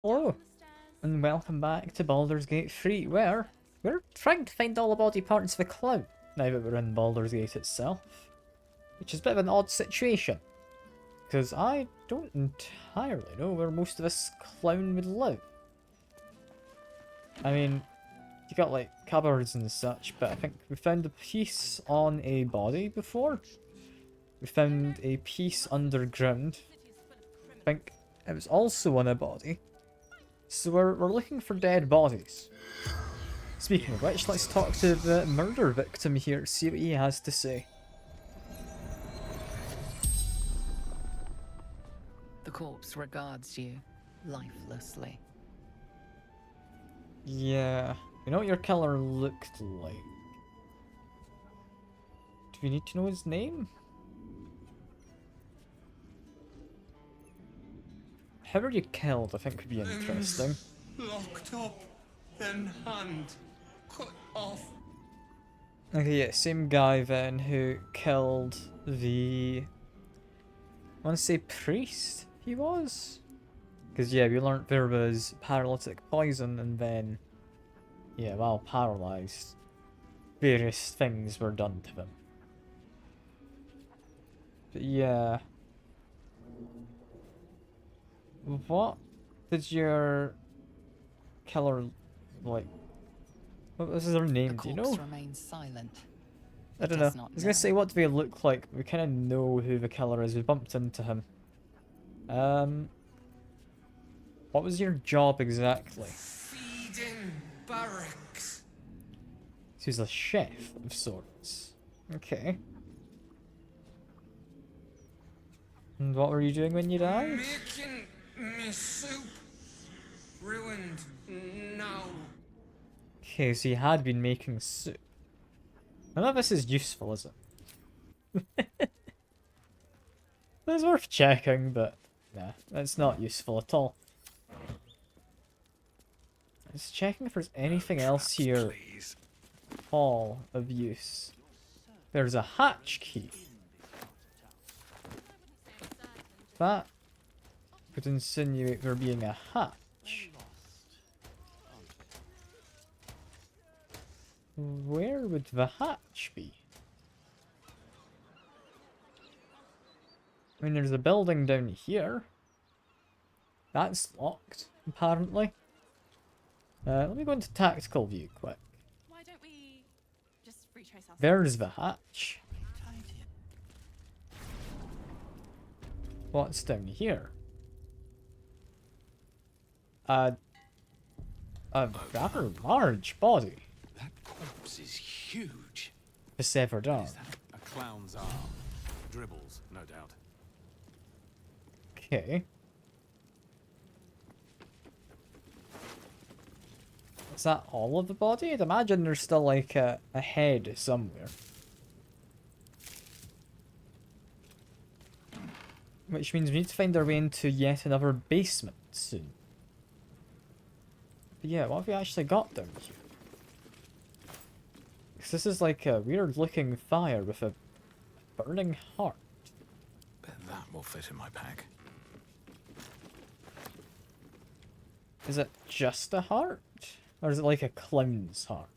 Hello, and welcome back to Baldur's Gate 3, where we're trying to find all the body parts of the clown, now that we're in Baldur's Gate itself. Which is a bit of an odd situation, because I don't entirely know where most of this clown would live. I mean, you got like cupboards and such, but I think we found a piece on a body before. We found a piece underground. I think it was also on a body. So we're looking for dead bodies. Speaking of which, let's talk to the murder victim here, see what he has to say. The corpse regards you lifelessly. Yeah, you know what your killer looked like? Do we need to know his name? How were you killed, I think would be interesting. Locked up, then hand cut off. Okay, yeah, same guy then who killed the... I want to say priest he was? Because yeah, we learnt there was paralytic poison and then... Yeah, while paralysed, various things were done to them. But yeah... What did your killer, like... What was their name, do you know? Remains silent. I don't know. I was gonna say, what do they look like? We kind of know who the killer is. We bumped into him. What was your job exactly? Feeding barracks. He was a chef of sorts. Okay. And what were you doing when you died? Making me soup. Ruined now. Okay, so you had been making soup. None of this is useful, is it? It's worth checking, but nah, that's not useful at all. Just checking if there's anything else here. All of use. There's a hatch key. That would insinuate there being a hatch. Where would the hatch be? I mean, there's a building down here. That's locked, apparently. Let me go into tactical view quick. Why don't we just retrace ourselves? There's the hatch. What's down here? A rather large body. That corpse is huge. A severed arm. Is that a clown's arm? Dribbles, no doubt. Okay. Is that all of the body? I'd imagine there's still like a head somewhere. Which means we need to find our way into yet another basement soon. But yeah, what have we actually got down here? Because this is like a weird looking fire with a burning heart. Bet that will fit in my pack. Is it just a heart? Or is it like a clown's heart?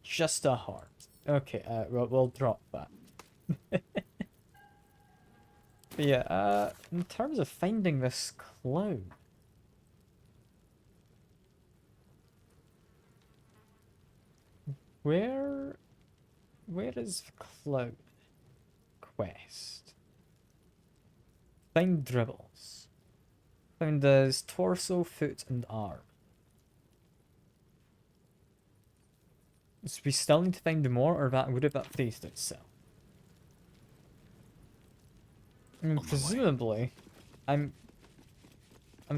Just a heart. Okay, we'll drop that. But yeah, in terms of finding this clown... Where is the clown quest? Find dribbles. Found his torso, foot, and arm. So we still need to find more, or that would have updated itself? I mean, presumably, I'm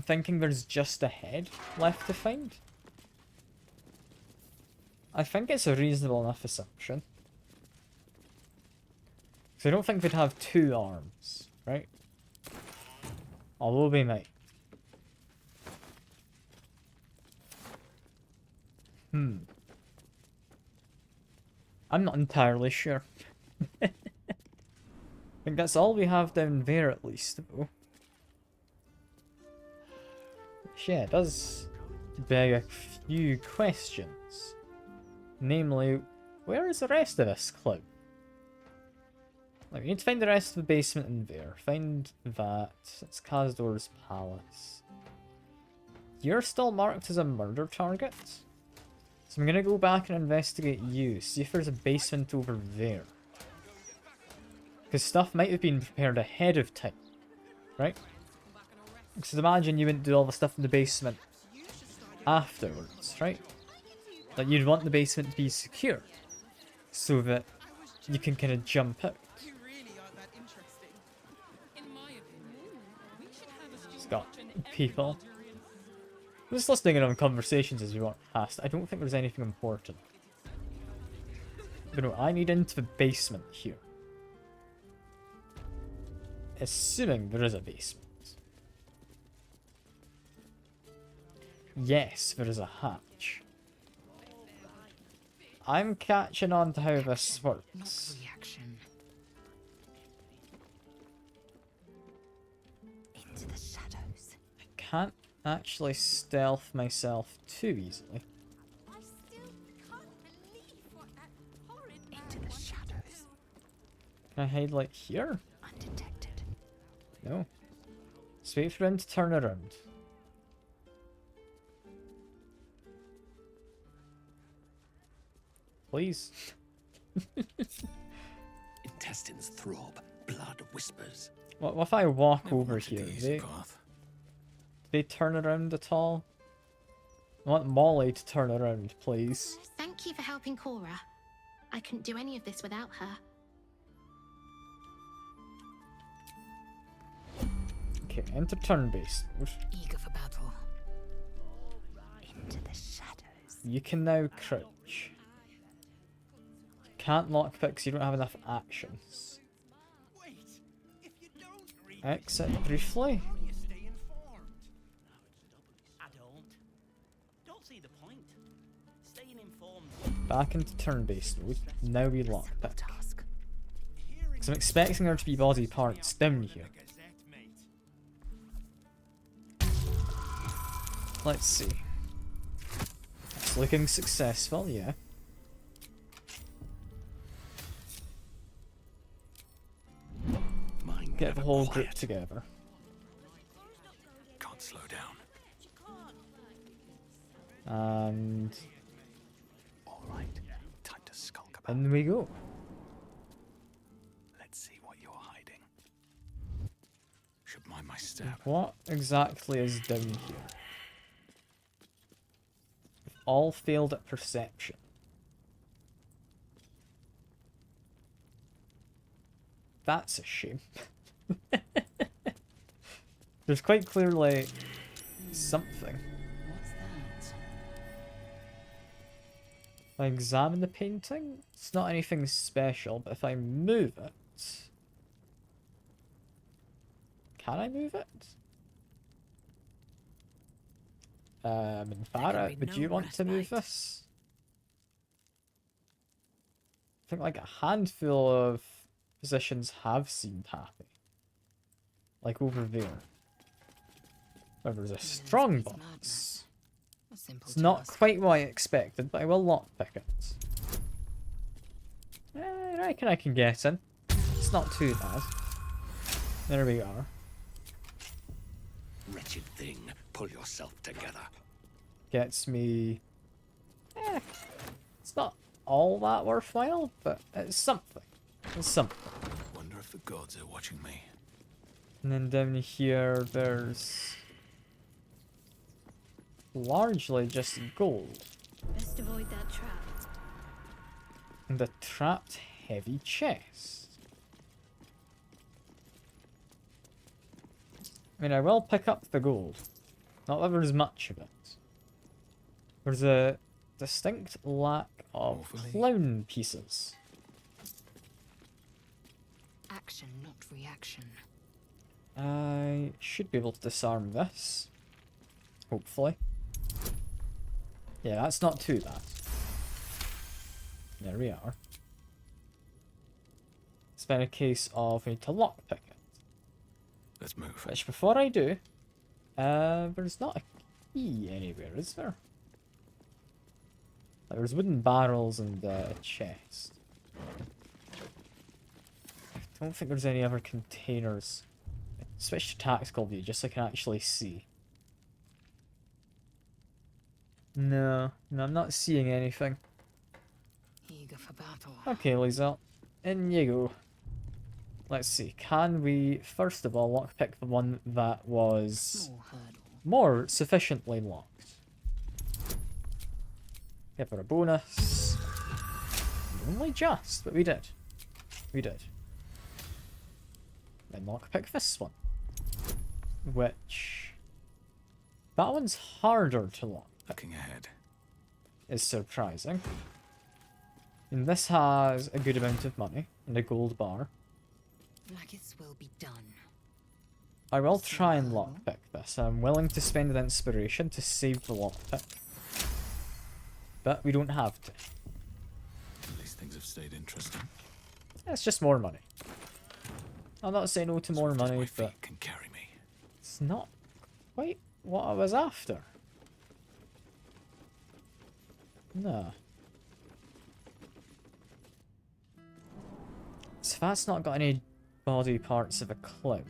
thinking there's just a head left to find. I think it's a reasonable enough assumption. So I don't think they'd have two arms, right? Although they might. I'm not entirely sure. I think that's all we have down there at least, though. Which, yeah, it does beg a few questions. Namely, where is the rest of this club? Like, we need to find the rest of the basement in there. Find that. It's Kazdor's palace. You're still marked as a murder target. So I'm gonna go back and investigate you. See if there's a basement over there. Because stuff might have been prepared ahead of time. Right? Because imagine you wouldn't do all the stuff in the basement afterwards, right? Like, you'd want the basement to be secure. So that you can kind of jump out. It's got people. I'm just listening in on conversations as we walk past. I don't think there's anything important. But no, I need into the basement here. Assuming there is a basement. Yes, there is a hatch. I'm catching on to how this works. Reaction. Into the shadows. I can't actually stealth myself too easily. I still can't believe what that horrid Into the shadows. Can I hide like here? Undetected. No. Just wait for him to turn around. Please. Intestines throb, blood whispers. What if I walk Never over wanted here? the Do easy they, path. they turn around at all? I want Molly to turn around, please. Thank you for helping Cora. I couldn't do any of this without her. Okay, enter turn-based mode. Eager for battle. Into the shadows. You can now crouch. Can't lockpick because you don't have enough actions. Exit briefly. I don't. Don't see the point. Staying informed. Back into turn-based mode. Now we lockpick. Task. Because I'm expecting there to be body parts down here. Let's see. It's looking successful, yeah. Mind Get the never whole quiet. group together. Can't slow down. And All right, time to skulk about. in we go. Let's see what you're hiding. Should mind my step. What exactly is down here? We've all failed at perception. That's a shame. There's quite clearly something. What's that? If I examine the painting, it's not anything special, but if I move it... Can I move it? Minthara, be would no you want to move respite. this? I think like a handful of positions have seemed happy. Like over there. Where there's a strong It's box. madness. A simple It's not task. quite what I expected, but I will lockpick it. I reckon I can get in. It's not too bad. There we are. Wretched thing, pull yourself together. Gets me... it's not all that worthwhile, but it's something. It's something. Wonder if the gods are watching me. And then down here, there's... largely just gold. Best avoid that trap. And a trapped heavy chest. I mean, I will pick up the gold. Not that there's much of it. There's a distinct lack of Awfully. clown pieces. Action, not reaction. I should be able to disarm this. Hopefully. Yeah, that's not too bad. There we are. been a case of we need to lockpick it. Let's move. Which, before I do, there's not a key anywhere, is there? Like, there's wooden barrels and a chest. I don't think there's any other containers. Switch to tactical view just so I can actually see. No, I'm not seeing anything. Eager for battle. Okay, Lizelle, in you go. Let's see, can we, first of all, lockpick the one that was Small hurdle. more sufficiently locked? Give her a bonus. Only just, but we did. We did. Then lockpick this one. Which... that one's harder to lock. Looking ahead. Is surprising. And this has a good amount of money and a gold bar. Like will be done. I will try and lockpick this. I'm willing to spend an inspiration to save the lockpick. But we don't have to. At least things have stayed interesting. It's just more money. I'm not saying no to more Swift as money, my but feet can carry me. it's not quite what I was after. No. So that's not got any body parts of a clown.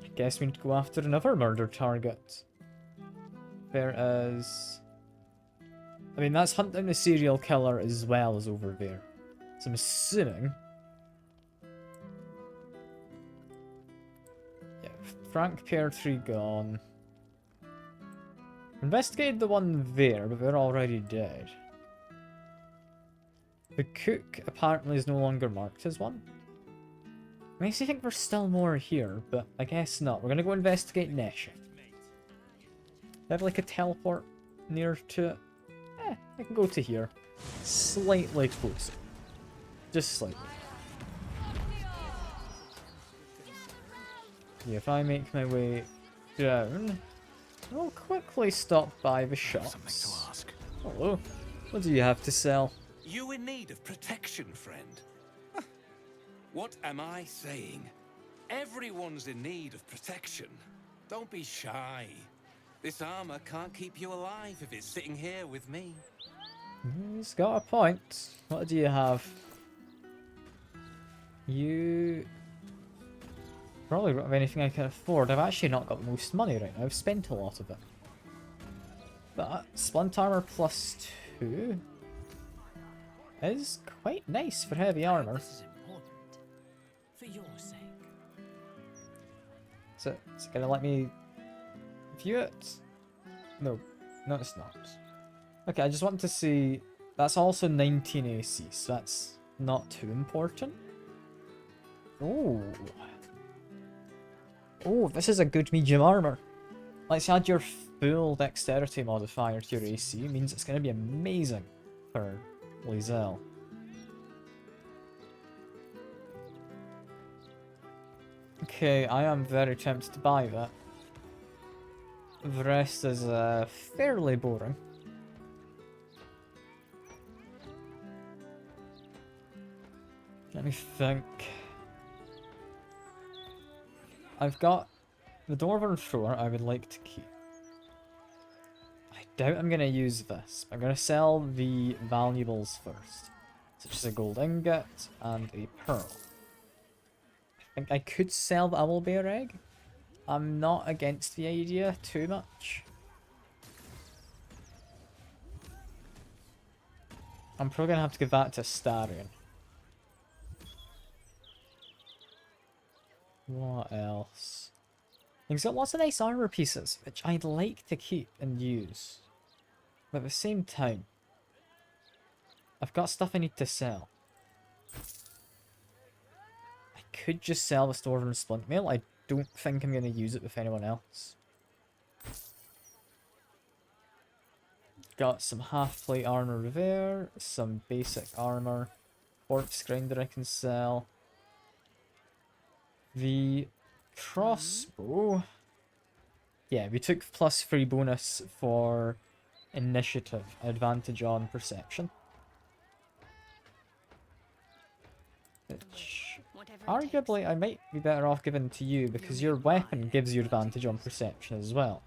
I guess we need to go after another murder target. There is... I mean, that's hunting the serial killer as well as over there. So I'm assuming... yeah, Frank Pear Tree gone. Investigated the one there, but they're already dead. The cook apparently is no longer marked as one. Makes me think there's still more here, but I guess not. We're gonna go investigate Nesha. I have like a teleport near to it. I can go to here. Slightly closer. Just slightly. Yeah, if I make my way down, I'll quickly stop by the shops. Something to ask. Hello. What do you have to sell? You in need of protection, friend? What am I saying? Everyone's in need of protection. Don't be shy. This armor can't keep you alive if it's sitting here with me. He's got a point. What do you have? You... probably don't have anything I can afford. I've actually not got most money right now. I've spent a lot of it. But splint armor +2 is quite nice for heavy armor. This is important. For your sake. So it's gonna let me view it? No, it's not. Okay, I just want to see. That's also 19 AC, so that's not too important. Oh. Oh, this is a good medium armor. Let's add your full dexterity modifier to your AC. It means it's going to be amazing for Lizelle. Okay, I am very tempted to buy that. The rest is fairly boring. Let me think. I've got the Dwarven Thrower I would like to keep. I doubt I'm going to use this. I'm going to sell the valuables first, such as a gold ingot and a pearl. I think I could sell the Owlbear egg. I'm not against the idea too much. I'm probably going to have to give that to Starion. What else? He's got lots of nice armor pieces, which I'd like to keep and use. But at the same time, I've got stuff I need to sell. I could just sell the Dwarven Splint Mail. I don't think I'm going to use it with anyone else. Got some half-plate armor there, some basic armor, corpse grinder I can sell. The crossbow. Yeah, we took +3 bonus for initiative advantage on perception. Which, Whatever it arguably, I might be better off giving to you because your weapon gives you advantage on perception as well.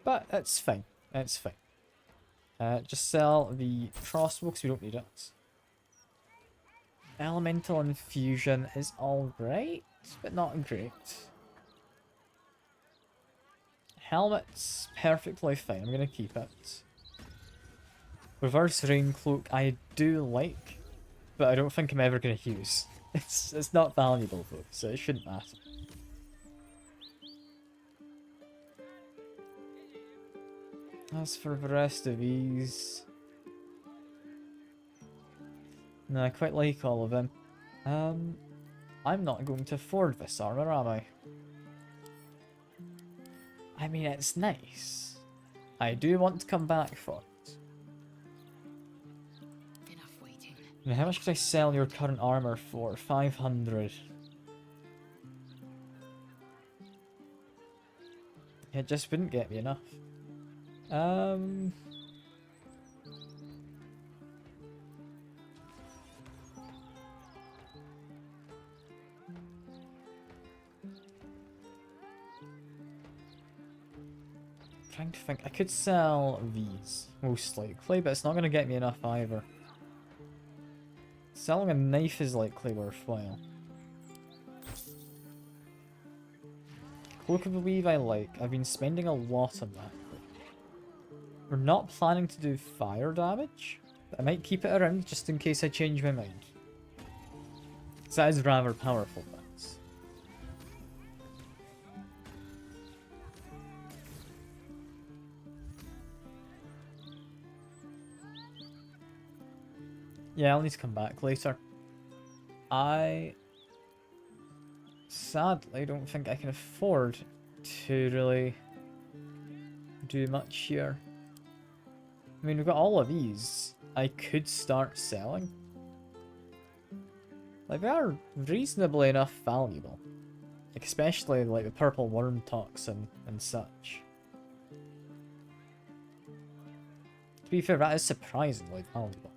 But it's fine. It's fine. Just sell the crossbow because we don't need it. Elemental infusion is alright, but not great. Helmet's perfectly fine. I'm going to keep it. Reverse rain cloak I do like, but I don't think I'm ever going to use. It's not valuable though, so it shouldn't matter. As for the rest of these... No, I quite like all of them. I'm not going to afford this armor, am I? I mean, it's nice. I do want to come back for it. Enough waiting. Now, how much could I sell your current armor for? 500. It just wouldn't get me enough. Trying to think. I could sell these, most likely, but it's not going to get me enough either. Selling a knife is likely worthwhile. Cloak of the Weave I like. I've been spending a lot on that. We're not planning to do fire damage, but I might keep it around just in case I change my mind. Because that is rather powerful, that's. Yeah, I'll need to come back later. I sadly don't think I can afford to really do much here. I mean, we've got all of these. I could start selling. Like, they are reasonably enough valuable. Like, especially, like, the purple worm toxin and such. To be fair, that is surprisingly valuable.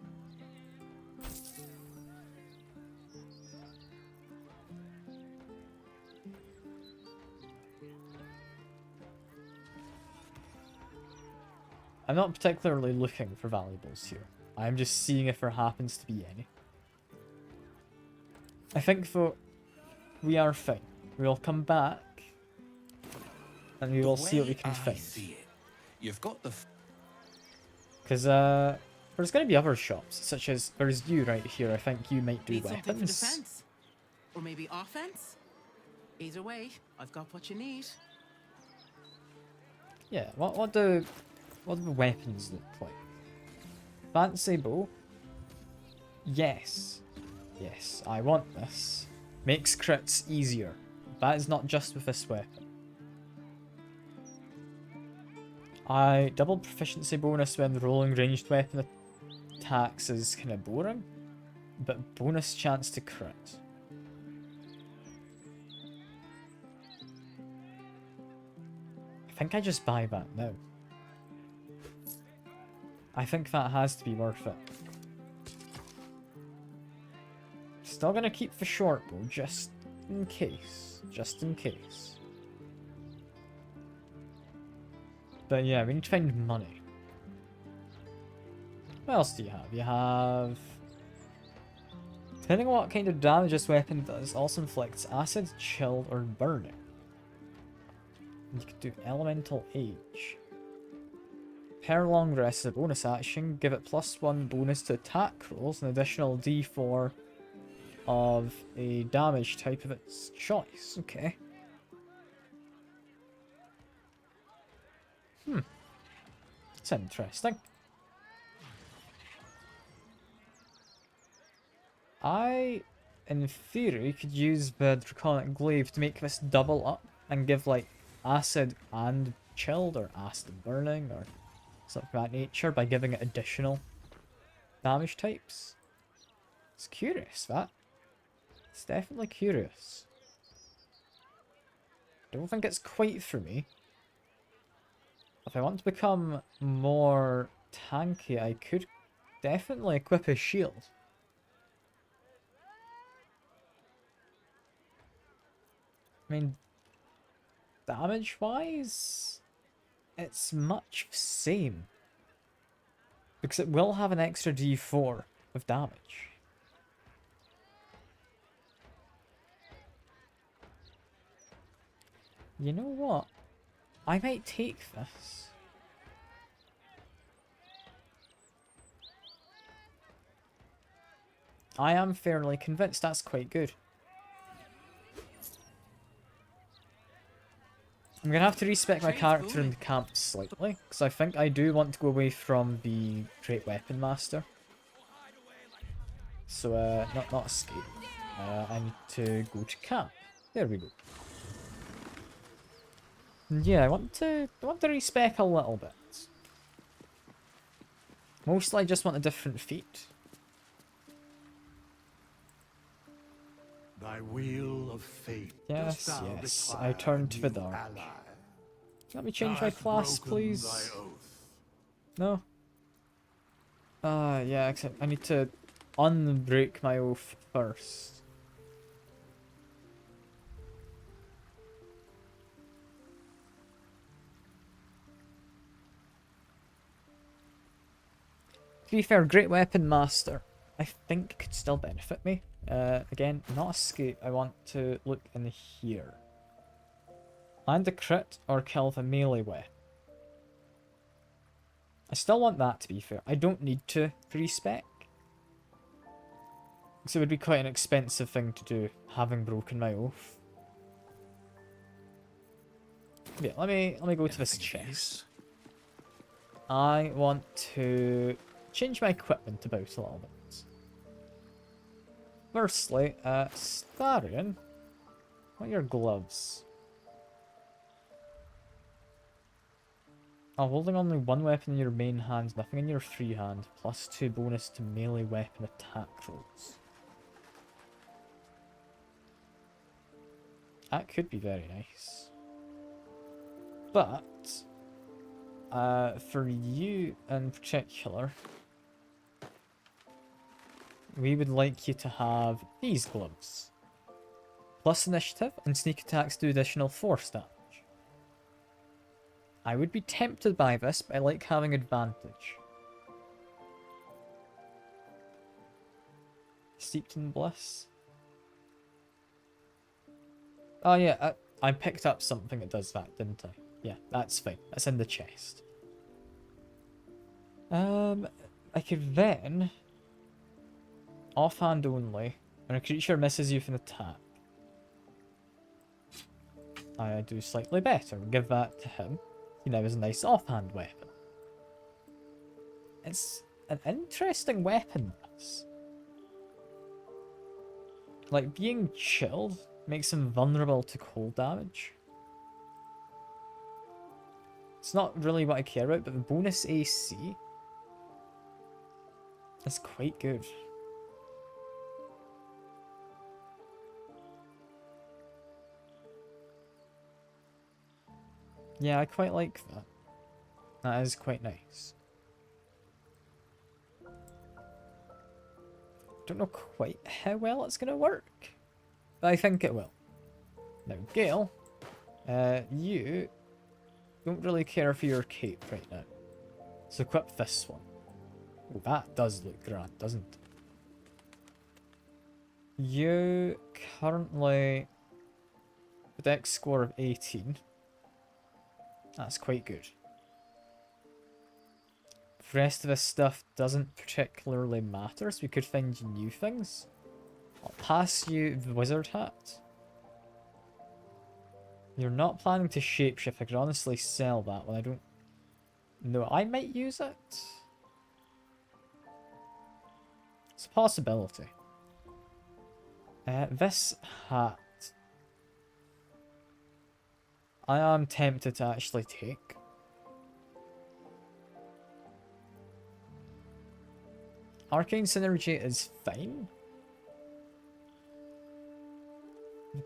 I'm not particularly looking for valuables here. I'm just seeing if there happens to be any. I think, though, we are fine. We'll come back, and we will see what we can find. You've got the... Because, there's going to be other shops, such as, there's you right here. I think you might do Need something for weapons. defense? Or maybe offense? Either way, I've got what you need. Yeah, what do the weapons look like? Fancy bow? Yes. Yes, I want this. Makes crits easier. That is not just with this weapon. I double proficiency bonus when rolling ranged weapon attacks is kind of boring, but bonus chance to crit. I think I just buy that now. I think that has to be worth it. Still gonna keep the short bow, just in case. Just in case. But yeah, we need to find money. What else do you have? You have... Depending on what kind of damage this weapon does, also inflicts acid, chill, or burning. You could do Elemental Age. Per long rest is a bonus action. Give it +1 bonus to attack rolls, an additional d4 of a damage type of its choice. Okay. That's interesting. I, in theory, could use the Draconic Glaive to make this double up and give, like, acid and chilled, or acid and burning, or something of that nature, by giving it additional damage types. It's curious, that. It's definitely curious. Don't think it's quite for me. If I want to become more tanky, I could definitely equip a shield. I mean, damage-wise, it's much the same. Because it will have an extra d4 of damage. You know what? I might take this. I am fairly convinced that's quite good. I'm going to have to respec my character in the camp slightly, because I think I do want to go away from the Great Weapon Master. So, not escape. I need to go to camp. There we go. And yeah, I want to respec a little bit. Mostly I just want a different feat. Thy wheel of fate. Yes, yes. I turn to the Durge. Let me change my class, please. No? Yeah, except I need to unbreak my oath first. To be fair, Great Weapon Master, I think could still benefit me. Again, not escape, I want to look in here. Land a crit or kill with a melee weapon. I still want that, to be fair. I don't need to respec. Because it would be quite an expensive thing to do, having broken my oath. Yeah, let me go to this chest. I want to change my equipment about a little bit. Firstly, Starion, what are your gloves? Oh, holding only one weapon in your main hand, nothing in your free hand, +2 bonus to melee weapon attack rolls. That could be very nice. But, for you in particular, we would like you to have these gloves. Plus initiative, and sneak attacks do additional force damage. I would be tempted by this, but I like having advantage. Steeped in bliss. Oh yeah, I picked up something that does that, didn't I? Yeah, that's fine. That's in the chest. I could then... Offhand only. When a creature misses you with an attack, I do slightly better. Give that to him. He now has a nice offhand weapon. It's an interesting weapon, this. Like, being chilled makes him vulnerable to cold damage. It's not really what I care about, but the bonus AC is quite good. Yeah, I quite like that. That is quite nice. Don't know quite how well it's going to work, but I think it will. Now, Gale, you don't really care for your cape right now. So equip this one. Oh, that does look grand, doesn't it? You currently... a dex score of 18. That's quite good. The rest of this stuff doesn't particularly matter, so we could find you new things. I'll pass you the wizard hat. You're not planning to shapeshift. I could honestly sell that one. I don't know. I might use it. It's a possibility. This hat, I am tempted to actually take. Arcane Synergy is fine.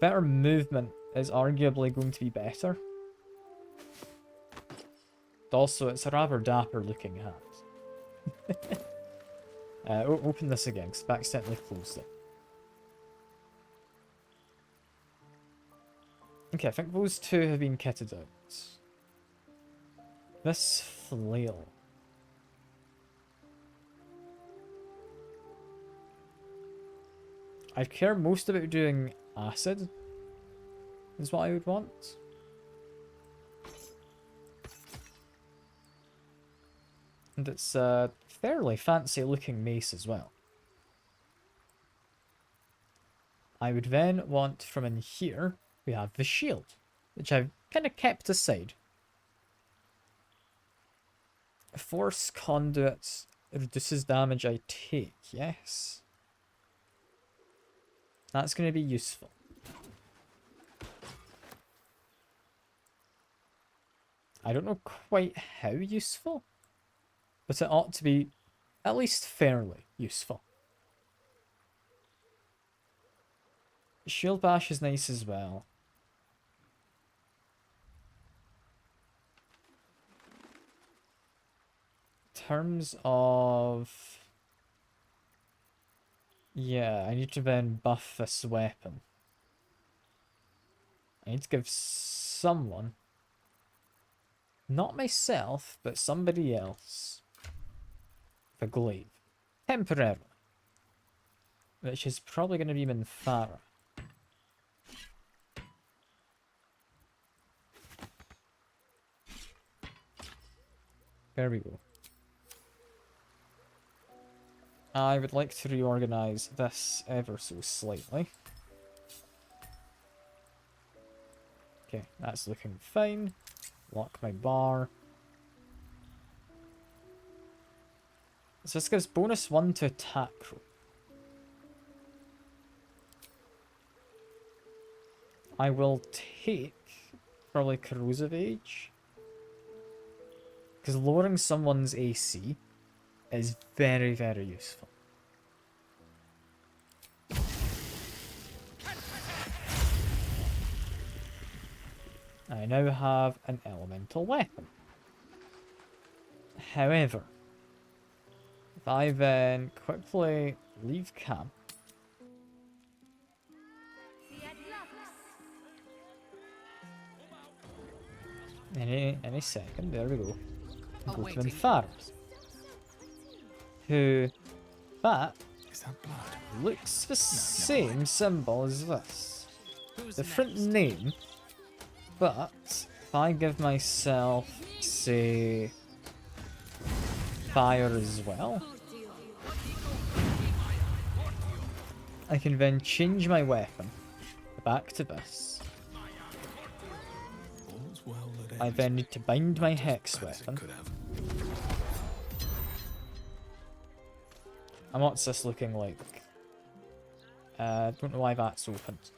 Better movement is arguably going to be better. Also, it's a rather dapper looking hat. Open this again, because I accidentally closed it. Okay, I think those two have been kitted out. This flail. I care most about doing acid, is what I would want. And it's a fairly fancy looking mace as well. I would then want from in here, we have the shield, which I've kind of kept aside. Force conduit reduces damage I take, yes. That's going to be useful. I don't know quite how useful, but it ought to be at least fairly useful. Shield bash is nice as well. In terms of... yeah, I need to then buff this weapon. I need to give someone, not myself, but somebody else, the glaive. Temporarily. Which is probably going to be Minthara. There we go. I would like to reorganize this ever so slightly. Okay, that's looking fine. Lock my bar. So this gives bonus 1 to attack roll. I will take probably Corrosive Age. Because lowering someone's AC is very, very useful. I now have an elemental weapon. However, if I then quickly leave camp, any second, there we go. And go to Minthara, who, that looks the same symbol as this. Different name, but if I give myself, say, fire as well, I can then change my weapon back to this. I then need to bind my hex weapon. And what's this looking like? Don't know why that's opened.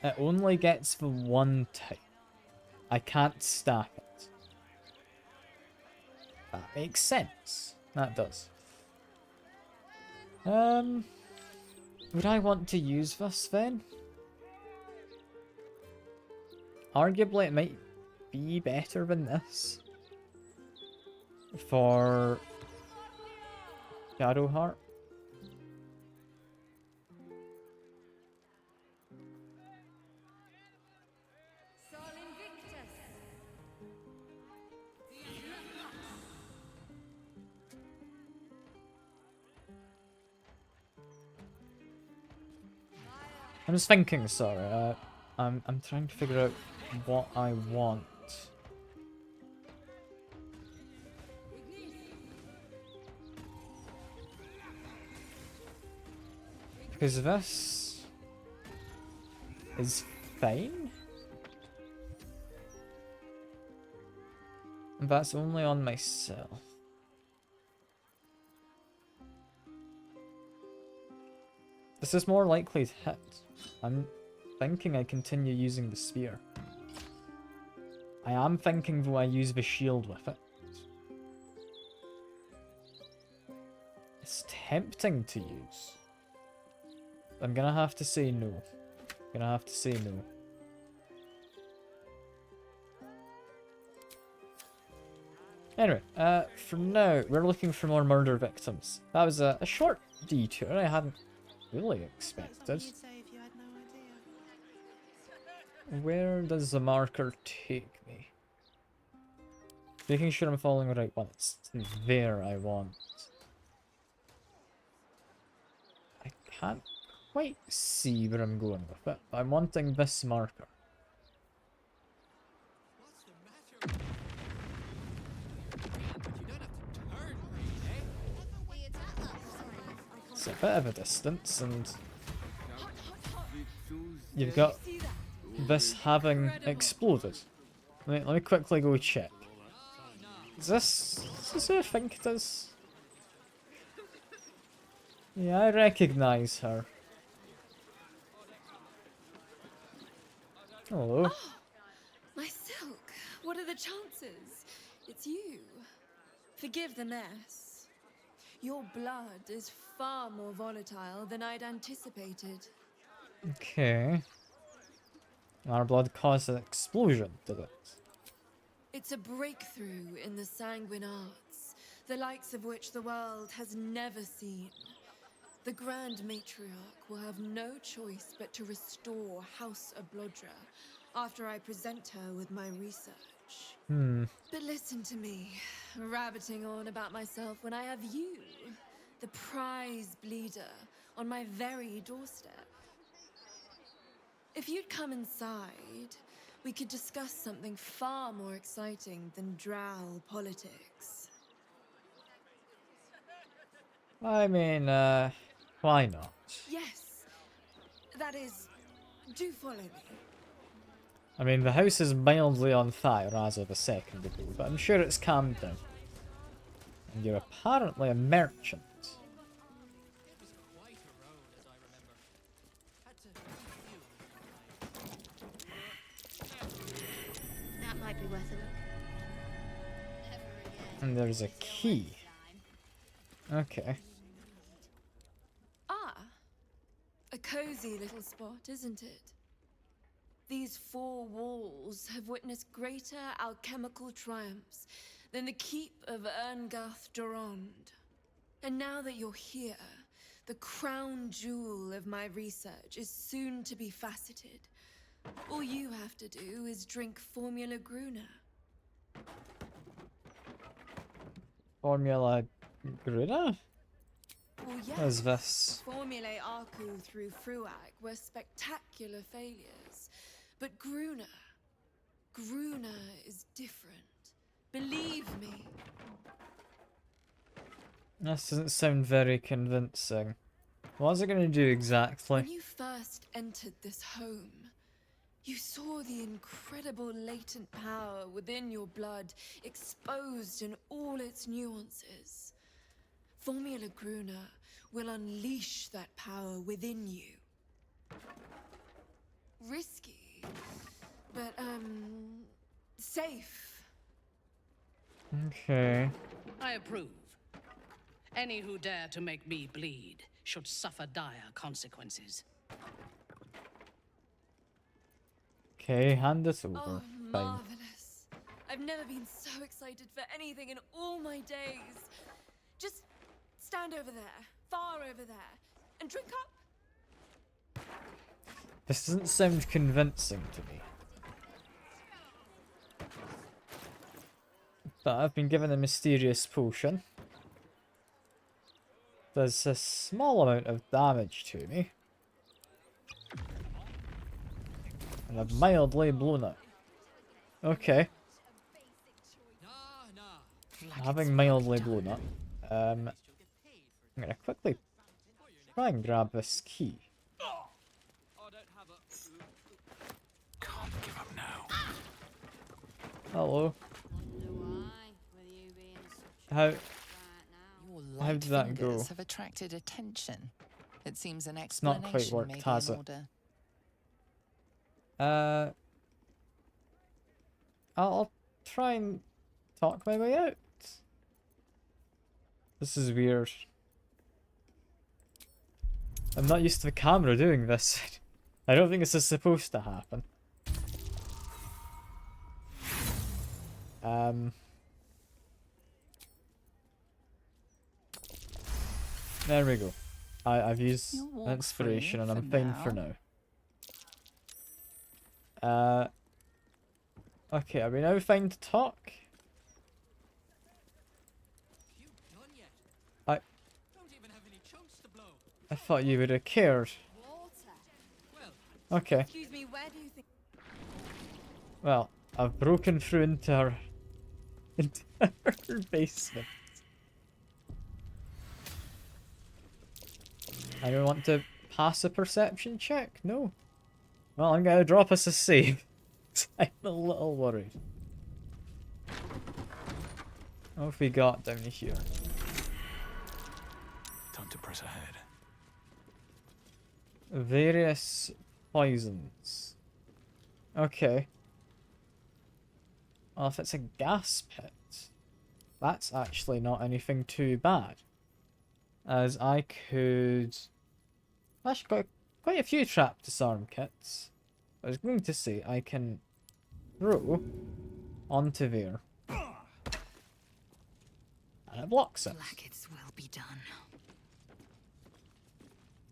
It only gets the one type. I can't stack it. That makes sense. That does. Would I want to use this then? Arguably it might be better than this. For Shadowheart. I'm just thinking, sorry. I'm trying to figure out what I want. Because this is fine. And that's only on myself. This is more likely to hit. I'm thinking I continue using the spear. I am thinking though I use the shield with it. It's tempting to use. I'm gonna have to say no. Gonna have to say no. Anyway, for now, we're looking for more murder victims. That was a short detour I hadn't really expected. Where does the marker take me? Making sure I'm following the right one. It's there I want. I can't quite see where I'm going with it, but I'm wanting this marker. It's a bit of a distance, and you've got this having exploded. Let me quickly go check. Is this who I think it is? Yeah, I recognize her. Hello. Oh, my silk. What are the chances? It's you. Forgive the mess. Your blood is far more volatile than I'd anticipated. Okay. Our blood caused an explosion, did it? It's a breakthrough in the sanguine arts, the likes of which the world has never seen. The Grand Matriarch will have no choice but to restore House Ablodra after I present her with my research. But listen to me, rabbiting on about myself when I have you, the prize bleeder, on my very doorstep. If you'd come inside, we could discuss something far more exciting than drow politics. I mean, why not? Yes, that is, do follow me. I mean, the house is mildly on fire as of a second ago, but I'm sure it's calmed down. And you're apparently a merchant. That might be worth a look. And there's a key. Okay. Ah, a cozy little spot, isn't it? These four walls have witnessed greater alchemical triumphs than the keep of Erngath Durand. And now that you're here, the crown jewel of my research is soon to be faceted. All you have to do is drink Formula Gruna. Formula Gruna? Well, yes, What is this? Formulae Arcu through Fruag were spectacular failures. But Gruna is different. Believe me. This doesn't sound very convincing. What is it going to do exactly? When you first entered this home, you saw the incredible latent power within your blood exposed in all its nuances. Formula Gruna will unleash that power within you. Risky, but, safe. Okay. I approve. Any who dare to make me bleed should suffer dire consequences. Okay, hand this over. Oh, Fine. marvelous. I've never been so excited for anything in all my days. Just stand over there, far over there, and drink up. This doesn't sound convincing to me. But I've been given a mysterious potion. Does a small amount of damage to me. And I've mildly blown it. Okay. Having mildly blown it. I'm gonna quickly try and grab this key. Can't give up now. Hello. How Your did that go? fingers have attracted attention. It seems an It's not explanation quite worked, may be has in it? order. I'll try and talk my way out. This is weird. I'm not used to the camera doing this. I don't think this is supposed to happen. There we go. I've used You'll walk inspiration free and I'm for fine for now. Okay, are we now fine to talk? I thought you would have cared. Okay. Excuse me, where do you think? Well, I've broken through into her basement. I don't want to pass a perception check? No. Well, I'm gonna drop us a save. I'm a little worried. What have we got down here? Time to press ahead. Various poisons. Okay. Well, if it's a gas pit, that's actually not anything too bad. As I could... Actually, got quite a few trap disarm kits. I was going to say I can throw onto there. And it blocks it. Blackets will be done.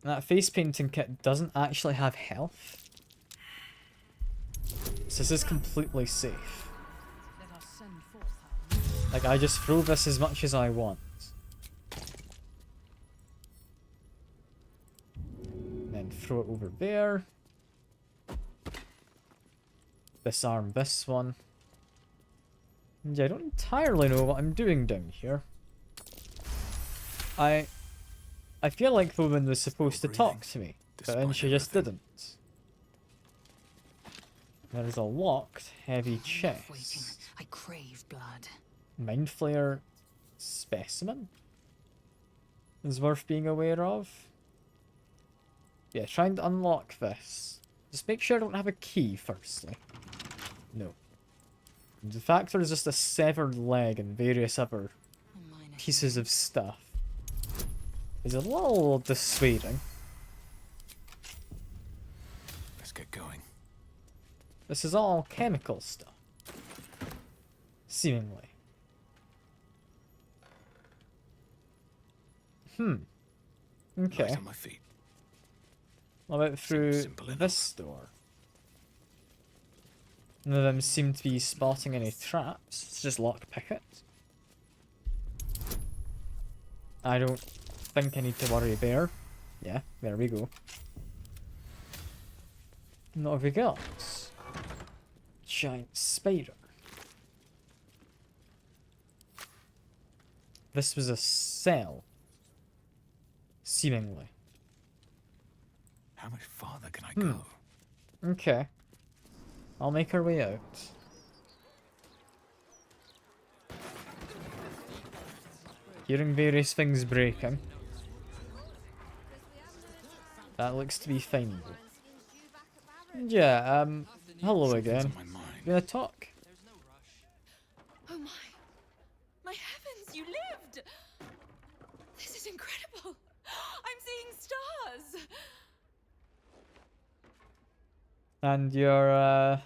That face painting kit doesn't actually have health. So this is completely safe. Like, I just throw this as much as I want. Then throw it over there. Disarm this one. Yeah, I don't entirely know what I'm doing down here. I feel like the woman was supposed to talk to me, but then she just didn't. There is a locked, heavy chest. I crave blood. Mind Flayer specimen is worth being aware of. Yeah, trying to unlock this. Just make sure I don't have a key, firstly. No. The fact there's just a severed leg and various other pieces of stuff is a little dissuading. Let's get going. This is all chemical stuff. Seemingly. Okay. Right on my feet. What about through this door? None of them seem to be spotting any traps. It's just lockpick it. I don't think I need to worry there. Yeah, there we go. And what have we got? Giant spider. This was a cell. Seemingly. How much farther can I go? Okay. I'll make our way out. Hearing various things breaking. That looks to be fine though. Yeah, hello again. You gonna talk? Oh my. My heavens, you lived! This is incredible! I'm seeing stars! And you're,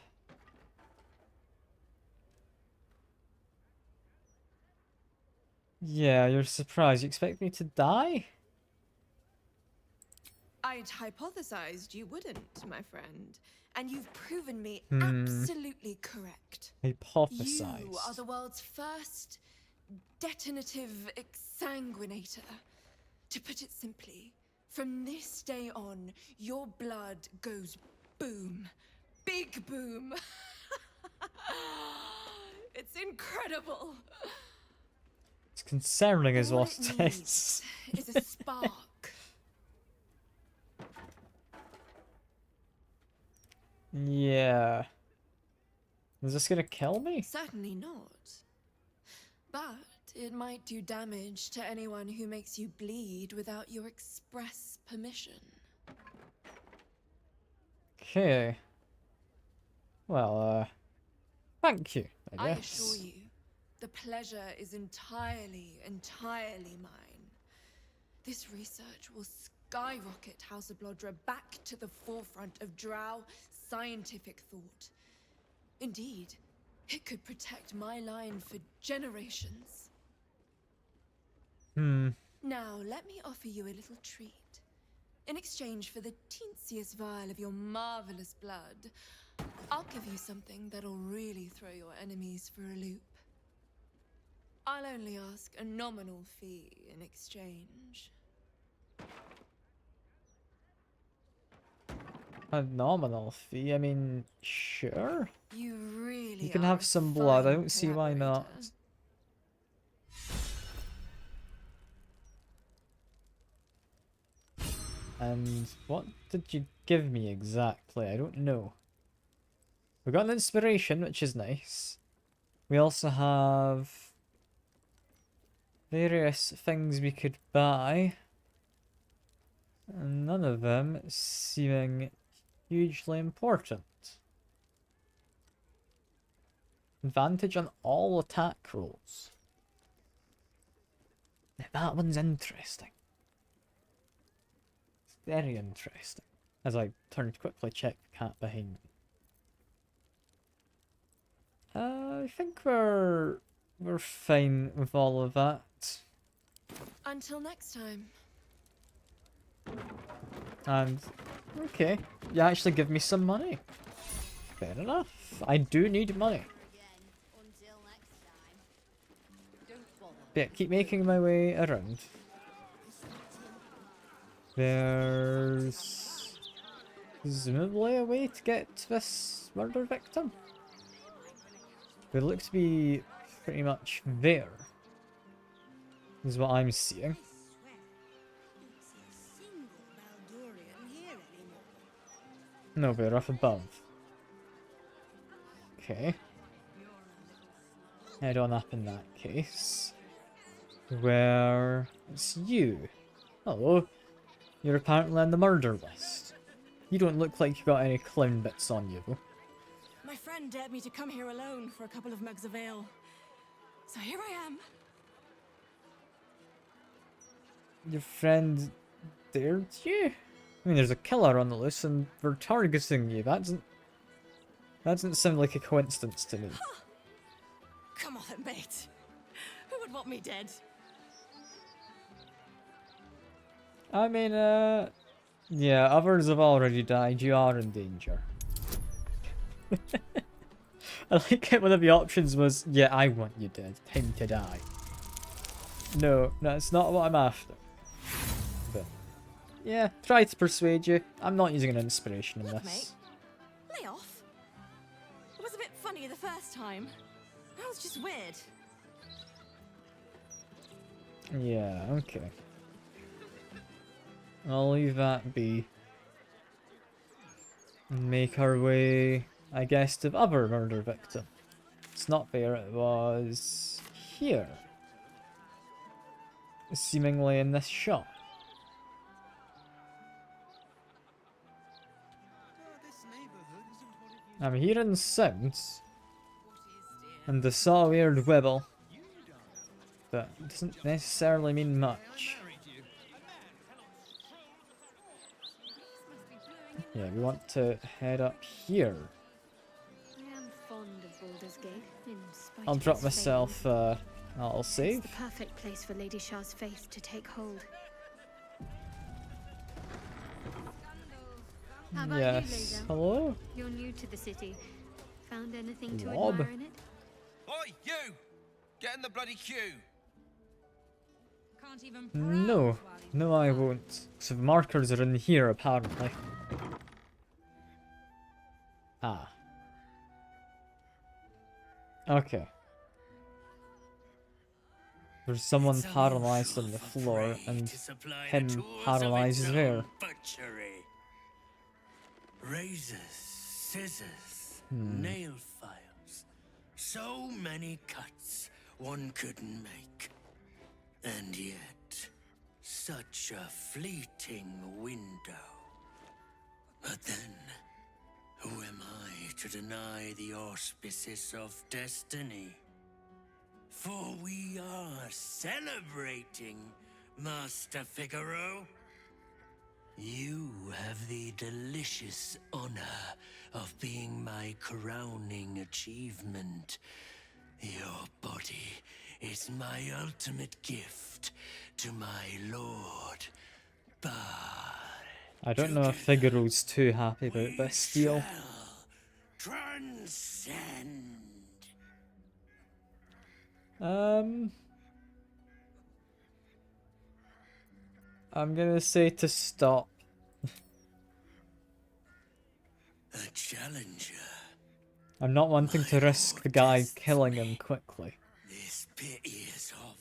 yeah, you're surprised. You expect me to die? I'd hypothesized you wouldn't, my friend. And you've proven me absolutely correct. Hypothesize. You are the world's first detonative exsanguinator. To put it simply, from this day on, your blood goes boom. Big boom. It's incredible. It's concerning as All what it it needs is. is a spark. Yeah. Is this gonna kill me? Certainly not. But it might do damage to anyone who makes you bleed without your express permission. Okay. Well, thank you, I I guess. assure you, the pleasure is entirely mine. This research will skyrocket House of Blodra back to the forefront of Drow scientific thought. Indeed, it could protect my line for generations. Now, let me offer you a little treat. In exchange for the teensiest vial of your marvelous blood, I'll give you something that'll really throw your enemies for a loop. I'll only ask a nominal fee in exchange. A nominal fee? I mean, sure. You really You can are have a some blood, I fine don't see why not. collaborator. And what did you give me exactly? I don't know. We got an inspiration, which is nice. We also have various things we could buy. And none of them seeming hugely important. Advantage on all attack rolls. Now that one's interesting. It's very interesting. As I turn to quickly check the cat behind me. I think we're fine with all of that. Until next time. And okay, you actually give me some money. Fair enough. I do need money. But yeah, keep making my way around. There's presumably a way to get to this murder victim. They look to be pretty much there. Is what I'm seeing. No, they're up above. Okay. Head on up in that case. Where it's you. Hello. You're apparently on the murder list. You don't look like you got any clown bits on you, though. My friend dared me to come here alone for a couple of mugs of ale. So here I am. Your friend dared you? I mean, there's a killer on the loose and we're targeting you. That doesn't sound like a coincidence to me. Come on, mate. Who would want me dead? I mean, yeah, others have already died. You are in danger. I like it. One of the options was, yeah, I want you dead. Time to die. No, that's not what I'm after. But yeah, try to persuade you. I'm not using an inspiration in Look, this. mate. Lay off. It was a bit funny the first time. That was just weird. Yeah, okay. I'll leave that be. And make our way, I guess, to the other murder victim. It's not there, it was here. Seemingly in this shop. I'm hearing sounds. And the saw weird wibble. But it doesn't necessarily mean much. Yeah, we want to head up here. I am fond of Baldur's Gate, in spite I'll of drop its myself fame. I'll It's save. the perfect place for Lady Shah's faith to take hold. How about you, Yes. Laser? Hello? You're new to the city. Found anything to Lob. admire in it? Oi, you! Get in the bloody queue! Can't even No. No, I won't. So the markers are in here, apparently. Ah. Okay. There's someone paralyzed on the floor, and him paralyzed there. Butchery. Razors, scissors, Hmm. nail files. So many cuts one couldn't make. And yet, such a fleeting window. But then, who am I to deny the auspices of destiny? For we are celebrating, Master Figaro. You have the delicious honor of being my crowning achievement. Your body is my ultimate gift to my lord, Bard. I don't know if Figaro's too happy about this deal. Transcend. I'm gonna say to stop. A challenger. I'm not wanting to risk the guy killing him quickly. This piteous hovel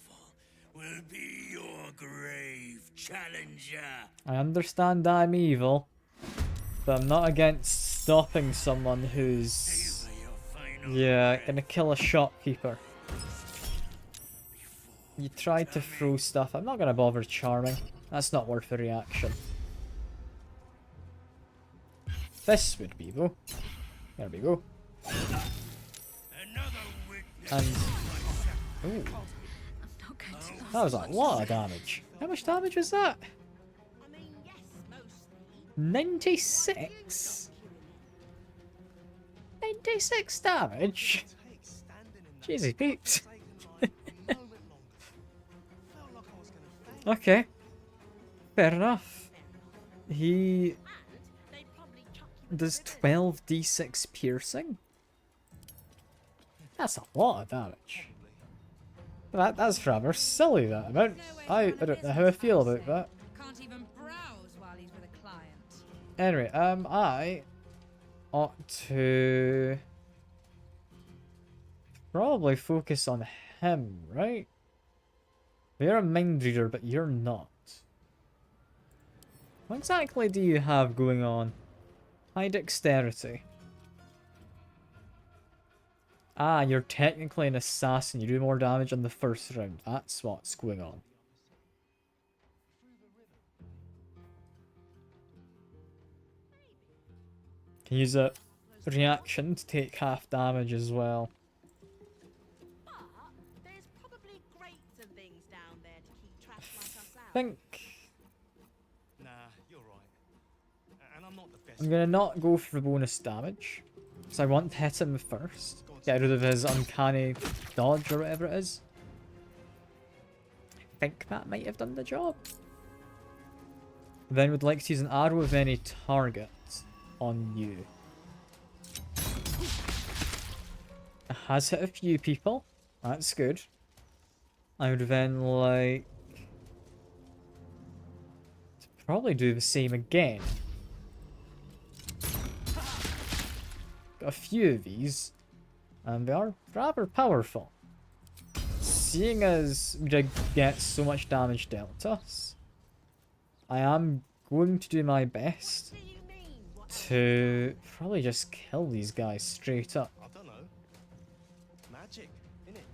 will be your grave, challenger. I understand I'm evil, but I'm not against stopping someone who's... yeah, gonna kill a shopkeeper. You tried to throw stuff. I'm not gonna bother charming. That's not worth a reaction. This would be though. There we go. And... ooh. That was a lot of damage. How much damage was that? 96? 96 damage? Jeezy peeps. Okay. Fair enough. He does 12d6 piercing? That's a lot of damage. That's rather silly, that amount. I don't know how I feel about that. Can't even browse while he's with a client. Anyway, I ought to probably focus on him, right? You're a mind reader, but you're not. What exactly do you have going on? High dexterity. Ah, you're technically an assassin. You do more damage on the first round. That's what's going on. Can use a reaction to take half damage as well. I think Nah, you're right. And I'm not the best. I'm gonna not go for bonus damage, because I want to hit him first. Get rid of his uncanny dodge or whatever it is. I think that might have done the job. Then would like to use an arrow of any target on you. It has hit a few people. That's good. I would then like to probably do the same again. Got a few of these, and they are rather powerful. Seeing as Rig gets so much damage dealt to us, I am going to do my best to probably just kill these guys straight up. I don't know. Magic, innit?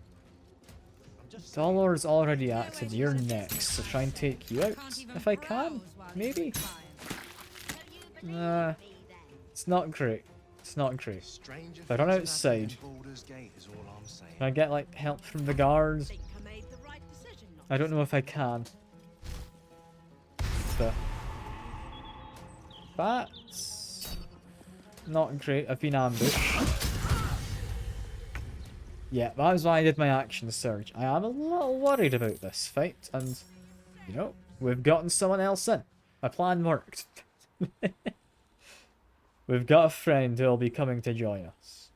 I'm just Dollar's already acted, you're next, so try and take you out if I can, maybe? Nah, it's not great. It's not great. If I run outside, can I get like help from the guards? I don't know if I can. But that's not great. I've been ambushed. Yeah, that was why I did my action surge. I am a little worried about this fight, and you know, we've gotten someone else in. My plan worked. We've got a friend who'll be coming to join us.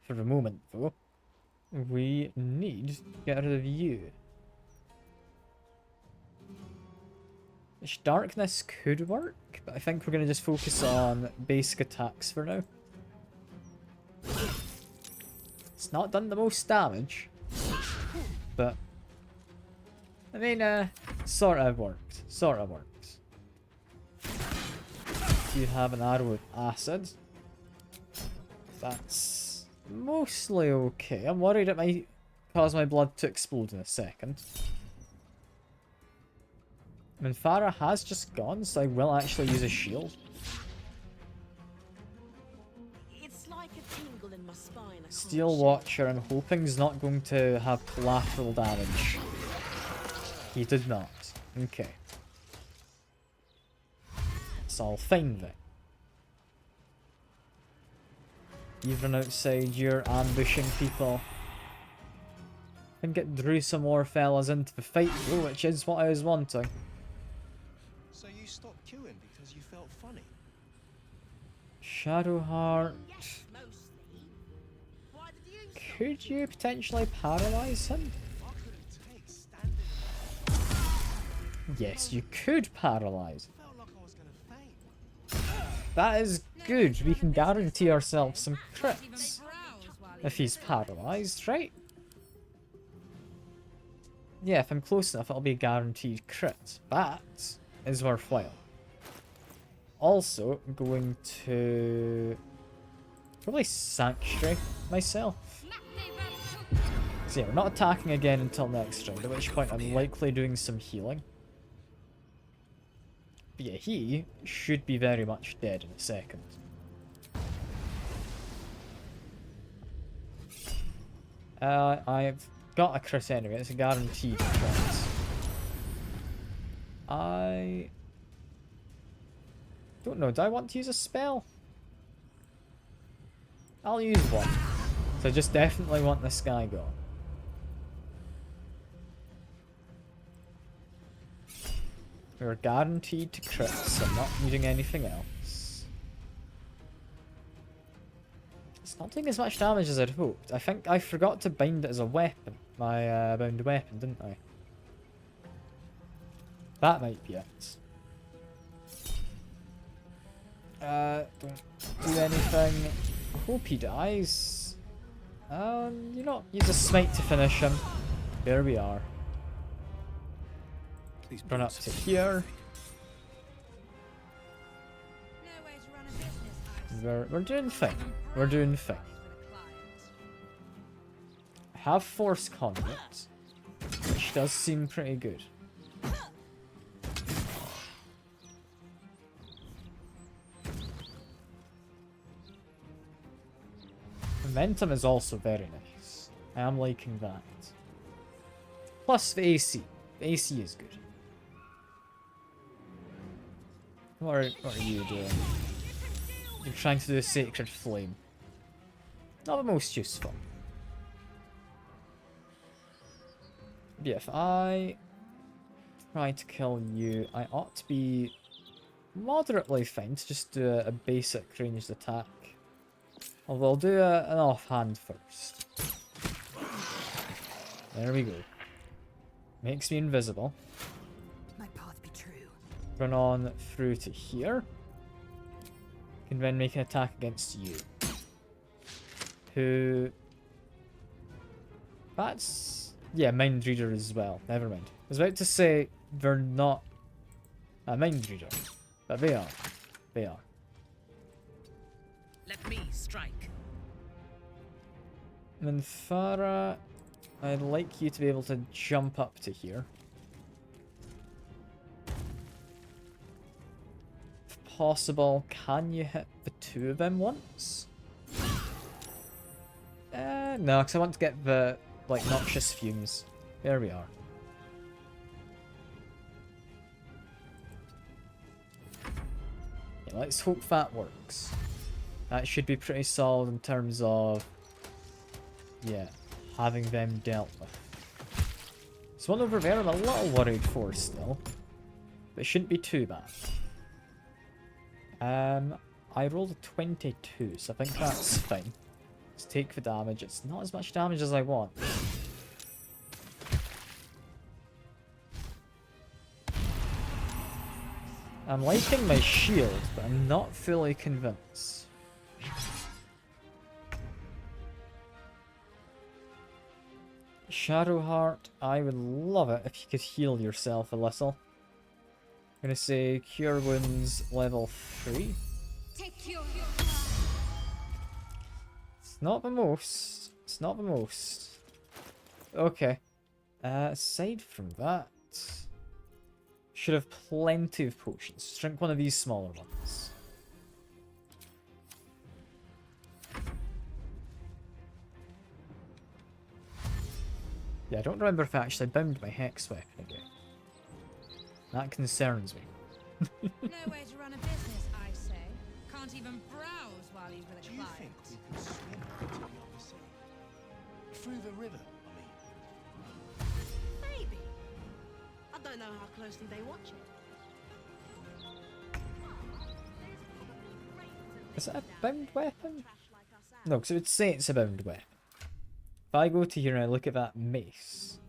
For the moment, though, we need to get rid of you. This darkness could work, but I think we're going to just focus on basic attacks for now. It's not done the most damage, but I mean, sort of worked. Sort of works. You have an arrow with acid. That's mostly okay. I'm worried it might cause my blood to explode in a second. I mean, Farah has just gone, so I will actually use a shield. It's like a tingle in my spine. Steel Watcher, I'm hoping, is not going to have collateral damage. He did not. Okay. It's all fine then. You've run outside, you're ambushing people. think it drew some more fellas into the fight though, which is what I was wanting. So you stopped queuing because you felt funny? Shadowheart. Could you potentially paralyze him? Yes, you could paralyze him. That is good. We can guarantee ourselves some crits if he's paralyzed, right? Yeah, if I'm close enough, it'll be a guaranteed crit. That is worthwhile. Also, going to probably Sanctuary myself. So yeah, we're not attacking again until next round, at which point I'm likely doing some healing. But yeah, he should be very much dead in a second. I've got a crit anyway, it's a guaranteed crit. I don't know, do I want to use a spell? I'll use one. So I just definitely want this guy gone. We're guaranteed to crit, so I'm not using anything else. It's not doing as much damage as I'd hoped. I think I forgot to bind it as a weapon. My bound weapon, didn't I? That might be it. Don't do anything. I hope he dies. You know, use a smite to finish him. There we are. Run up to here. We're doing fine. We're doing fine. I have Force Conduit, which does seem pretty good. Momentum is also very nice. I am liking that. Plus the AC. The AC is good. What are you doing? You're trying to do a Sacred Flame. Not the most useful. But yeah, if I try to kill you, I ought to be moderately fine to just do a basic ranged attack. Although I'll do an offhand first. There we go. Makes me invisible. My path be true. Run on through to here. Can then make an attack against you. Who... That's... Yeah, Mind Reader as well. Never mind. I was about to say they're not a Mind Reader. But they are. They are. Let me strike. Minthara, I'd like you to be able to jump up to here. If possible, can you hit the two of them once? No, because I want to get the, like, noxious fumes. There we are. Yeah, let's hope that works. That should be pretty solid in terms of, yeah, having them dealt with. There's one over there I'm a little worried for still, but it shouldn't be too bad. I rolled a 22, so I think that's fine. Let's take the damage. It's not as much damage as I want. I'm liking my shield, but I'm not fully convinced. Shadowheart, I would love it if you could heal yourself a little. I'm gonna say Cure Wounds level 3. It's not the most. It's not the most. Okay. Aside from that, should have plenty of potions. Drink one of these smaller ones. Yeah, I don't remember if I actually bound my hex weapon again. That concerns me. No way to run a business, I say. Can't even browse while he's with a client. Do you think we could swim to the other side? Through the river, I mean. I know how closely they watch it. Is it a bound weapon? No, because it would say it's a bound weapon. If I go to here and I look at that mace,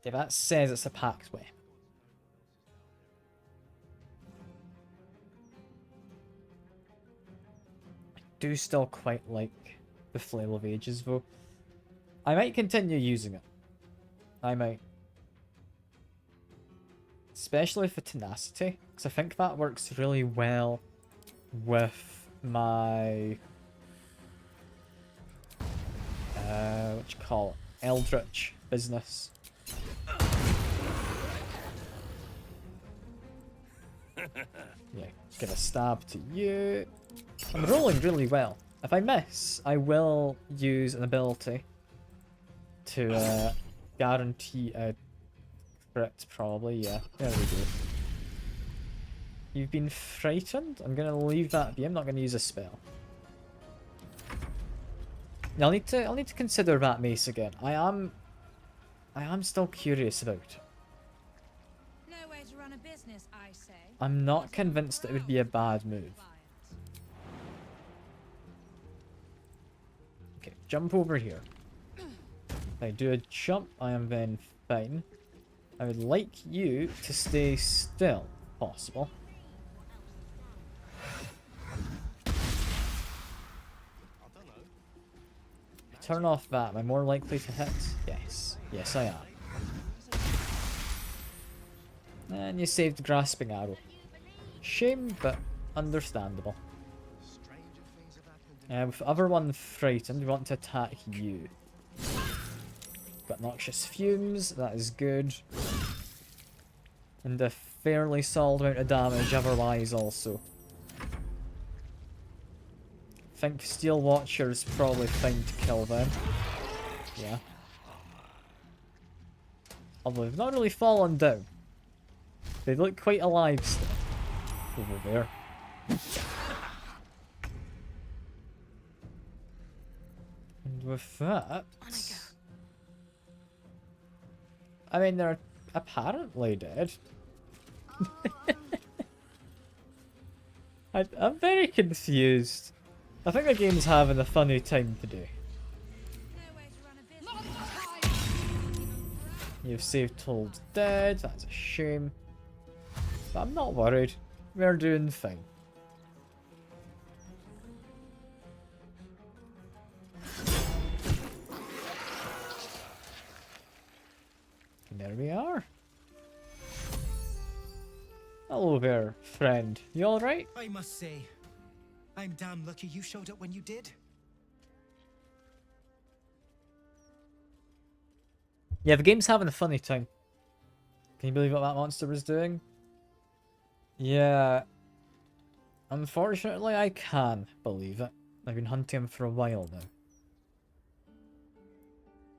yeah, that says it's a packed weapon. I do still quite like the Flail of Ages though. I might continue using it. I might. Especially for tenacity, because I think that works really well with my what you call it, Eldritch business. Yeah, get a stab to you. I'm rolling really well. If I miss, I will use an ability to guarantee a crit, probably. Yeah, there we go. You've been frightened? I'm gonna leave that be. I'm not gonna use a spell. I'll need to consider that mace again. I am still curious about it. No way to run a business, I say. I'm not convinced that it would be a bad move. Okay, jump over here. If I do a jump, I am then fine. I would like you to stay still, if possible. Turn off that. Am I more likely to hit? Yes. Yes, I am. And you saved Grasping Arrow. Shame, but understandable. With the other one frightened, we want to attack you. Got Noxious Fumes, that is good. And a fairly solid amount of damage otherwise also. I think Steel Watcher's probably fine to kill them. Yeah. Although they've not really fallen down. They look quite alive still. Over there. And with that... I mean, they're apparently dead. I'm very confused. I think the game's having a funny time today. You've saved Told dead, that's a shame. But I'm not worried. We're doing fine. And there we are. Hello there, friend. You alright? I must say, I'm damn lucky you showed up when you did. Yeah, the game's having a funny time. Can you believe what that monster was doing? Yeah. Unfortunately, I can believe it. I've been hunting him for a while now.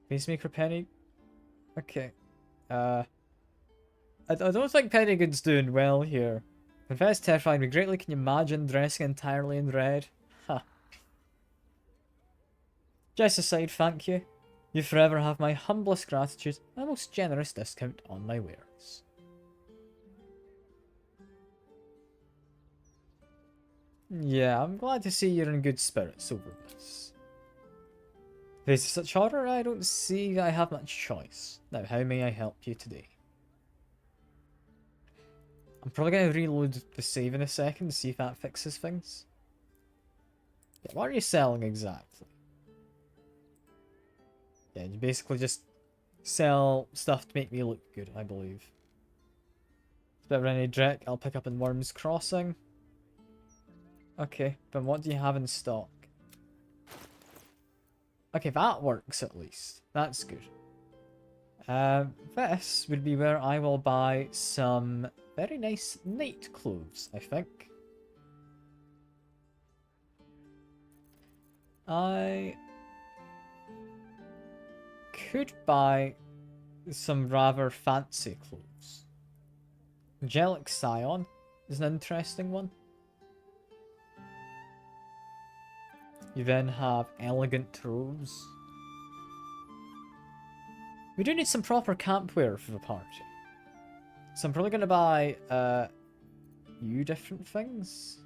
Pacemaker Penny? Okay. I don't think Pennygood's doing well here. Confess terrified me greatly. Can you imagine dressing entirely in red? Ha. Just aside, thank you. You forever have my humblest gratitude and a most generous discount on my wares. Yeah, I'm glad to see you're in good spirits over this. Face of such horror, I don't see I have much choice. Now, how may I help you today? I'm probably going to reload the save in a second to see if that fixes things. Yeah, what are you selling exactly? Yeah, you basically just sell stuff to make me look good, I believe. It's a bit of any Drek I'll pick up in Worm's Crossing. Okay, then what do you have in stock? Okay, that works at least. That's good. This would be where I will buy some very nice night clothes, I think. I could buy some rather fancy clothes. Angelic Scion is an interesting one. You then have elegant robes. We do need some proper campwear for the party. So I'm probably going to buy you different things.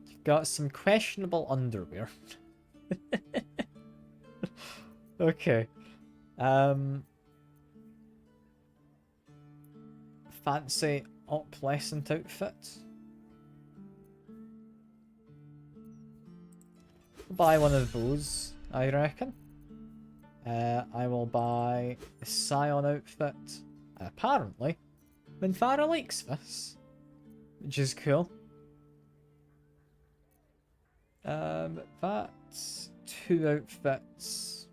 You've got some questionable underwear. Okay. Fancy opalescent outfit. Buy one of those, I reckon. I will buy a Scion outfit. Apparently, Minthara likes this, which is cool. That's 2 outfits.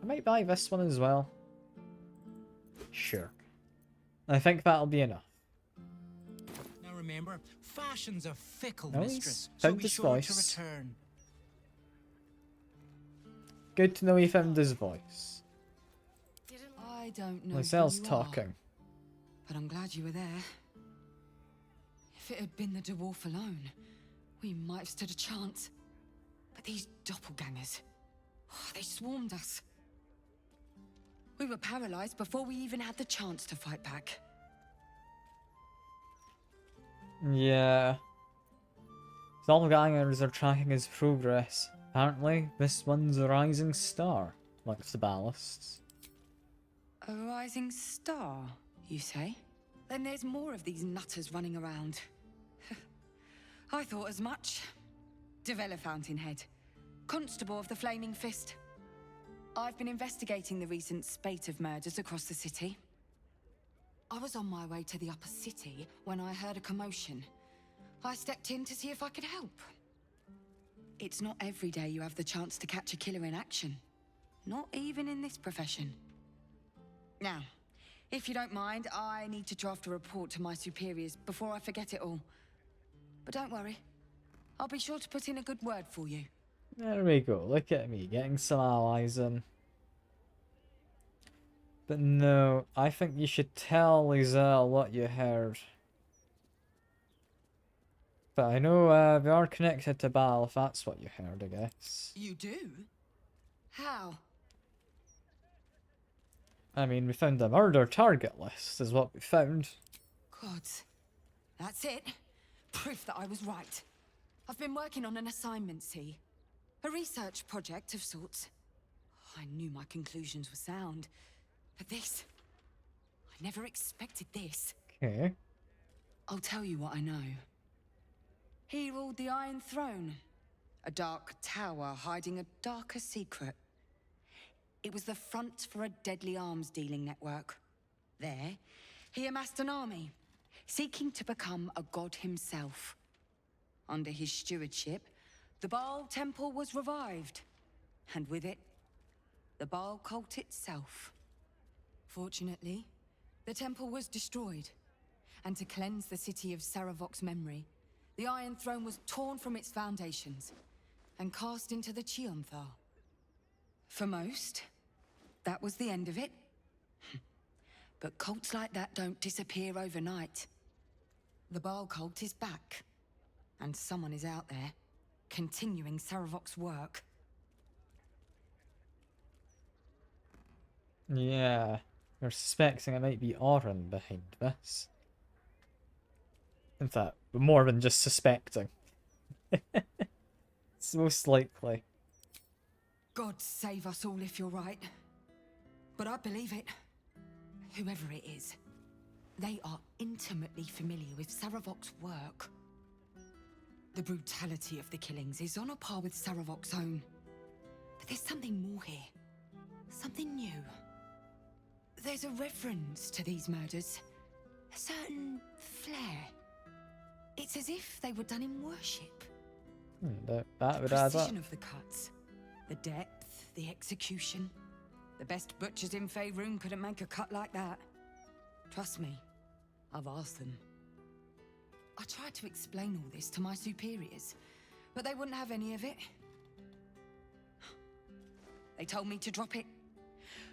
I might buy this one as well. Sure. I think that'll be enough. Now remember, fashion's a fickle No, mistress, he's so found be his sure voice. to return. Good to know he found his voice. I don't know Lyselle's who you talking. are, but I'm glad you were there. If it had been the dwarf alone, we might have stood a chance. But these doppelgangers, they swarmed us. We were paralyzed before we even had the chance to fight back. Yeah. Doppelgangers are tracking his progress. Apparently, this one's a rising star, like the ballasts. A rising star, you say? Then there's more of these nutters running around. I thought as much. Devella Fountainhead, Constable of the Flaming Fist. I've been investigating the recent spate of murders across the city. I was on my way to the upper city when I heard a commotion. I stepped in to see if I could help. It's not every day you have the chance to catch a killer in action. Not even in this profession. Now, if you don't mind, I need to draft a report to my superiors before I forget it all. But don't worry. I'll be sure to put in a good word for you. There we go. Look at me, getting some allies in. But no, I think you should tell Lizelle what you heard. But I know they are connected to Bal, if that's what you heard, I guess. You do? How? I mean, we found a murder target list, is what we found. Gods. That's it. Proof that I was right. I've been working on an assignment, see? A research project of sorts. I knew my conclusions were sound. But this... I never expected this. Okay. I'll tell you what I know. He ruled the Iron Throne. A dark tower hiding a darker secret. It was the front for a deadly arms dealing network. There, he amassed an army, seeking to become a god himself. Under his stewardship, the Baal Temple was revived. And with it, the Baal cult itself. Fortunately, the temple was destroyed. And to cleanse the city of Saravok's memory, the Iron Throne was torn from its foundations and cast into the Chionthar. For most, that was the end of it. But cults like that don't disappear overnight. The Baal cult is back, and someone is out there, continuing Saravok's work. Yeah, you're suspecting it might be Orin behind this. In fact, more than just suspecting. It's most likely. God save us all if you're right. But I believe it. Whoever it is, they are intimately familiar with Saravok's work. The brutality of the killings is on a par with Saravok's own. But there's something more here. Something new. There's a reference to these murders. A certain flair. It's as if they were done in worship. That would add up. The precision of the cuts. The depth, the execution. The best butchers in Faerun couldn't make a cut like that. Trust me, I've asked them. I tried to explain all this to my superiors, but they wouldn't have any of it. They told me to drop it.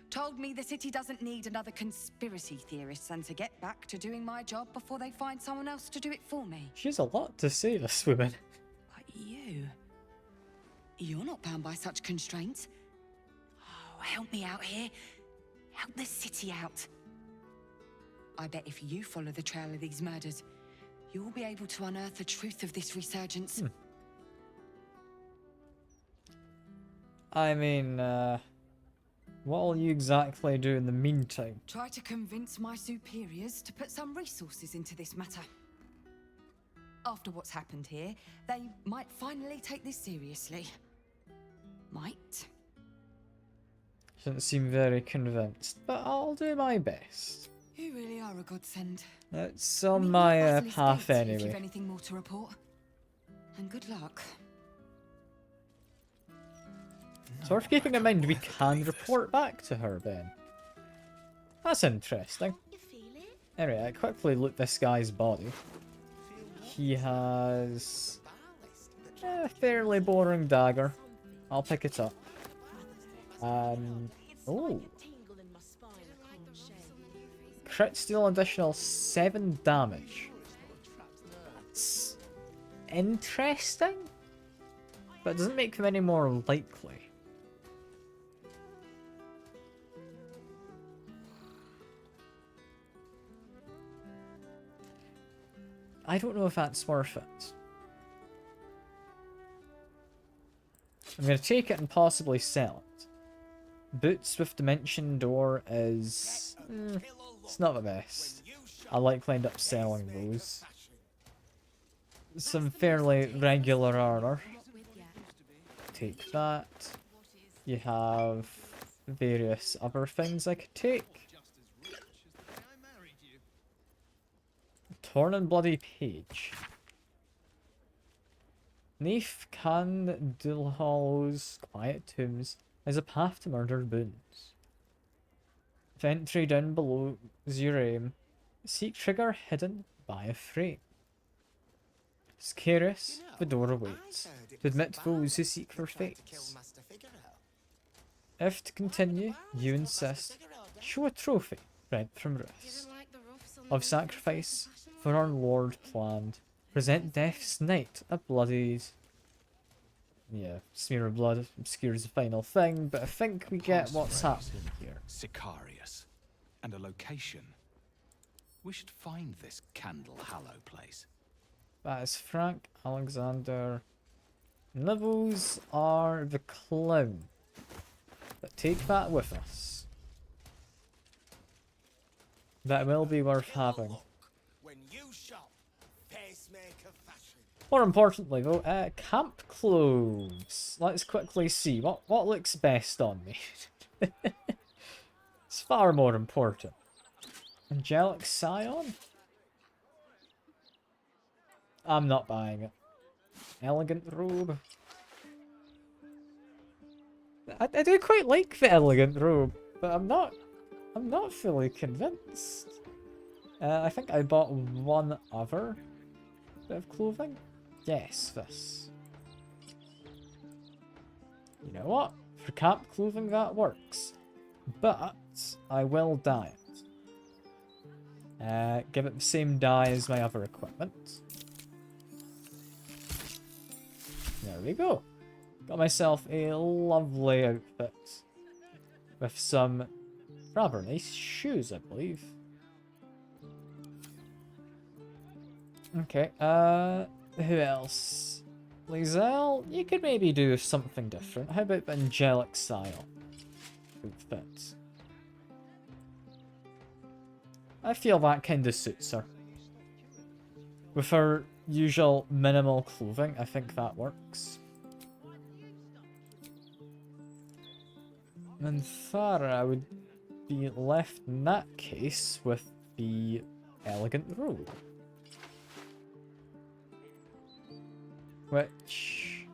Told me the city doesn't need another conspiracy theorist and to get back to doing my job before they find someone else to do it for me. She has a lot to say, this woman. But you... You're not bound by such constraints. Oh, help me out here. Help the city out. I bet if you follow the trail of these murders, you'll be able to unearth the truth of this resurgence. I mean, what'll you exactly do in the meantime? Try to convince my superiors to put some resources into this matter. After what's happened here, they might finally take this seriously. Might. Doesn't seem very convinced, but I'll do my best. You really are a godsend. It's on my path If you've anyway. anything more to report. And good luck. It's worth keeping in mind we can report back to her, Ben. That's interesting. Anyway, I quickly loot this guy's body. He has a fairly boring dagger. I'll pick it up. And oh, crit steal additional 7 damage. That's interesting, but it doesn't make them any more likely. I don't know if that's worth it. I'm going to take it and possibly sell it. Boots with Dimension Door is... it's not the best. I'll likely end up selling those. Some fairly regular armor. Take that. You have various other things I could take. Torn and Bloody Page. Neath can Dual Hollows, Quiet Tombs, as a path to murder boons. If entry down below is your aim, seek trigger hidden by a frame. Scarus, the door awaits, to admit those who seek for fates. If to continue, you insist, show a trophy rent from Ruths. Of sacrifice for our Lord planned, present Death's Night a bloody... yeah, smear of blood obscures the final thing, but I think we get what's happening here. Sicarius. And a location. We should find this Candle Hallow place. That is Frank Alexander. Nibbles are the clown. But take that with us. That will be worth having. More importantly though, camp clothes. Let's quickly see what looks best on me. It's far more important. Angelic Scion? I'm not buying it. Elegant robe. I do quite like the elegant robe, but I'm not fully convinced. I think I bought one other bit of clothing. Yes, this. You know what? For camp clothing that works. But I will dye it. Give it the same dye as my other equipment. There we go. Got myself a lovely outfit. With some rather nice shoes, I believe. Okay, who else? Lizelle, you could maybe do something different. How about the Angelic Style outfit? I feel that kind of suits her. With her usual minimal clothing, I think that works. And Farah would be left in that case with the elegant robe. Which...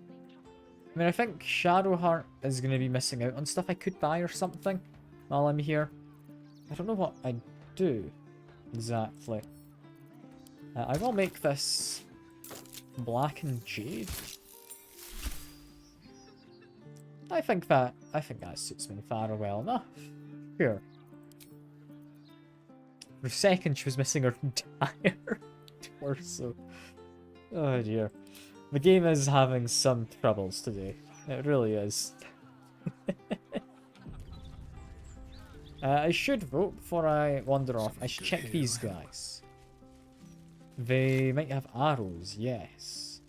I mean, I think Shadowheart is going to be missing out on stuff I could buy or something while I'm here. I don't know what I do exactly. I will make this black and jade. I think that suits me far well enough. Here. For a second she was missing her entire torso. Oh dear. The game is having some troubles today. It really is. I should vote before I wander off. I should check these guys. They might have arrows, yes.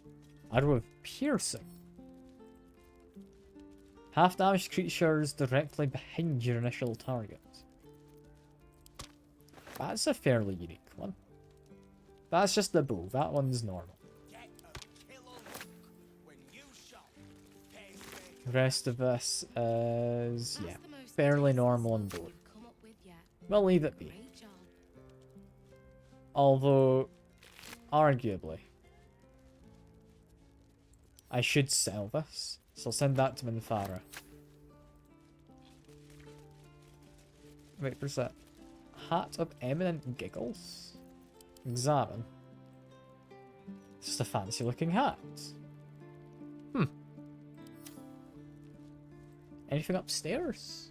Arrow of piercing. Half damaged creatures directly behind your initial target. That's a fairly unique one. That's just the bow. That one's normal. The rest of this is, yeah, fairly normal and bow. We'll leave it be. Although, arguably, I should sell this. So I'll send that to Minthara. Wait, where's that? Hat of Eminent Giggles? Examine. It's just a fancy looking hat. Anything upstairs?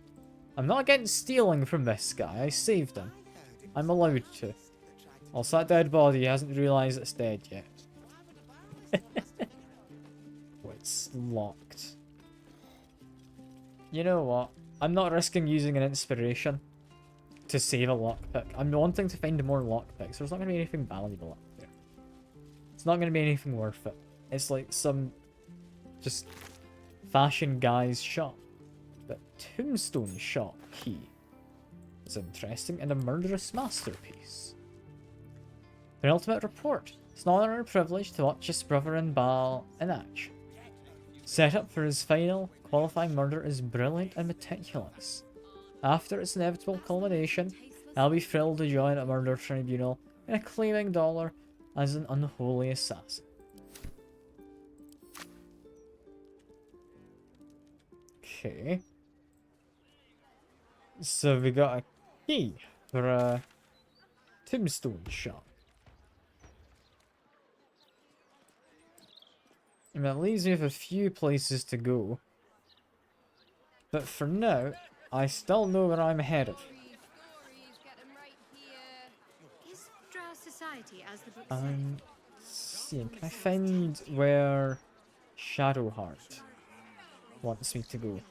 I'm not against stealing from this guy. I saved him. I'm allowed to. Also, that dead body hasn't realised it's dead yet. Oh, it's locked. You know what? I'm not risking using an inspiration to save a lockpick. I'm wanting to find more lockpicks. There's not going to be anything valuable up there. It's not going to be anything worth it. It's like some just fashion guy's shop. But Tombstone Shop key is interesting and a murderous masterpiece. Penultimate report. It's an honor and privilege to watch his brother in Baal in action. Set up for his final qualifying murder is brilliant and meticulous. After its inevitable culmination, I'll be thrilled to join a murder tribunal in a claiming dollar as an unholy assassin. Okay. So we got a key for a Tombstone Shop. I mean, it leaves me with a few places to go. But for now, I still know where I'm headed. Is Drow society as the book says? Seeing, can I find where Shadowheart wants me to go?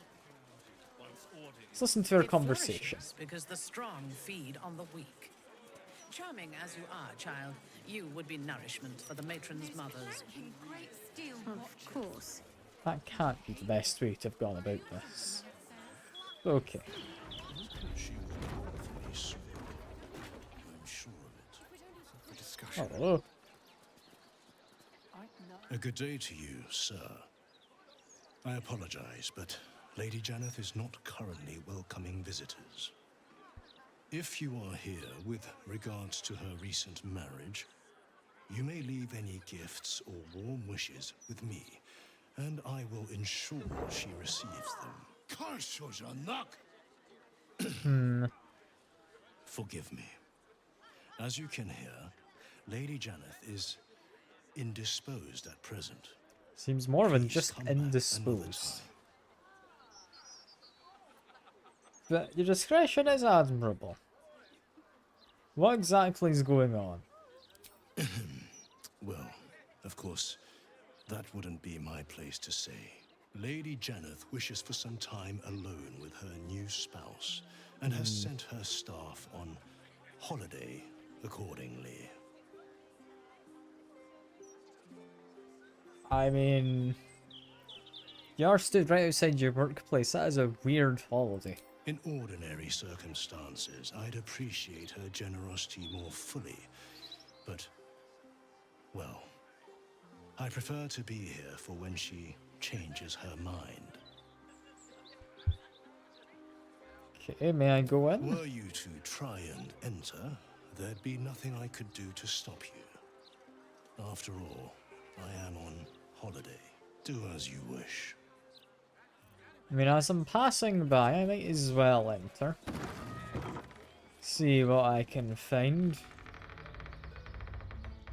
Let's listen to our conversation. Because the strong feed on the weak. Charming as you are, child, you would be nourishment for the matron's mothers. Of course. That can't be the best way to have gone about this. Okay. Oh, hello. A good day to you, sir. I apologize, but Lady Janeth is not currently welcoming visitors. If you are here with regards to her recent marriage, you may leave any gifts or warm wishes with me, and I will ensure she receives them. Forgive me. As you can hear, Lady Janeth is indisposed at present. Seems more than just indisposed. But your discretion is admirable. What exactly is going on? Well, of course, that wouldn't be my place to say. Lady Janeth wishes for some time alone with her new spouse, and has sent her staff on holiday accordingly. I mean, you're stood right outside your workplace. That is a weird holiday. In ordinary circumstances, I'd appreciate her generosity more fully, but, well, I prefer to be here for when she changes her mind. Okay, may I go in? Were you to try and enter, there'd be nothing I could do to stop you. After all, I am on holiday. Do as you wish. I mean, as I'm passing by, I might as well enter. See what I can find.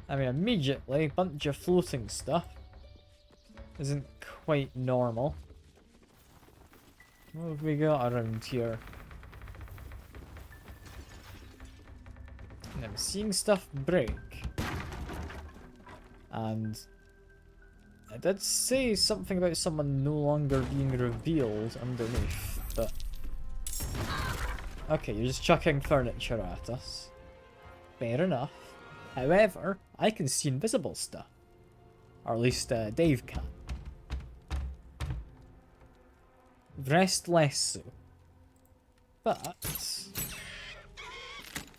I mean, immediately, a bunch of floating stuff. Isn't quite normal. What have we got around here? And I'm seeing stuff break. And I did say something about someone no longer being revealed underneath, but... Okay, you're just chucking furniture at us. Fair enough. However, I can see invisible stuff. Or at least Dave can. Rest less so. But...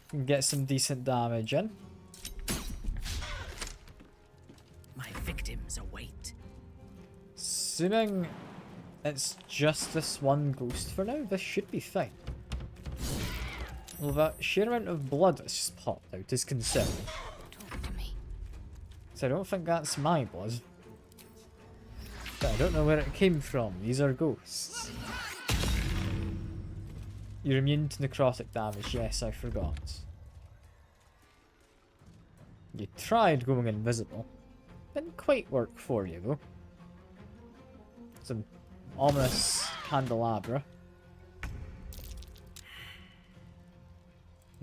can get some decent damage in. My victims await. Assuming it's just this one ghost for now, this should be fine. Well, that sheer amount of blood that's just popped out is concerning. So I don't think that's my blood. But I don't know where it came from. These are ghosts. You're immune to necrotic damage. Yes, I forgot. You tried going invisible. Didn't quite work for you, though. Some ominous candelabra.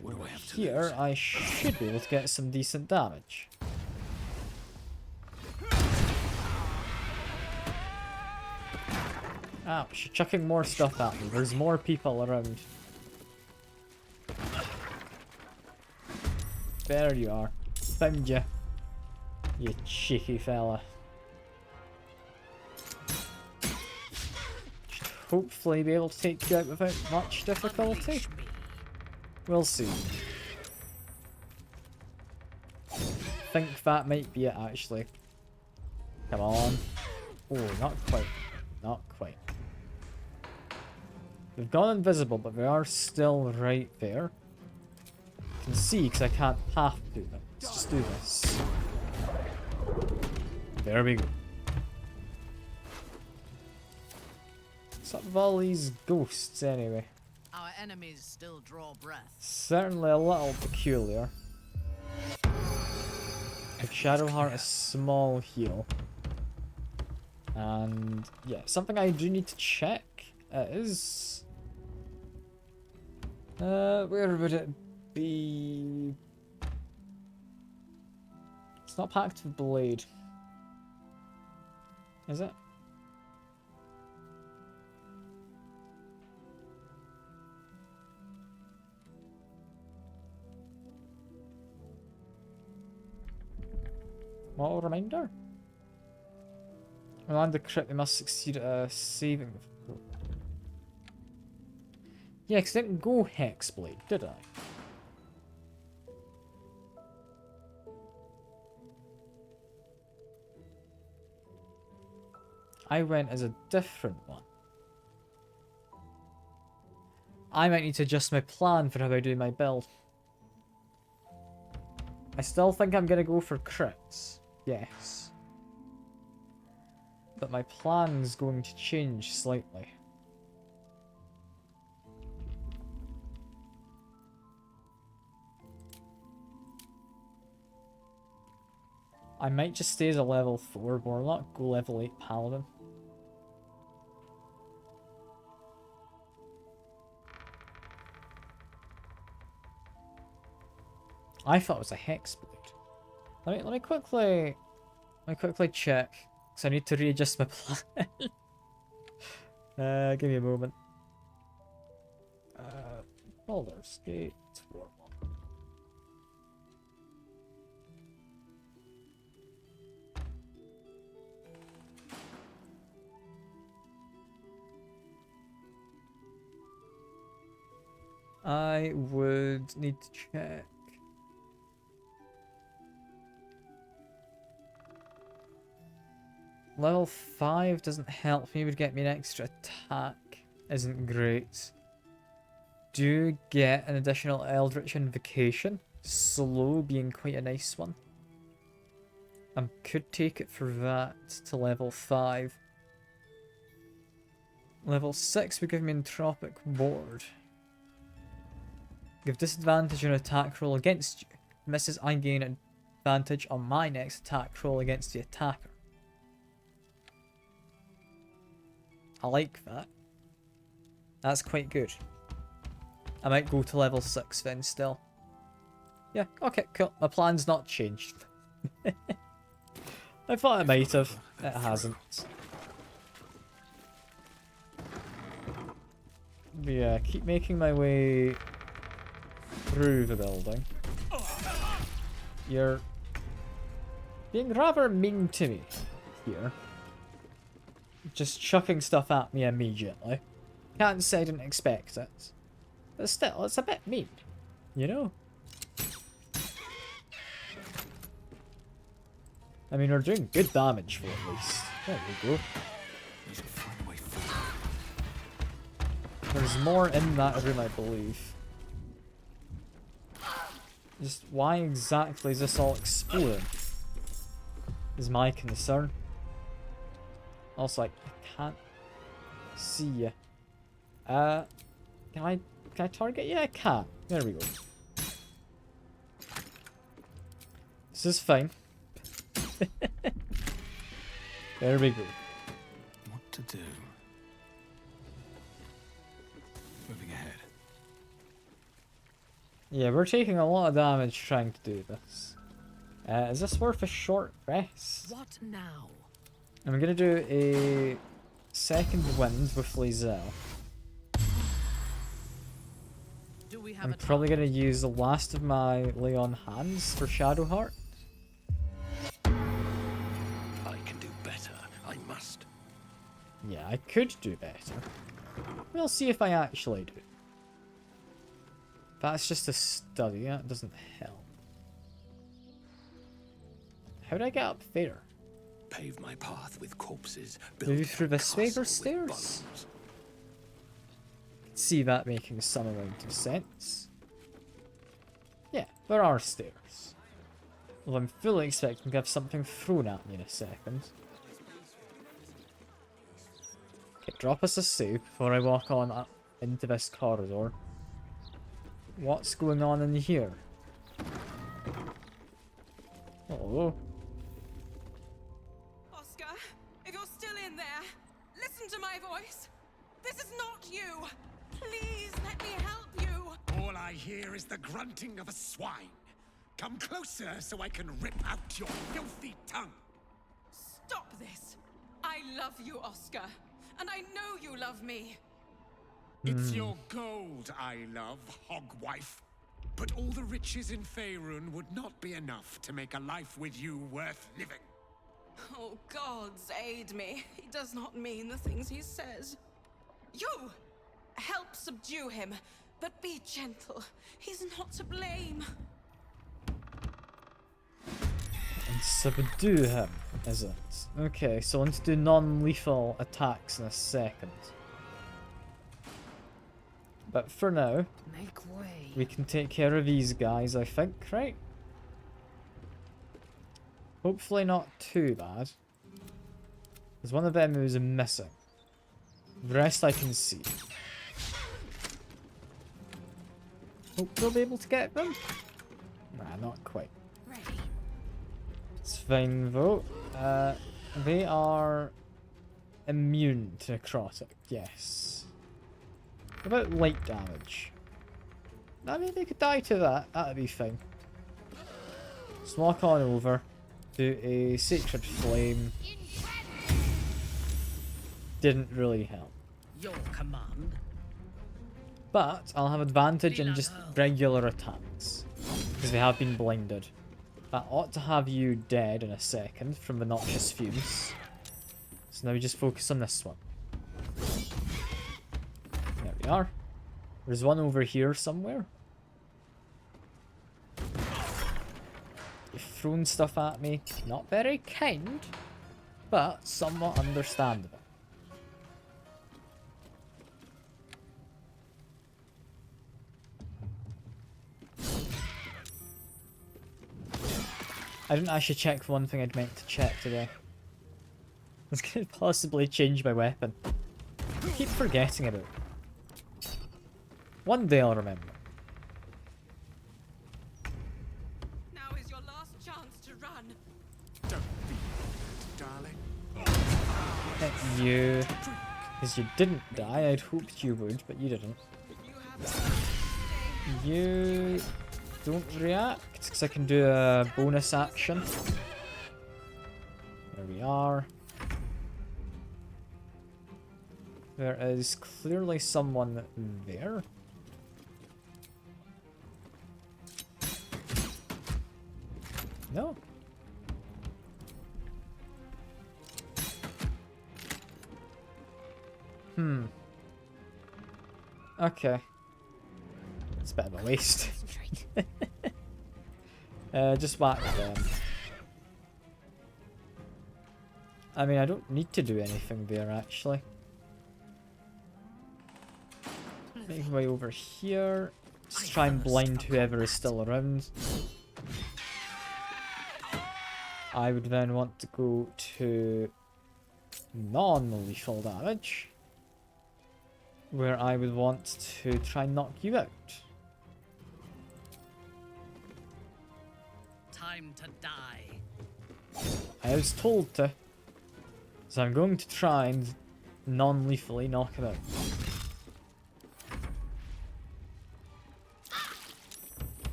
What do I have to Here, lose? I should be able to get some decent damage. Ouch, you're chucking more stuff at me. There's more people around. There you are. Found you. You cheeky fella. Should hopefully be able to take you out without much difficulty. We'll see. Think that might be it actually. Come on. Oh, not quite. Not quite. We've gone invisible, but we are still right there. You can see because I can't path to them. Let's just do this. There we go. What's up with all these ghosts anyway? Our enemies still draw breath. Certainly a little peculiar. Give Shadowheart a small heal. And yeah, something I do need to check is... where would it be? It's not packed with blade. Is it? What a reminder? When land the crypt, they must succeed at a saving. Yeah, because I didn't go Hexblade, did I? I went as a different one. I might need to adjust my plan for how I do my build. I still think I'm gonna go for crits. Yes. But my plan's going to change slightly. I might just stay as a level 4 Warlock, go level 8 Paladin. I thought it was a Hexblade. Let me quickly check, because I need to readjust my plan. Give me a moment. Baldurs Gate Warlock. I would need to check. Level 5 doesn't help me, would get me an extra attack. Isn't great. Do get an additional Eldritch Invocation. Slow being quite a nice one. Could take it for that to level 5. Level 6 would give me Entropic Ward. Give disadvantage on attack roll against you. Misses, I gain advantage on my next attack roll against the attacker. I like that. That's quite good. I might go to level 6 then still. Yeah, okay, cool. My plan's not changed. I thought it might have. It hasn't. But yeah, keep making my way through the building. You're being rather mean to me here. Just chucking stuff at me immediately. Can't say I didn't expect it. But still, it's a bit mean. You know? I mean, we're doing good damage for at least. There we go. There's more in that room, I believe. Just why exactly is this all exploding? Is my concern. Also, I can't see you. Can I target? Yeah, I can. There we go. This is fine. There we go. What to do? Moving ahead. Yeah, we're taking a lot of damage trying to do this. Is this worth a short rest? What now? I'm gonna do a second wind with Lae'zel. I'm probably gonna use the last of my lay on hands for Shadowheart. I can do better. I must. Yeah, I could do better. We'll see if I actually do. That's just a study, that doesn't help. How did I get up there? Pave my path with corpses. Maybe through this way or stairs? See that making some amount of sense. Yeah, there are stairs. Well, I'm fully expecting to have something thrown at me in a second. Okay, drop us a save before I walk on up into this corridor. What's going on in here? Hello. Oscar, if you're still in there, listen to my voice. This is not you. Please let me help you. All I hear is the grunting of a swine. Come closer so I can rip out your filthy tongue. Stop this. I love you, Oscar. And I know you love me. It's your gold I love, hogwife. But all the riches in Faerun would not be enough to make a life with you worth living. Oh, gods aid me. He does not mean the things he says. You! Help subdue him, but be gentle. He's not to blame. And subdue him, is it? Okay, so let's do non-lethal attacks in a second. But for now, we can take care of these guys, I think, right? Hopefully not too bad. There's one of them who's missing. The rest I can see. Hope we'll be able to get them. Nah, not quite. It's fine though. They are immune to necrotic, yes. What about light damage? I mean, they could die to that. That'd be fine. Let's walk on over. Do a Sacred Flame. Didn't really help. Your command. But I'll have advantage in just regular attacks. Because they have been blinded. That ought to have you dead in a second from the noxious fumes. So now we just focus on this one. There we are. There's one over here somewhere. You've thrown stuff at me. Not very kind, but somewhat understandable. I didn't actually check one thing I'd meant to check today. I was going to possibly change my weapon. I keep forgetting about it. One day I'll remember. Now is your last chance to run. Don't be darling. At you. Because you didn't die. I'd hoped you would, but you didn't. You don't react, because I can do a bonus action. we are. There is clearly someone there. No. Okay. It's a bit of a waste. Just whack them. I mean, I don't need to do anything there, actually. Make my way over here. Just try and blind whoever is still around. I would then want to go to non-lethal damage, where I would want to try and knock you out. Time to die. I was told to. So I'm going to try and non-lethally knock him out.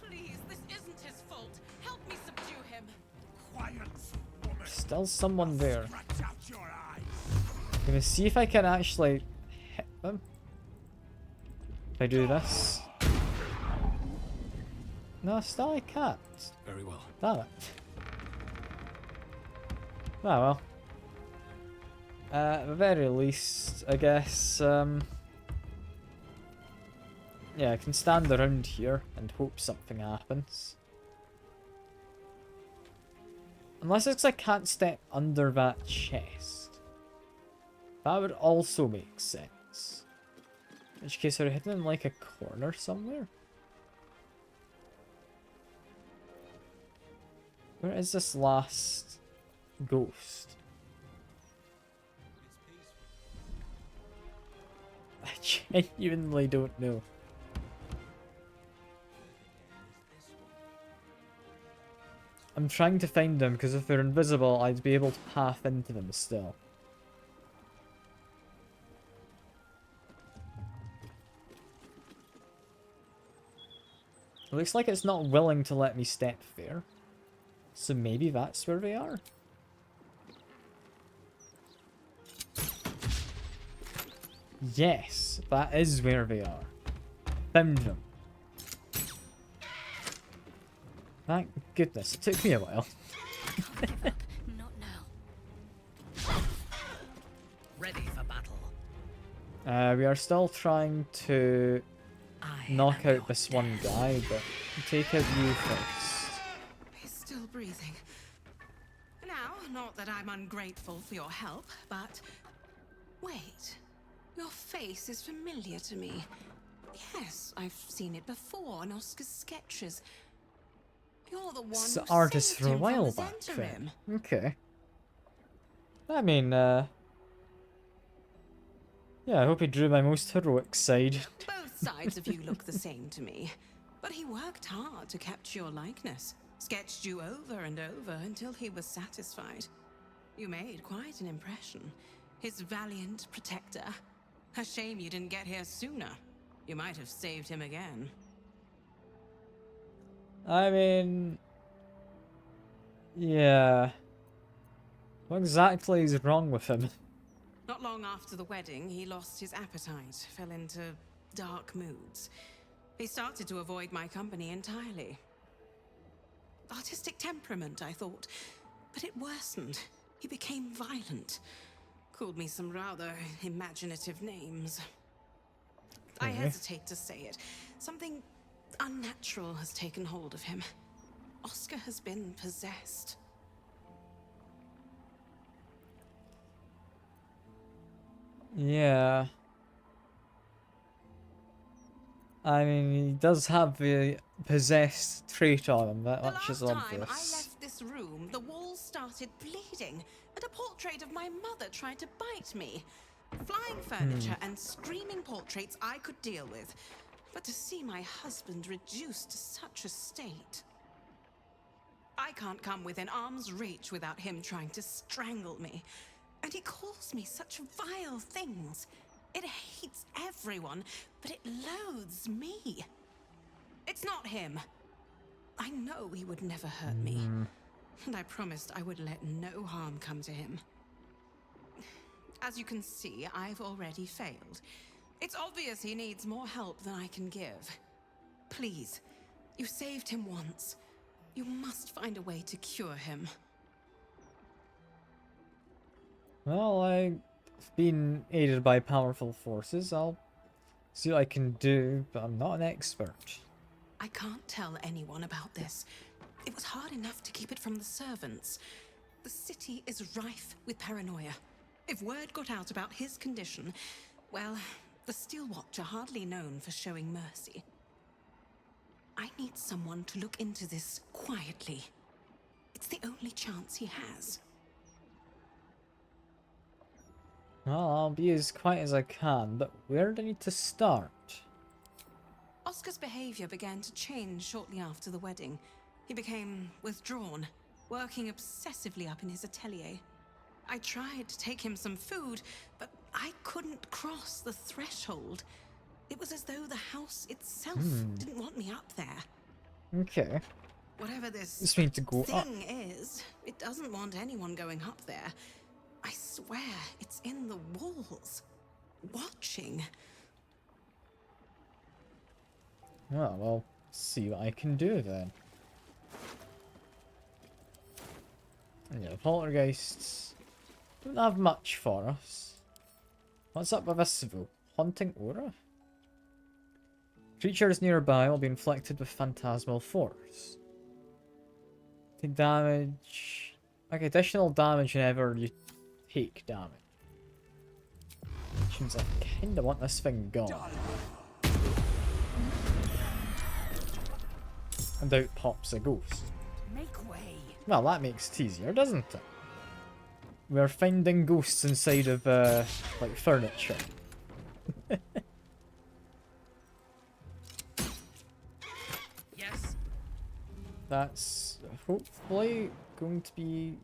Please, this isn't his fault. Help me subdue him. Quiet, woman. Still someone there. Scratch out your eyes. I'm gonna see if I can actually hit them. If I do this. No, still I can't. Very well. Damn it. Ah well. At the very least, I guess, yeah, I can stand around here and hope something happens. Unless it's 'cause I can't step under that chest. That would also make sense. In which case, are we hidden in like a corner somewhere? Where is this last ghost? I genuinely don't know. I'm trying to find them because if they're invisible, I'd be able to path into them still. It looks like it's not willing to let me step there. So maybe that's where they are? Yes, that is where they are. Found them. Thank goodness, it took me a while. Not now. Ready for battle. We are still trying to knock out this one guy, but take out you first. He's still breathing. Now, not that I'm ungrateful for your help, but... Wait. Your face is familiar to me. Yes, I've seen it before in Oscar's sketches. You're the one It's who the artist saved for a him from while the back Zentarim. then. Okay. I mean, yeah, I hope he drew my most heroic side. Both sides of you look the same to me. But he worked hard to capture your likeness. Sketched you over and over until he was satisfied. You made quite an impression. His valiant protector. A shame you didn't get here sooner. You might have saved him again. I mean... yeah. What exactly is wrong with him? Not long after the wedding, he lost his appetite, fell into dark moods. He started to avoid my company entirely. Artistic temperament, I thought. But it worsened. He became violent. Called me some rather imaginative names. I hesitate to say it. Something unnatural has taken hold of him. Oscar has been possessed. Yeah. I mean, he does have the possessed trait on him, that much is The last time I obvious. left this room, the walls started bleeding, and a portrait of my mother tried to bite me. Flying furniture and screaming portraits I could deal with, but to see my husband reduced to such a state... I can't come within arm's reach without him trying to strangle me. And he calls me such vile things. It hates everyone, but it loathes me. It's not him. I know he would never hurt me. And I promised I would let no harm come to him. As you can see, I've already failed. It's obvious he needs more help than I can give. Please, you saved him once. You must find a way to cure him. Well, I've been aided by powerful forces. I'll see what I can do, but I'm not an expert. I can't tell anyone about this. It was hard enough to keep it from the servants. The city is rife with paranoia. If word got out about his condition, well, the Steel Watch are hardly known for showing mercy. I need someone to look into this quietly. It's the only chance he has. Well, I'll be as quiet as I can, but where do I need to start? Oscar's behavior began to change shortly after the wedding. He became withdrawn, working obsessively up in his atelier. I tried to take him some food, but I couldn't cross the threshold. It was as though the house itself didn't want me up there. Okay. Whatever this Just need to go up. thing is, it doesn't want anyone going up there. I swear, it's in the walls, watching. Well, I'll see what I can do then. And yeah, poltergeists don't have much for us. What's up with this though? Haunting aura? Creatures nearby will be inflicted with phantasmal force. Take damage. Okay, additional damage whenever you take damage. Which means I kinda want this thing gone. And out pops a ghost. Make way. Well, that makes it easier, doesn't it? We're finding ghosts inside of, like, furniture. Yes. That's hopefully going to be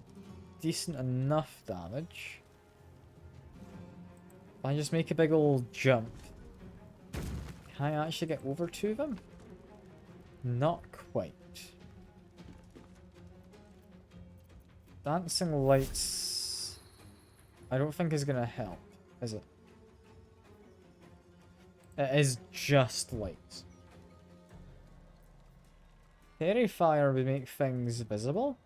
decent enough damage. If I just make a big old jump, can I actually get over to them? Not quite. Dancing lights, I don't think is gonna help, is it? It is just light. Fairy fire would make things visible.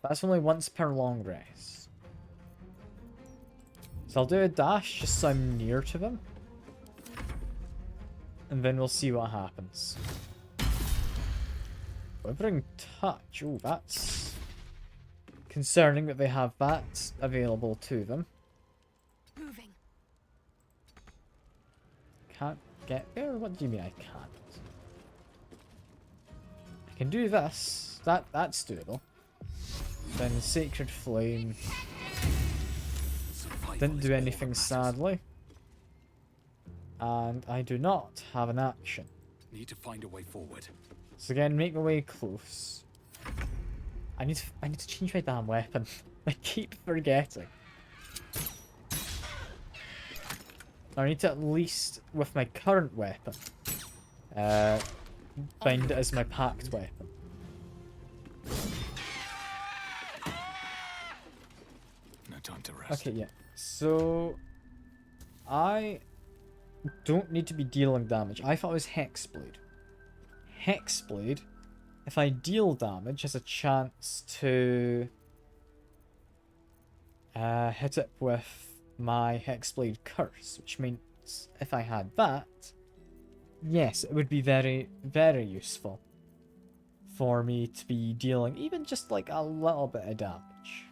That's only once per long rest. So I'll do a dash just so I'm near to them. And then we'll see what happens. Withering touch. Oh, that's concerning that they have that available to them. Moving. Can't get there? What do you mean I can't? I can do this. That's doable. Then Sacred Flame. Didn't do anything, sadly. And I do not have an action. Need to find a way forward. So again, make my way close. I need to change my damn weapon. I keep forgetting. I need to at least, with my current weapon, bind it as my packed weapon. No time to rest. Okay, yeah. So I don't need to be dealing damage. I thought it was Hexblade. Hexblade, if I deal damage, has a chance to hit it with my Hexblade curse, which means if I had that, yes, it would be very, very useful for me to be dealing even just like a little bit of damage.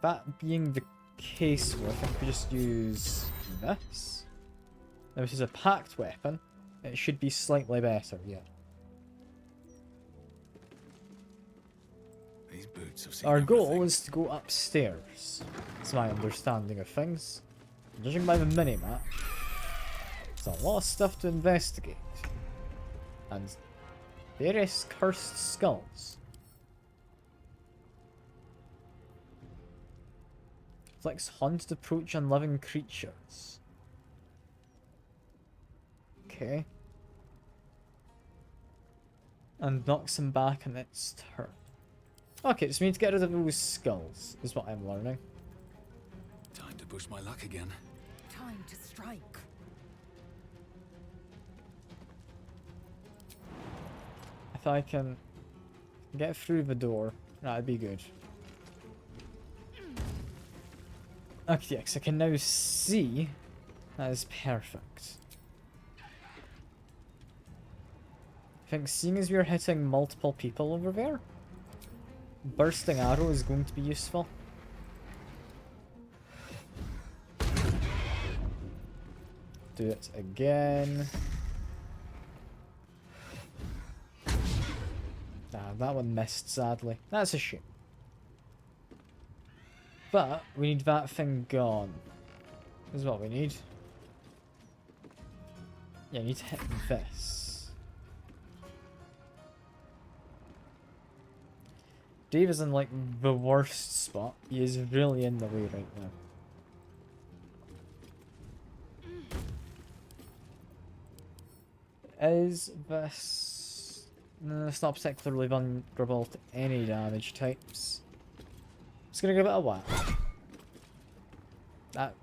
That being the case, I think we just use this. Now, this is a packed weapon. It should be slightly better, yeah. These boots have seen Our everything. goal is to go upstairs. That's my understanding of things. Judging by the minimap, there's a lot of stuff to investigate. And various cursed skulls. Flicks haunted approach on living creatures. Okay. And knocks him back on its turn. Okay, so we need to get rid of those skulls, is what I'm learning. Time to push my luck again. Time to strike. If I can get through the door, that'd be good. Okay, yes, I can now see. That is perfect. I think seeing as we're hitting multiple people over there, bursting arrow is going to be useful. Do it again. Nah, that one missed, sadly. That's a shame. But we need that thing gone. Is what we need. Yeah, I need to hit this. Dave is in like the worst spot. He is really in the way right now. Is this... No, it's not particularly vulnerable to any damage types. Just gonna give it a whack. That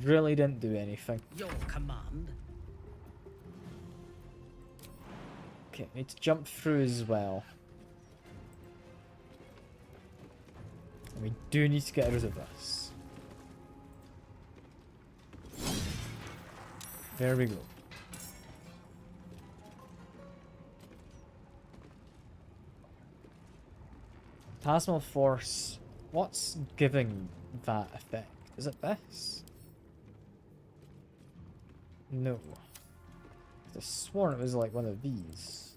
really didn't do anything. Your command. Okay, need to jump through as well. And we do need to get rid of this. There we go. Plasmal Force. What's giving that effect? Is it this? No. I sworn it was like one of these.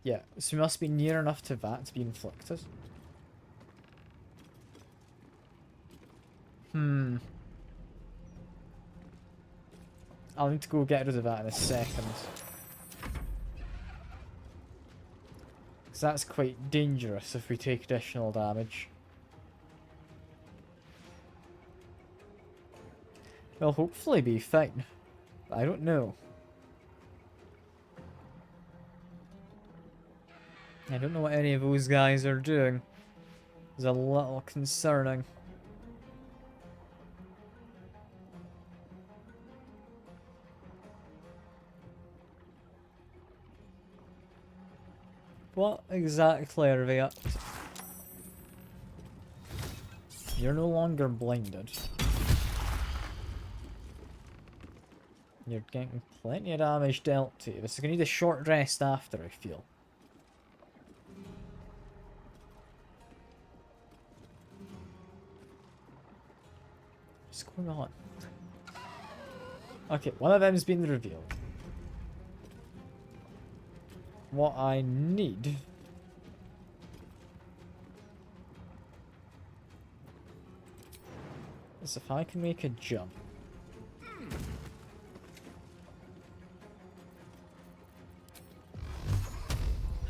Yeah, so we must be near enough to that to be inflicted. I'll need to go get rid of that in a second. Because that's quite dangerous if we take additional damage. We'll hopefully be fine. I don't know. I don't know what any of those guys are doing. It's a little concerning. What exactly are they up to? You're no longer blinded. You're getting plenty of damage dealt to you. This is going to need a short rest after, I feel. What's going on? Okay, one of them's been revealed. What I need is if I can make a jump.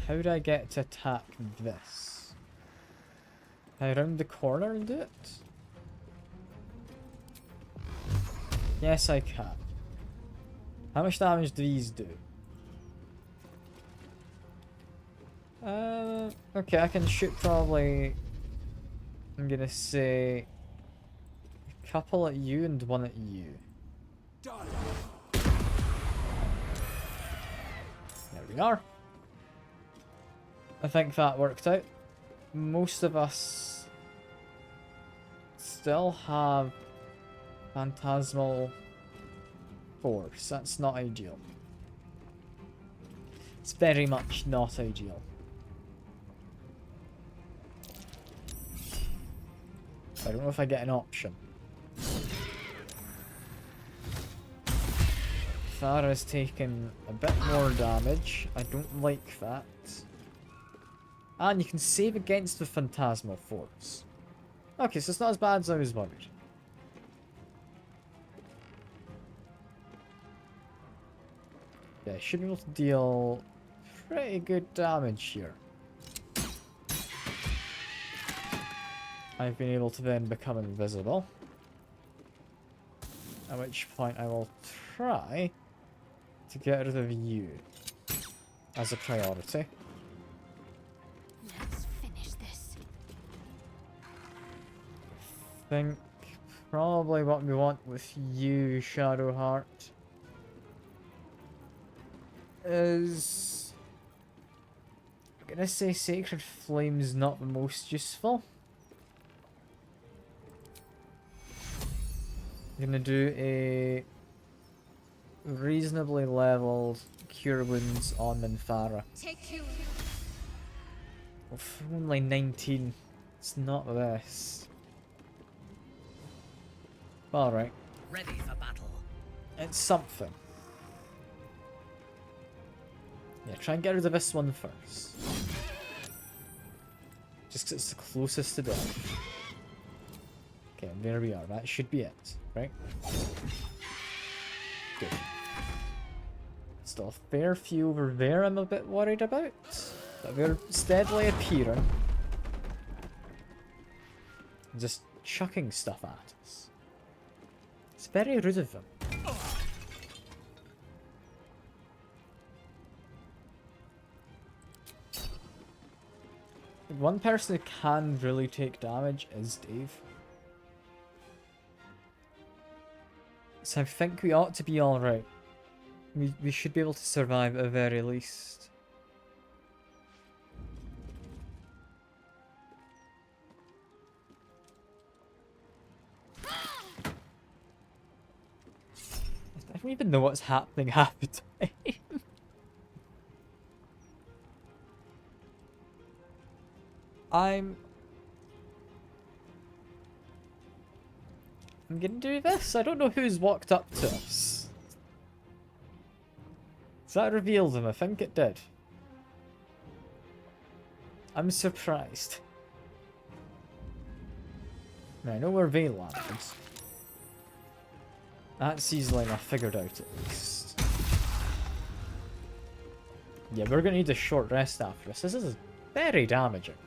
How do I get to attack this? Can I round the corner and do it? Yes, I can. How much damage do these do? Okay, I can shoot probably... I'm gonna say... a couple at you and one at you. There we are. I think that worked out. Most of us still have Phantasmal Force. That's not ideal. It's very much not ideal. I don't know if I get an option. Farah's taken a bit more damage. I don't like that. And you can save against the Phantasmal Force. Okay, so it's not as bad as I was worried. Yeah, I should be able to deal pretty good damage here. I've been able to then become invisible. At which point I will try to get rid of you. as a priority. Let's finish this. Think probably what we want with you, Shadowheart, is I'm gonna say Sacred Flame's not the most useful. I'm gonna do a reasonably leveled Cure Wounds on Minthara. Only 19. It's not the best. Alright. Ready for battle. It's something. Yeah, try and get rid of this one first. Just 'cause it's the closest to death. Okay, there we are. That should be it, right? Good. Still a fair few over there I'm a bit worried about. But they're steadily appearing. Just chucking stuff at us. It's very rude of them. One person who can really take damage is Dave. So I think we ought to be alright. We should be able to survive at the very least. I don't even know what's happening half the time. I'm gonna do this. I don't know who's walked up to us. Does that reveal them? I think it did. I'm surprised. Now, I know where they landed. That's easily enough figured out at least. Yeah, we're gonna need a short rest after this. This is very damaging.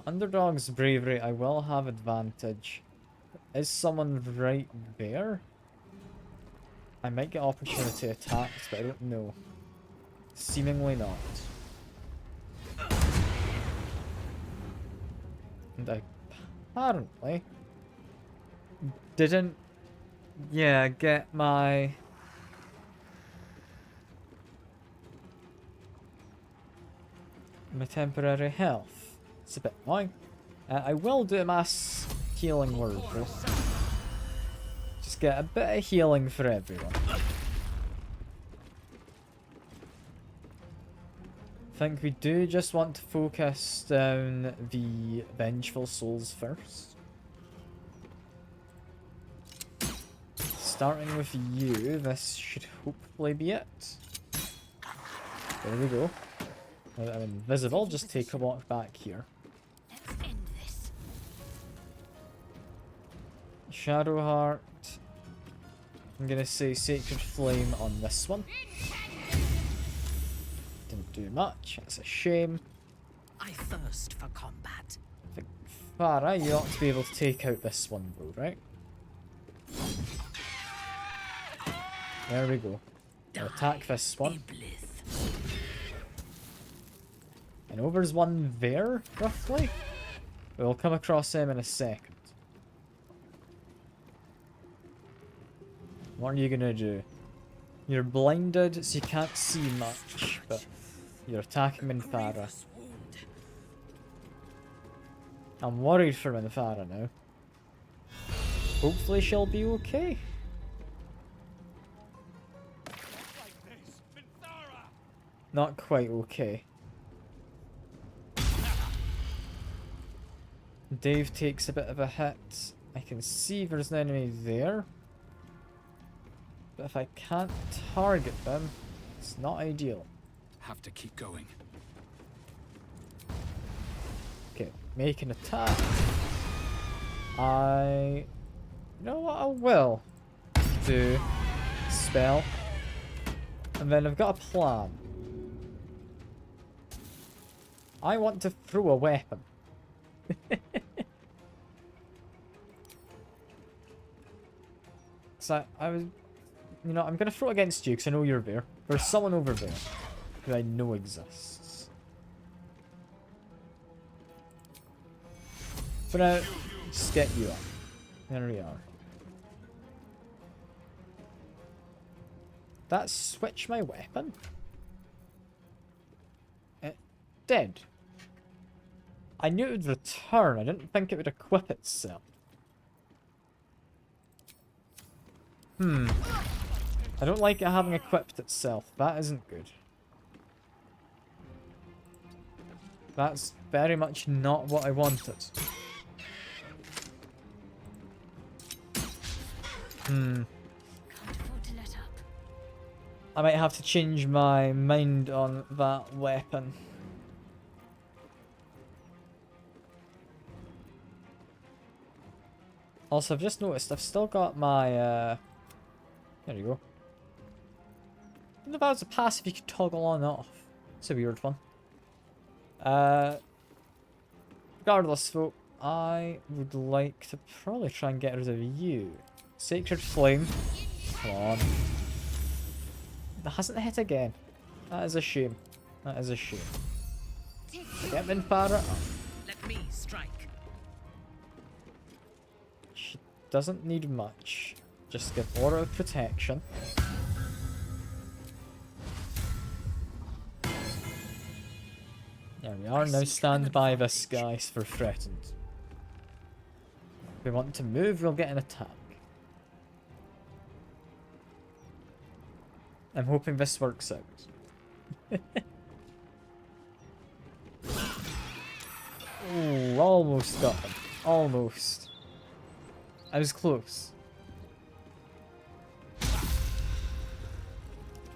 Underdog's bravery, I will have advantage. Is someone right there? I might get opportunity attacks, but I don't know. Seemingly not. And I apparently didn't, yeah, get my temporary health. It's a bit annoying. I will do a mass healing word though. Just get a bit of healing for everyone. I think we do just want to focus down the Vengeful Souls first. Starting with you, this should hopefully be it. There we go. Now that I'm invisible, just take a walk back here. Let's end this. Shadowheart. I'm gonna say Sacred Flame on this one. Didn't do much, that's a shame. I thirst for combat. I think Farah, you ought to be able to take out this one though, right? There we go. I'll attack this one. And over's one there, roughly? We'll come across him in a second. What are you gonna do? You're blinded, so you can't see much, but you're attacking Minthara. I'm worried for Minthara now. Hopefully she'll be okay. Not quite okay. Dave takes a bit of a hit. I can see there's an enemy there. But if I can't target them, it's not ideal. Have to keep going. Okay, make an attack. You know what I will do? Spell. And then I've got a plan. I want to throw a weapon. So I was You know, I'm gonna throw it against you because I know you're there. There's someone over there who I know exists. For now, just get you up. There we are. That switch my weapon? It did. I knew it would return. I didn't think it would equip itself. I don't like it having equipped itself. That isn't good. That's very much not what I wanted. I might have to change my mind on that weapon. Also, I've just noticed I've still got my, there you go. I don't know if that was a passive you could toggle on and off. It's a weird one. Regardless, though, I would like to probably try and get rid of you. Sacred Flame. Come on. That hasn't hit again. That is a shame. That is a shame. Get Minfara. Let me strike. She doesn't need much. Just give Aura of Protection. There we are. Now stand by this, guys, for threatened. If we want to move, we'll get an attack. I'm hoping this works out. Oh, almost got him. Almost. I was close.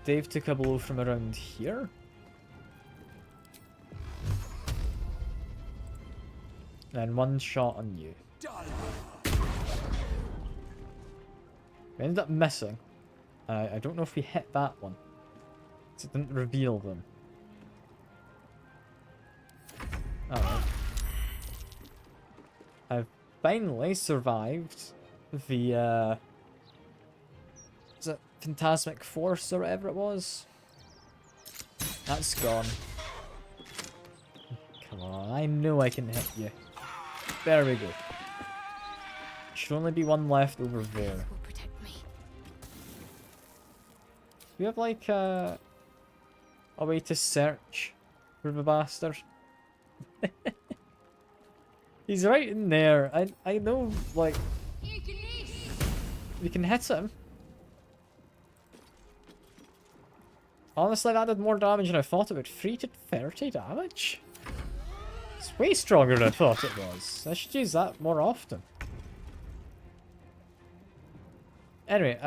Dave took a blow from around here. And one shot on you. We ended up missing. I don't know if we hit that one. It didn't reveal them. Alright. I've finally survived the, is it Phantasmic Force or whatever it was? That's gone. Come on, I know I can hit you. There we go. Should only be one left over there. Do we have like a way to search for the bastard? He's right in there. I know, like, we can hit him. Honestly, that did more damage than I thought it would. 3 to 30 damage? It's way stronger than I thought it was. I should use that more often. Anyway,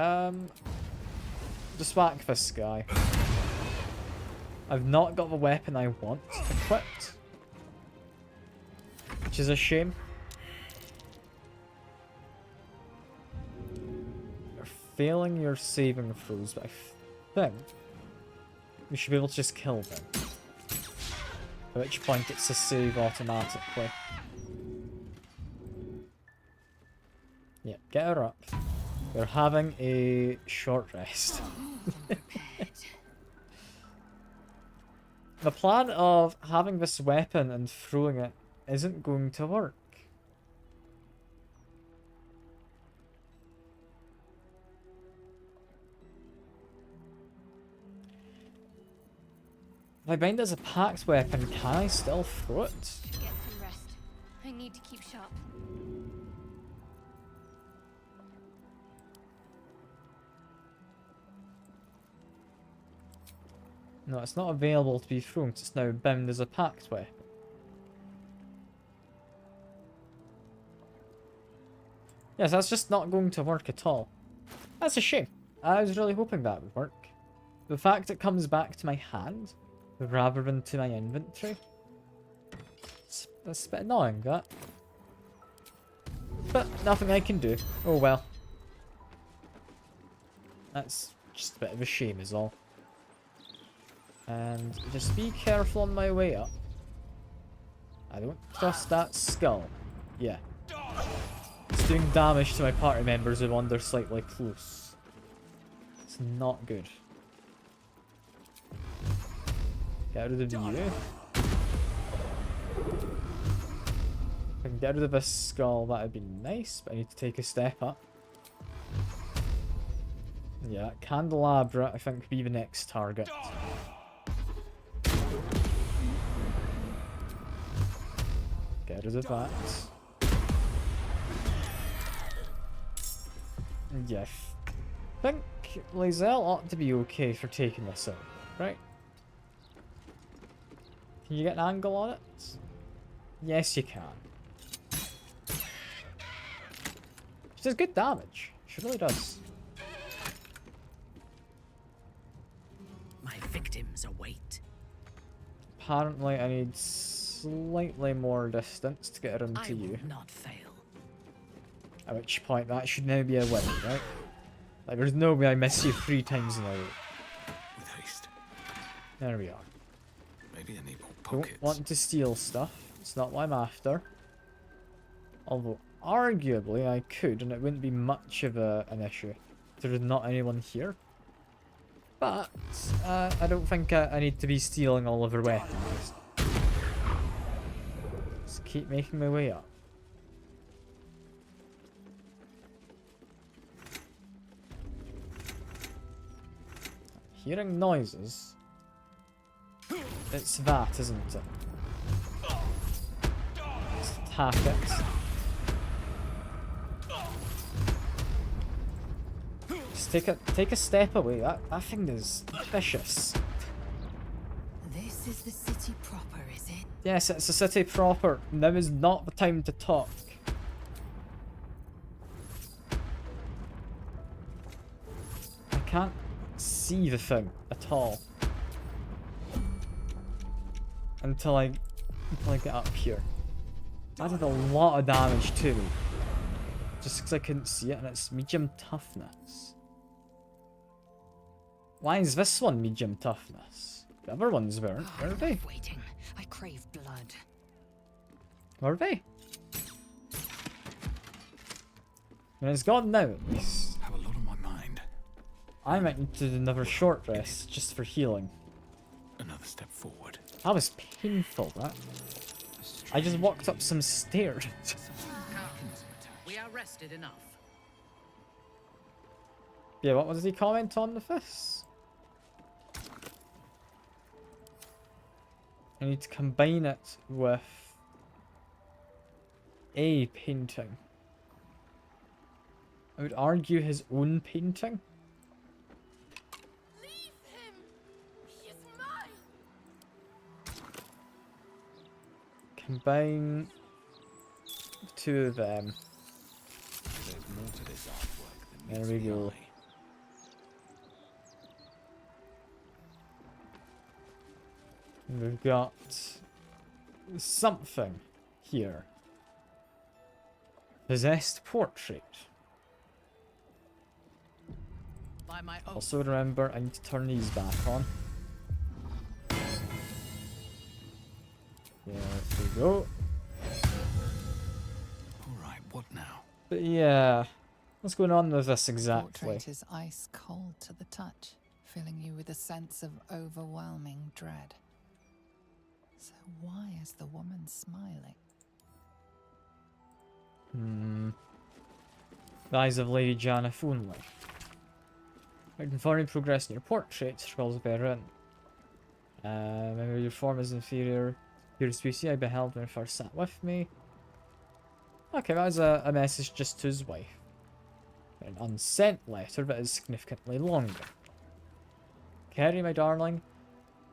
just whack this guy. I've not got the weapon I want equipped. Which is a shame. You're failing your saving throws, but I think we should be able to just kill them. At which point it's a save automatically. Yeah, get her up. We're having a short rest. The plan of having this weapon and throwing it isn't going to work. If I bind it as a packed weapon, can I still throw it? Should get some rest. I need to keep sharp. No, it's not available to be thrown. It's now bound as a packed weapon. Yes, that's just not going to work at all. That's a shame. I was really hoping that would work. The fact it comes back to my hand rather than to my inventory. That's a bit annoying, that. But nothing I can do. Oh well. That's just a bit of a shame is all. And just be careful on my way up. I don't trust that skull. Yeah. It's doing damage to my party members who wander slightly close. It's That's not good. Get rid of you. If I can get rid of this skull, that would be nice, but I need to take a step up. Yeah, candelabra, I think, would be the next target. Get rid of that. Yeah, I think Lae'zel ought to be okay for taking this out, right? Can you get an angle on it? Yes, you can. She does good damage. She really does. My victims await. Apparently, I need slightly more distance to get her into you. I will not fail. At which point, that should now be a win, right? Like, there's no way I miss you 3 times in a row. With haste. There we are. Maybe I need more pockets. Don't want to steal stuff. It's not what I'm after. Although, arguably, I could, and it wouldn't be much of an issue. There's not anyone here. But, I don't think I need to be stealing all of her weapons. Just keep making my way up. Hearing noises. It's that, isn't it? Let's attack it. Just take a step away. That thing is vicious. This is the city proper, is it? Yes, it's a city proper. Now is not the time to talk. I can't see the thing at all. Until I get up here. That did a lot of damage to me. Just because I couldn't see it, and it's medium toughness. Why is this one medium toughness? The other ones weren't, were they? Waiting. I crave blood. Were they? I mean, it's gone now at least. Have a lot on my mind. I might need to do another short rest just for healing. Another step forward. That was painful, that. I just walked up some stairs. We are rested enough. Yeah, what does he comment on with this? I need to combine it with a painting. I would argue his own painting. Leave him! He is mine! Combine the 2 of them. There's more to this artwork than There we go. And we've got something here. Possessed portrait. By my oath. Also remember, I need to turn these back on. There we go. Alright, what now? But yeah, what's going on with this exactly? Portrait is ice cold to the touch, filling you with a sense of overwhelming dread. So why is the woman smiling? The eyes of Lady Janeth only. Confirming progress in your portrait, scrolls therein. Maybe your form is inferior. Your species I beheld when he first sat with me. Okay, that was a message just to his wife. An unsent letter that is significantly longer. Carrie, my darling.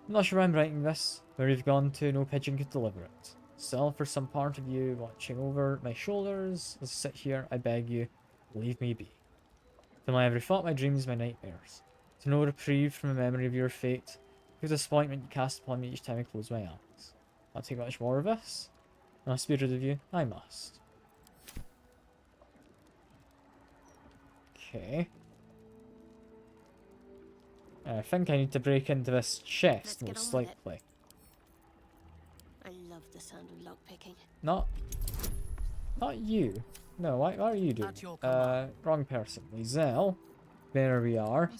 I'm not sure why I'm writing this. Where you've gone to, no pigeon could deliver it. Still, for some part of you watching over my shoulders, as I sit here, I beg you, leave me be. To my every thought, my dreams, my nightmares. To no reprieve from the memory of your fate, the disappointment you cast upon me each time I close my eyes. I'll take much more of this. I must be rid of you. I must. Okay. I think I need to break into this chest, most likely. I love the sound of lockpicking. Not you. No, what are you doing? Wrong person. Lae'zel. There we are.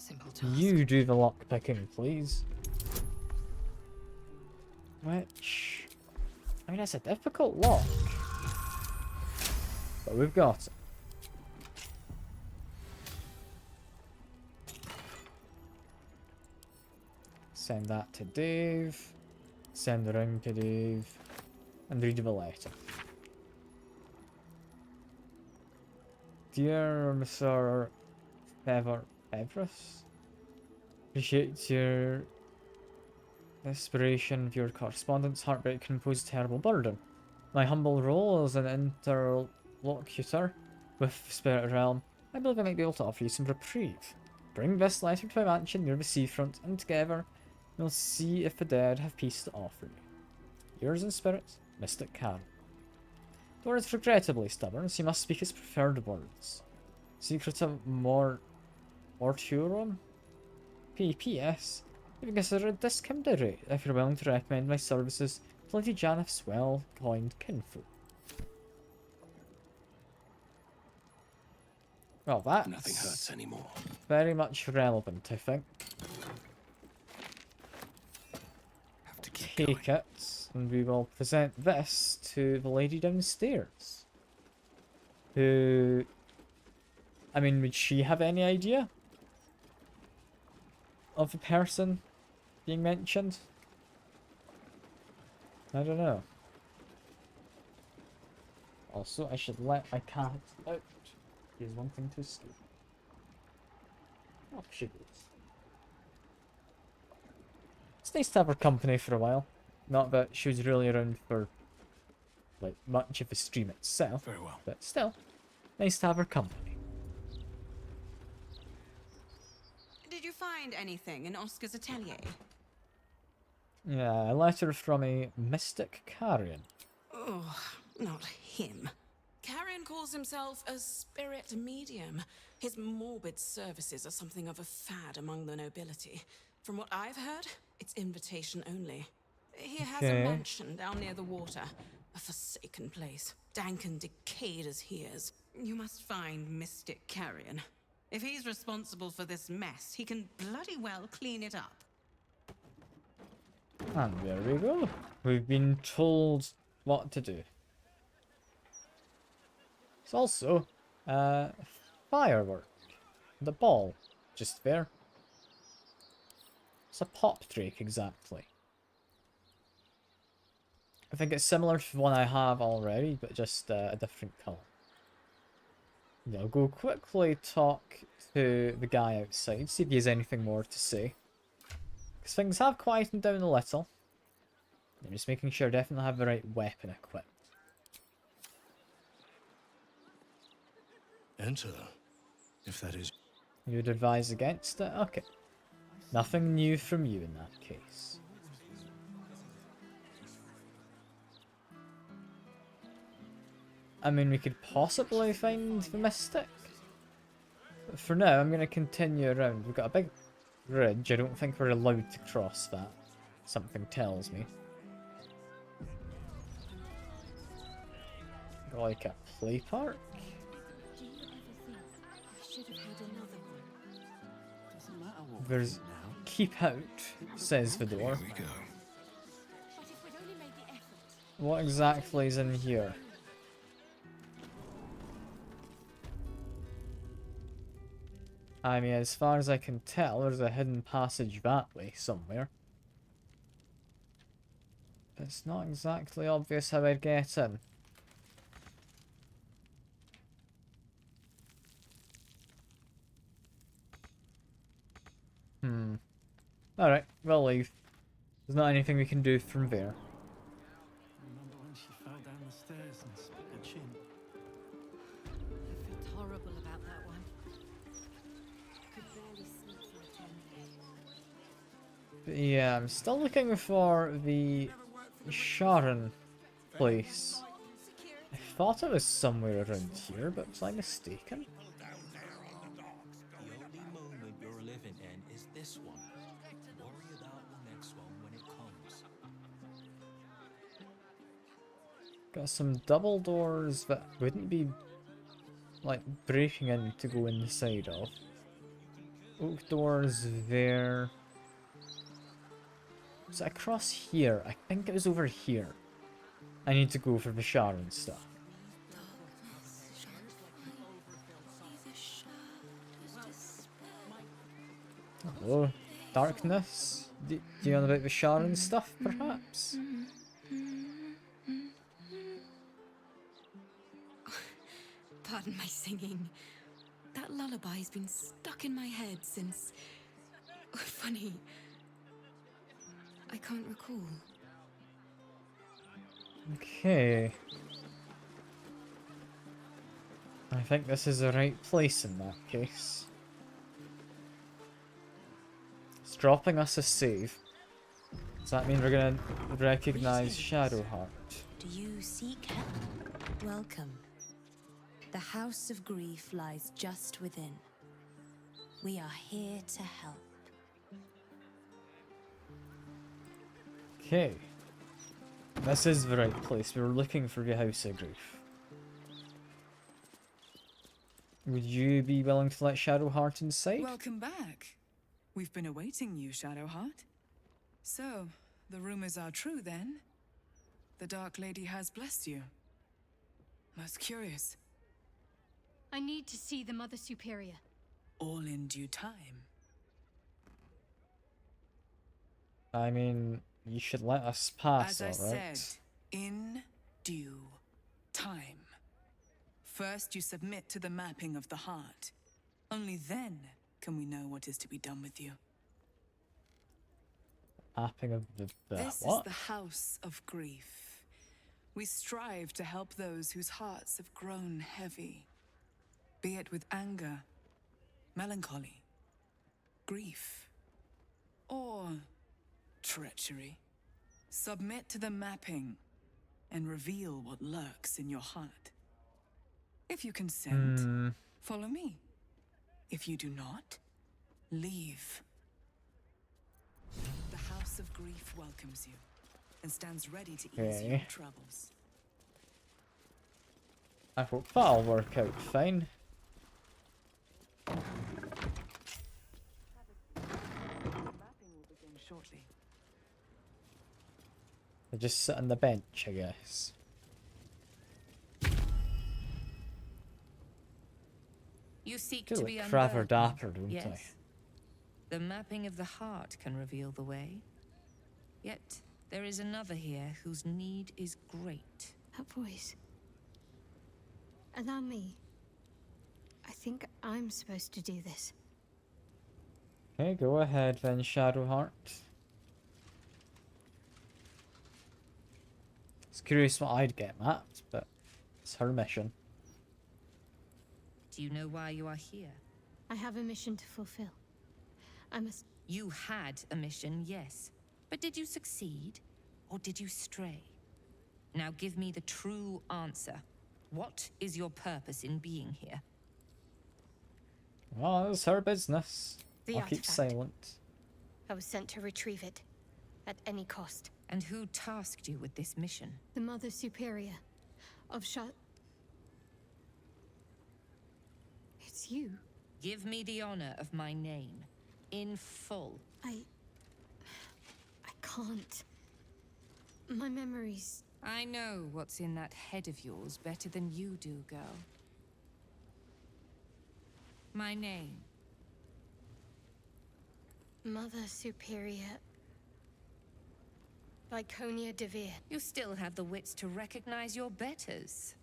You do the lock picking, please. Which, I mean, it's a difficult lock, but we've got it. Send that to Dave. Send the ring to Dave. And read the letter. Dear Mr. Everest, appreciate your desperation of your correspondence. Heartbreak can impose a terrible burden. My humble role as an interlocutor with the Spirit Realm, I believe I might be able to offer you some reprieve. Bring this letter to my mansion near the seafront, and together we'll see if the dead have peace to offer you. Yours in spirit, Mystic Karen. The word is regrettably stubborn, so you must speak his preferred words. Secret of Mortuorum? P.P.S. You can consider a discounted rate if you're willing to recommend my services to Lady Janeth's well-coined kinfolk. Well, that's nothing hurts anymore. Very much relevant, I think. Take it, and we will present this to the lady downstairs. Who... I mean, would she have any idea of the person being mentioned? I don't know. Also, I should let my cat out. Here's one thing to escape. Oh, she goes. It's nice to have her company for a while. Not that she was really around for, like, much of the stream itself. Very well. But still, nice to have her company. Did you find anything in Oscar's atelier? Yeah, a letter from a Mystic Carrion. Oh, not him. Carrion calls himself a spirit medium. His morbid services are something of a fad among the nobility. From what I've heard, it's invitation only. He has a mansion down near the water. A forsaken place. Dank and decayed as he is. You must find Mystic Carrion. If he's responsible for this mess, he can bloody well clean it up. And there we go. We've been told what to do. It's also firework. The ball, just there. It's a pop drake, exactly. I think it's similar to the one I have already, but just a different colour. Yeah, I'll go quickly talk to the guy outside, see if he has anything more to say. Because things have quietened down a little. I'm just making sure I definitely have the right weapon equipped. Enter, if that is... You'd advise against it? Okay. Nothing new from you in that case. I mean, we could possibly find the Mystic. But for now, I'm going to continue around. We've got a big ridge. I don't think we're allowed to cross that. Something tells me. Got like a play park. There's keep out, says the door. Here we go. What exactly is in here? I mean, as far as I can tell, there's a hidden passage that way somewhere. It's not exactly obvious how I'd get in. Alright, we'll leave. There's not anything we can do from there. Remember when she fell down the stairs and split her chin? I felt horrible about that one. Could barely sleep for a 10 day. But yeah, I'm still looking for the Sharon place. I thought it was somewhere around here, but was I mistaken? The only moment you're living in is this one. Worry about the next one when it comes. Got some double doors that wouldn't be like breaking in to go in the side of. Oak doors there. Was it across here? I think it was over here. I need to go for the Sharon stuff. Hello, darkness. Do you know about the Sharon stuff, perhaps? Pardon my singing. That lullaby's been stuck in my head since... Funny. I can't recall. Okay. I think this is the right place in that case. It's dropping us a save. Does that mean we're gonna recognize Shadowheart? Do you seek help? Welcome. The House of Grief lies just within. We are here to help. Okay. This is the right place. We were looking for the House of Grief. Would you be willing to let Shadowheart inside? Welcome back. We've been awaiting you, Shadowheart. So, the rumors are true then? The Dark Lady has blessed you. Most curious. I need to see the Mother Superior. All in due time. I mean, you should let us pass, As I alright? said, in due time. First, you submit to the mapping of the heart. Only then can we know what is to be done with you. Mapping of the This what? is the House of Grief. We strive to help those whose hearts have grown heavy. Be it with anger, melancholy, grief, or treachery. Submit to the mapping and reveal what lurks in your heart. If you consent, follow me. If you do not, leave. The House of Grief welcomes you and stands ready to ease your troubles. I hope that'll work out fine. Shortly. They just sit on the bench, I guess. You seek Do to look be rather unburdened. dapper, don't Yes. I? The mapping of the heart can reveal the way. Yet, there is another here whose need is great. That voice. Allow me. I think I'm supposed to do this. Okay, go ahead then, Shadowheart. It's curious what I'd get mapped, but it's her mission. Do you know why you are here? I have a mission to fulfill. I must... You had a mission, yes. But did you succeed? Or did you stray? Now give me the true answer. What is your purpose in being here? Well, it's her business. The I'll keep artifact. silent. I was sent to retrieve it. At any cost. And who tasked you with this mission? The Mother Superior of It's you. Give me the honor of my name. In full. I can't. My memories... I know what's in that head of yours better than you do, girl. My name. Mother Superior... Lyconia Devere. You still have the wits to recognize your betters.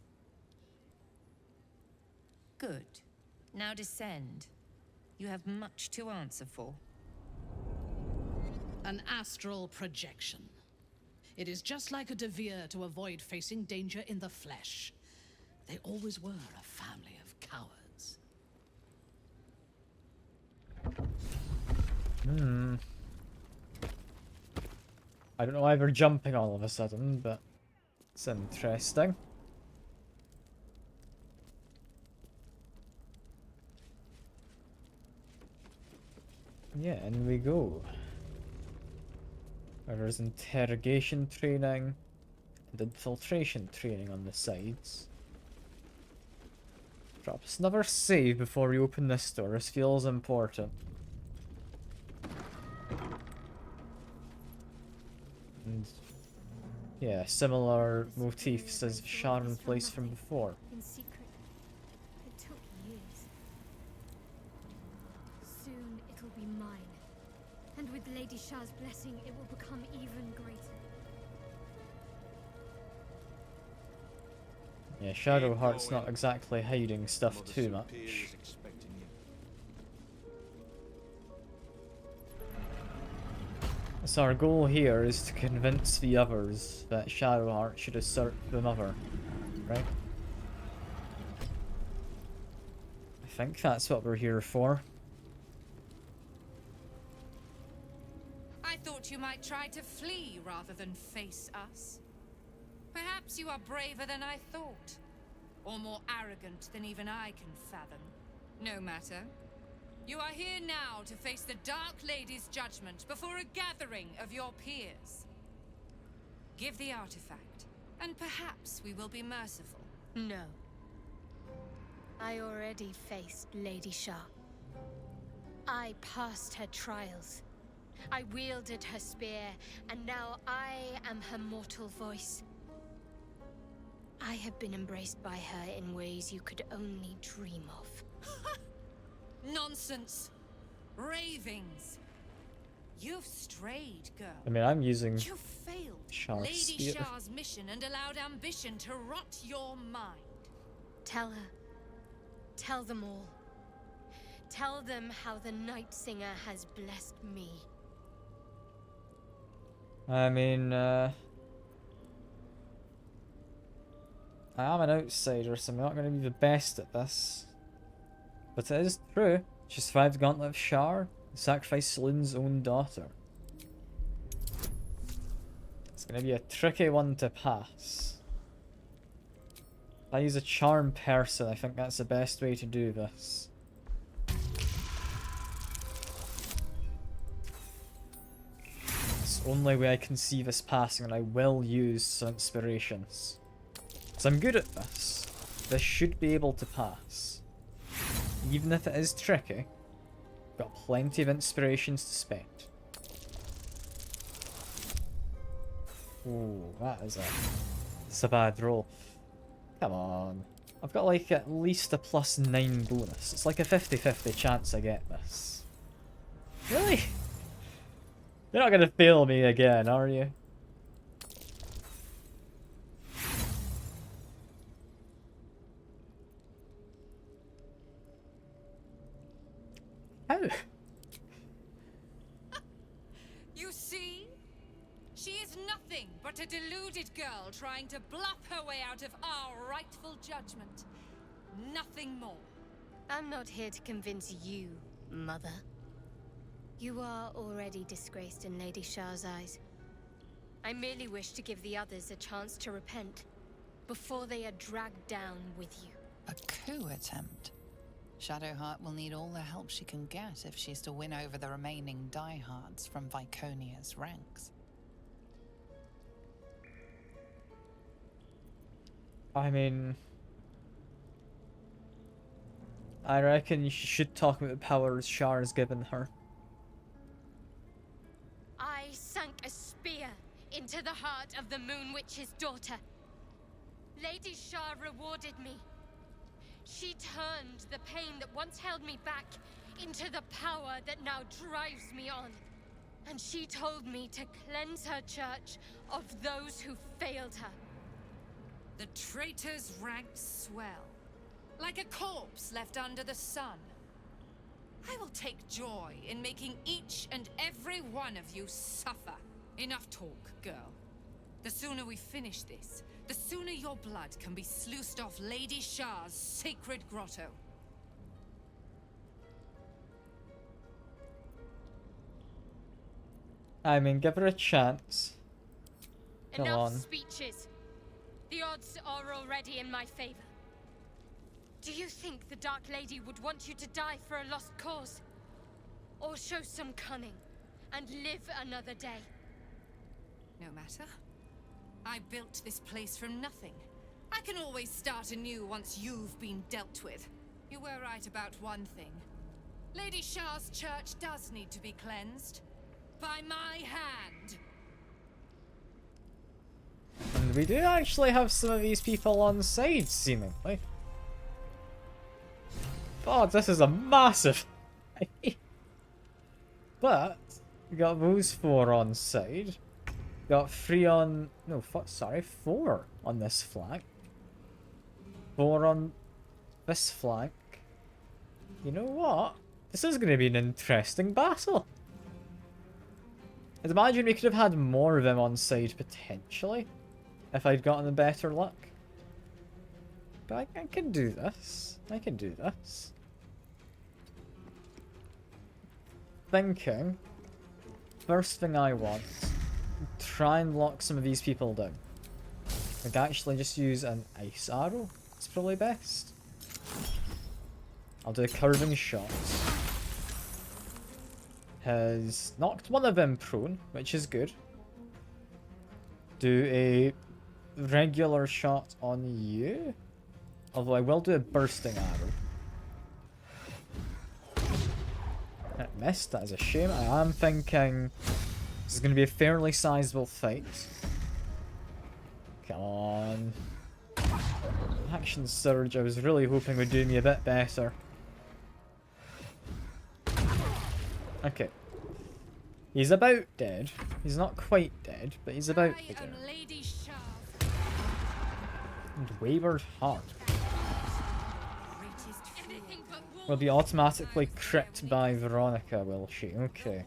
Good. Now descend. You have much to answer for. An astral projection. It is just like a Devere to avoid facing danger in the flesh. They always were a family of cowards. I don't know why they're jumping all of a sudden, but it's interesting. Yeah, and we go. There's interrogation training and infiltration training on the sides. Drop us another save before we open this door. This feels important. And yeah, similar motifs as Sharon Place from before. In secret. It took years. Soon it'll be mine. And with Lady Shah's blessing, it will become even greater. Yeah, Shadowheart's not exactly hiding stuff too much. So our goal here is to convince the others that Shadowheart should assert the mother, right? I think that's what we're here for. I thought you might try to flee rather than face us. Perhaps you are braver than I thought, or more arrogant than even I can fathom. No matter. You are here now to face the Dark Lady's judgment before a gathering of your peers. Give the artifact, and perhaps we will be merciful. No. I already faced Lady Shah. I passed her trials. I wielded her spear, and now I am her mortal voice. I have been embraced by her in ways you could only dream of. Nonsense! Ravings! You've strayed, girl. I mean, I'm using You failed Shah's Lady spear. Shah's mission and allowed ambition to rot your mind. Tell her. Tell them all. Tell them how the Night Singer has blessed me. I mean, I am an outsider, so I'm not going to be the best at this. But it is true. She survived the Gauntlet of Shar and sacrificed Saloon's own daughter. It's going to be a tricky one to pass. If I use a charm person, I think that's the best way to do this. It's the only way I can see this passing, and I will use some inspirations. Because I'm good at this. This should be able to pass. Even if it is tricky, got plenty of inspirations to spend. Ooh, that's a bad roll. Come on. I've got like at least a +9 bonus. It's like a 50-50 chance I get this. Really? You're not gonna fail me again, are you? How? You see? She is nothing but a deluded girl trying to bluff her way out of our rightful judgment. Nothing more. I'm not here to convince you, Mother. You are already disgraced in Lady Shah's eyes. I merely wish to give the others a chance to repent before they are dragged down with you. A coup attempt? Shadowheart will need all the help she can get if she's to win over the remaining diehards from Viconia's ranks. I mean, I reckon she should talk about the powers Shar has given her. I sank a spear into the heart of the Moon Witch's daughter. Lady Shah rewarded me. She turned the pain that once held me back into the power that now drives me on. And she told me to cleanse her church of those who failed her. The traitor's ranks swell, like a corpse left under the sun. I will take joy in making each and every one of you suffer. Enough talk, girl. The sooner we finish this, the sooner your blood can be sluiced off Lady Shah's sacred grotto. I mean, give her a chance. Come Enough on. speeches. The odds are already in my favor. Do you think the Dark Lady would want you to die for a lost cause? Or show some cunning and live another day? No matter. I built this place from nothing. I can always start anew once you've been dealt with. You were right about one thing. Lady Shah's church does need to be cleansed. By my hand. we do actually have some of these people on side, seemingly. God, this is a massive... But, we got those 4 on side. Got 3 on... No, sorry, 4 on this flank. 4 on this flank. You know what? This is going to be an interesting battle. I'd imagine we could have had more of them on side, potentially. If I'd gotten the better luck. But I can do this. I can do this. Thinking, first thing I want, try and lock some of these people down. I could actually just use an ice arrow. It's probably best. I'll do a curving shot. Has knocked one of them prone, which is good. Do a regular shot on you. Although I will do a bursting arrow. It missed, that is a shame. I am thinking this is going to be a fairly sizable fight. Come on. Action surge, I was really hoping would do me a bit better. Okay. He's about dead. He's not quite dead, but he's about to go. And Wayward Heart. Will be automatically crit by Veronica, will she? Okay.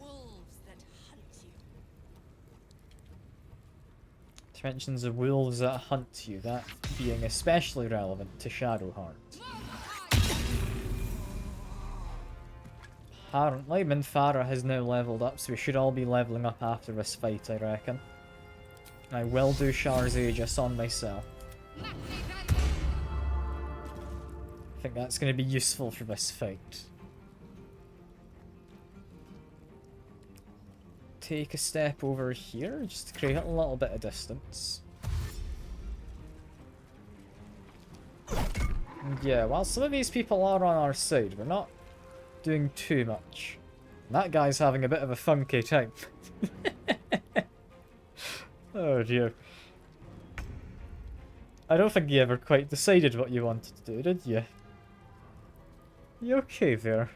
Mentions of wolves that hunt you, that being especially relevant to Shadowheart. Apparently, Minthara has now leveled up, so we should all be leveling up after this fight, I reckon. I will do Shar's Aegis on myself. I think that's going to be useful for this fight. Take a step over here, just to create a little bit of distance. And yeah, while some of these people are on our side, we're not doing too much. And that guy's having a bit of a funky time. Oh dear. I don't think you ever quite decided what you wanted to do, did you? You okay there?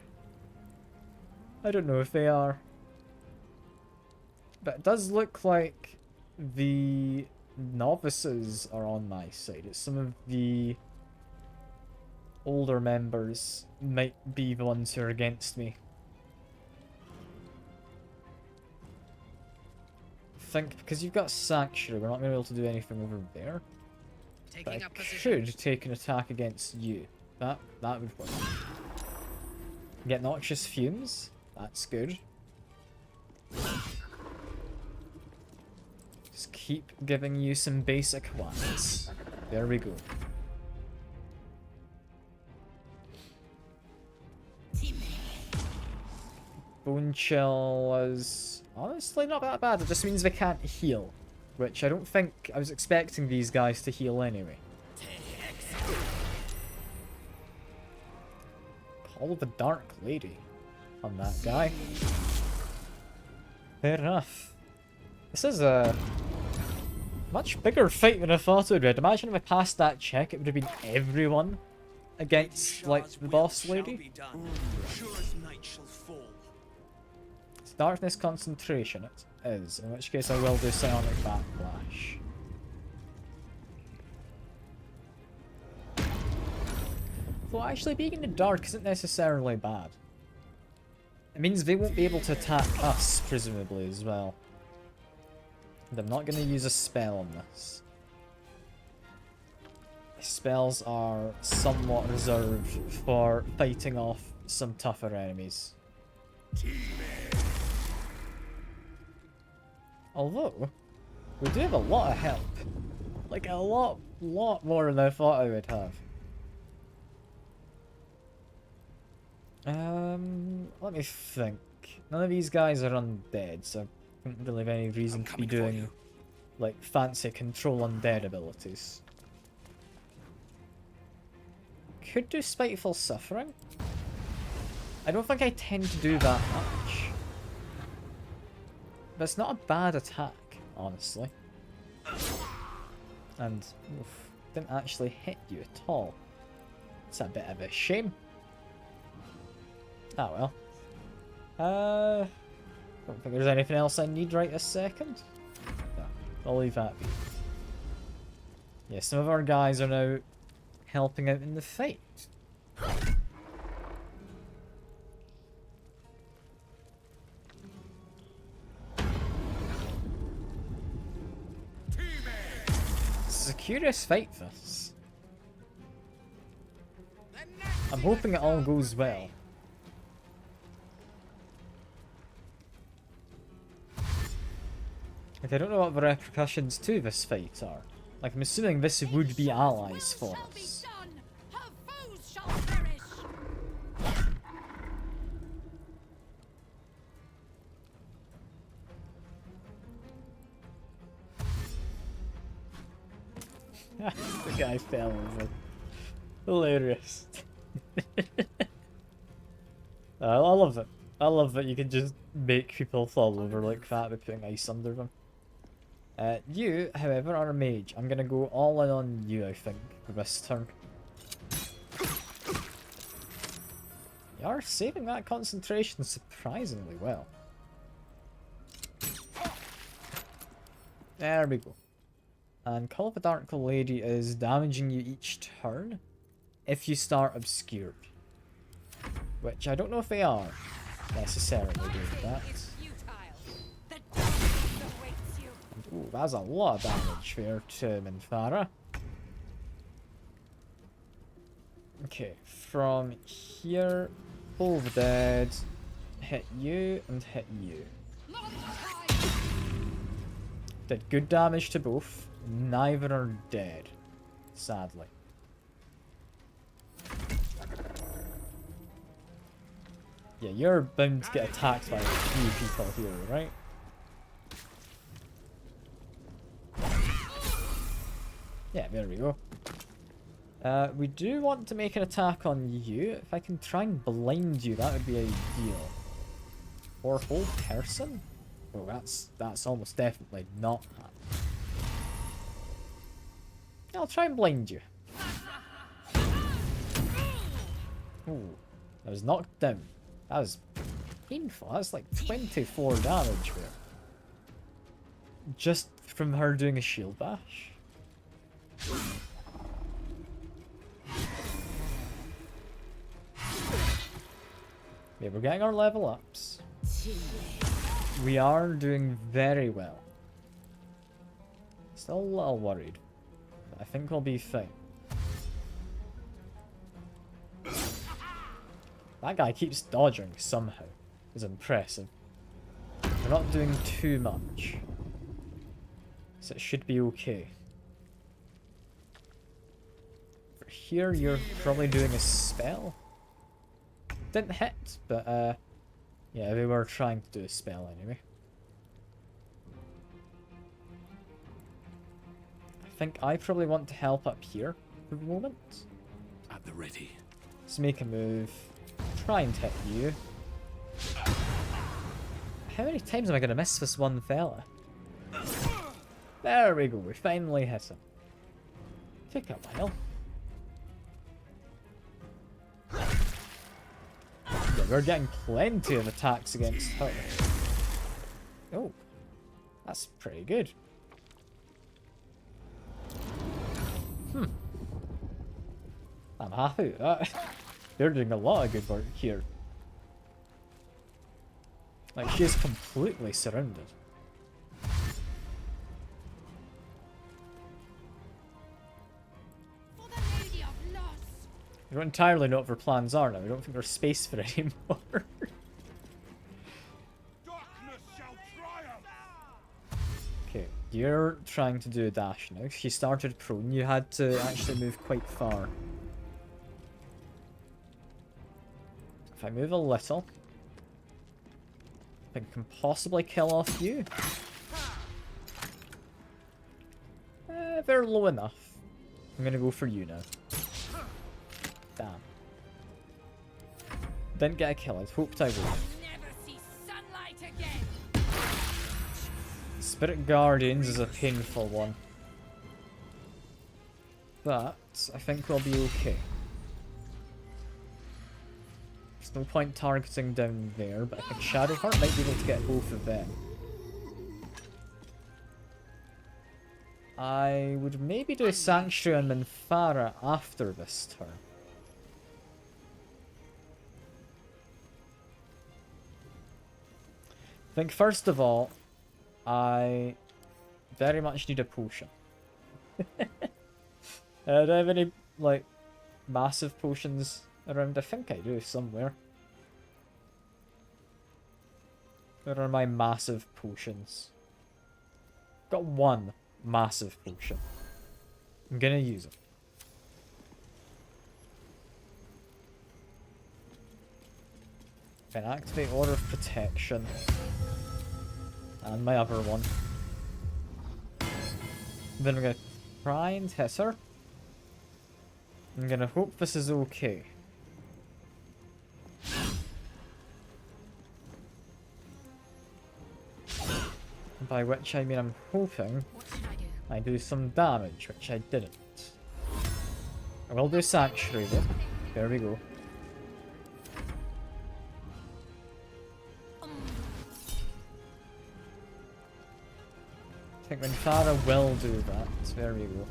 I don't know if they are. But it does look like the novices are on my side. It's some of the older members might be the ones who are against me. I think because you've got Sanctuary, we're not going to be able to do anything over there. But I could take an attack against you. That would work. Get Noxious Fumes. That's good. Just keep giving you some basic ones. There we go. Bone Chill is honestly not that bad. It just means they can't heal. Which I don't think I was expecting these guys to heal anyway. Call the Dark Lady on that guy. Fair enough. This is a much bigger fight than I thought it would be. I'd imagine if I passed that check, it would have been everyone against, like, the boss lady. It's Darkness Concentration, it is. In which case I will do Psionic Backlash. Though actually being in the dark isn't necessarily bad. It means they won't be able to attack us, presumably, as well. And I'm not going to use a spell on this. Spells are somewhat reserved for fighting off some tougher enemies. Although, we do have a lot of help. Like, a lot more than I thought I would have. Let me think. None of these guys are undead, so I don't really have any reason to be doing, like, fancy control undead abilities. Could do Spiteful Suffering. I don't think I tend to do that much. But it's not a bad attack, honestly. And oof, didn't actually hit you at all. It's a bit of a shame. Ah well. Don't think there's anything else I need right this second. No, I'll leave that be. Yeah, some of our guys are now helping out in the fight. This is a curious fight, this. I'm hoping it all goes well. Like, I don't know what the repercussions to this fight are. Like, I'm assuming this would be allies for us. The guy fell over. Hilarious. I love it. I love that you can just make people fall over like that by putting ice under them. You, however, are a mage. I'm gonna go all in on you, I think, for this turn. You are saving that concentration surprisingly well. There we go. And Call of the Dark Lady is damaging you each turn if you start obscured. Which I don't know if they are necessarily doing that. Ooh, that's a lot of damage there to Minthara. Okay, from here, pull the dead, hit you, and hit you. Did good damage to both. Neither are dead, sadly. Yeah, you're bound to get attacked by a few people here, right? Yeah, there we go. We do want to make an attack on you. If I can try and blind you, that would be ideal. Or hold person? Oh, that's almost definitely not that. I'll try and blind you. Ooh, I was knocked down. That was painful. That's like 24 damage there. Just from her doing a shield bash. Yeah, we're getting our level ups. We are doing very well. Still a little worried. But I think we'll be fine. That guy keeps dodging somehow. It's impressive. We're not doing too much. So it should be okay. For here, you're probably doing a spell. Didn't hit, but yeah, we were trying to do a spell anyway. I think I probably want to help up here for the moment. At the ready. Let's make a move. Try and hit you. How many times am I going to miss this one fella? There we go, we finally hit him. Took a while. Yeah, we're getting plenty of attacks against her. Oh, that's pretty good. I'm happy with that. They're doing a lot of good work here. Like, she's completely surrounded. We don't entirely know what their plans are now. We don't think there's space for it anymore. Okay, you're trying to do a dash now. She started prone. You had to actually move quite far. If I move a little, I can possibly kill off you. They're low enough. I'm gonna go for you now. Damn. Didn't get a kill. I hoped I would. Spirit Guardians is a painful one. But I think we'll be okay. There's no point targeting down there, but I think Shadowheart might be able to get both of them. I would maybe do a Sanctuary on Minthara after this turn. I think first of all, I very much need a potion. Do I have any, like, massive potions around? I think I do somewhere. Where are my massive potions? Got one massive potion. I'm gonna use it. Then activate Order of Protection. And my other one. Then we're gonna try and hit her. I'm gonna hope this is okay. By which I mean I'm hoping I do some damage, which I didn't. I will do Sanctuary though. There we go. I think Minthara will do that. There we go.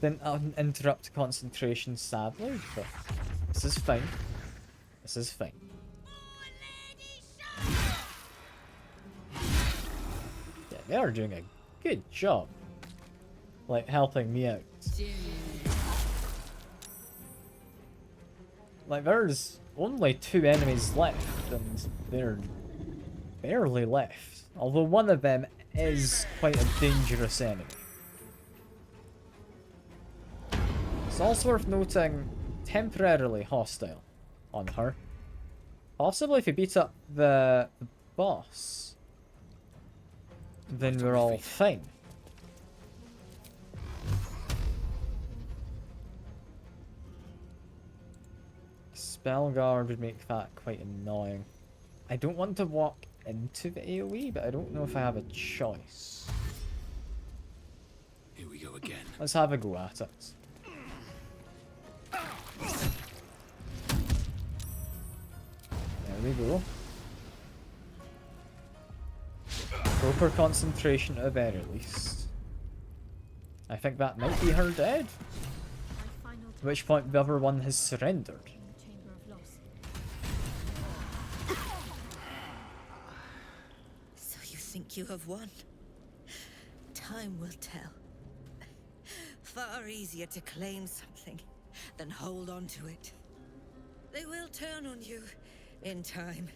Didn't interrupt concentration, sadly, but this is fine. This is fine. Yeah, they are doing a good job. Like, helping me out. Like, there's only 2 enemies left, and they're barely left. Although one of them is quite a dangerous enemy. It's also worth noting, temporarily hostile on her. Possibly if you beat up the boss, then we're all fine. Spellguard would make that quite annoying. I don't want to walk into the AoE, but I don't know if I have a choice. Here we go again. Let's have a go at it. There we go. Proper concentration at the very least. I think that might be her dead. At which point the other one has surrendered. So you think you have won? Time will tell. Far easier to claim something than hold on to it. They will turn on you in time.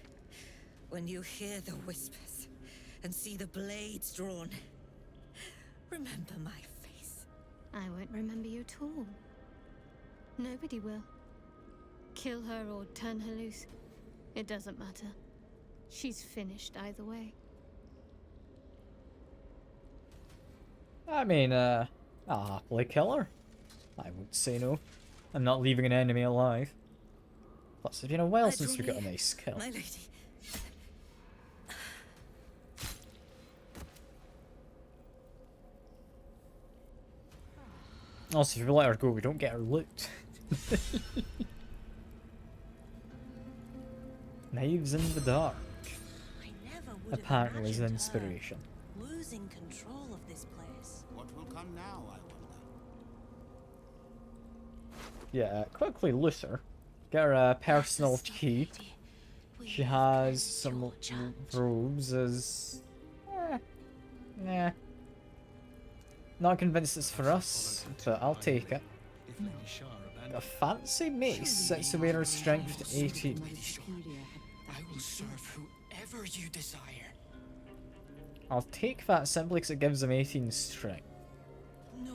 When you hear the whispers and see the blades drawn. Remember my face. I won't remember you at all. Nobody will. Kill her or turn her loose. It doesn't matter. She's finished either way. I mean, I'll happily kill her. I won't say no. I'm not leaving an enemy alive. Plus, it's been a while since we got a nice kill. My lady. Also, if we let her go, we don't get her loot. Knives in the Dark. Apparently is an inspiration. Losing control of this place. What will come now, I wonder? Yeah, quickly loot her. Get her a personal key. She has some robes as... Nah. Not convinced it's for us, but I'll take it. A fancy mace sets the wearer's strength to 18. I will serve whoever you desire. I'll take that simply because it gives them 18 strength.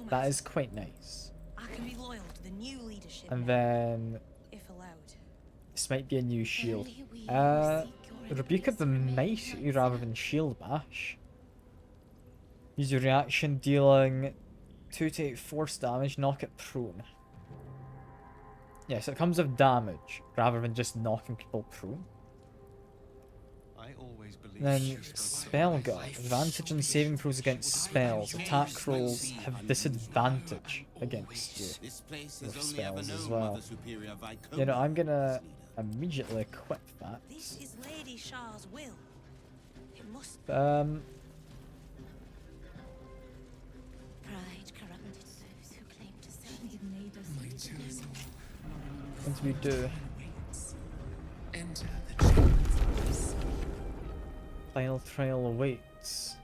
That is quite nice. I can be loyal to the new leadership. And then... if allowed. This might be a new shield. Rebuke of the Mighty rather than Shield Bash. Use your reaction dealing 2 to 8 force damage, knock it prone. Yes, it comes with damage rather than just knocking people prone. Then spell guard. Advantage on saving throws against spells. Attack rolls have disadvantage against you with spells as well. You know, I'm gonna immediately equip that. This is Lady Shah's will. It must Um. Pride corrupted those who claim to serve it. What do we do? Enter the chambers. Final trial awaits.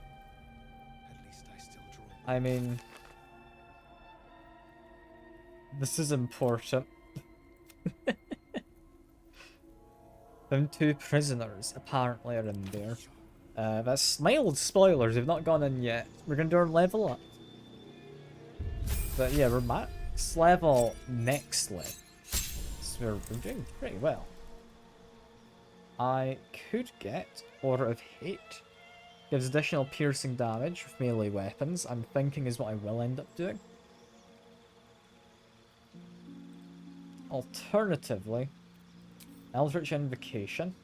I mean, this is important. Them 2 prisoners apparently are in there. That's mild spoilers, they've not gone in yet. We're gonna do our level up. But yeah, we're max level next level. So we're doing pretty well. I could get Aura of Hate. Gives additional piercing damage with melee weapons. I'm thinking is what I will end up doing. Alternatively, Eldritch Invocation.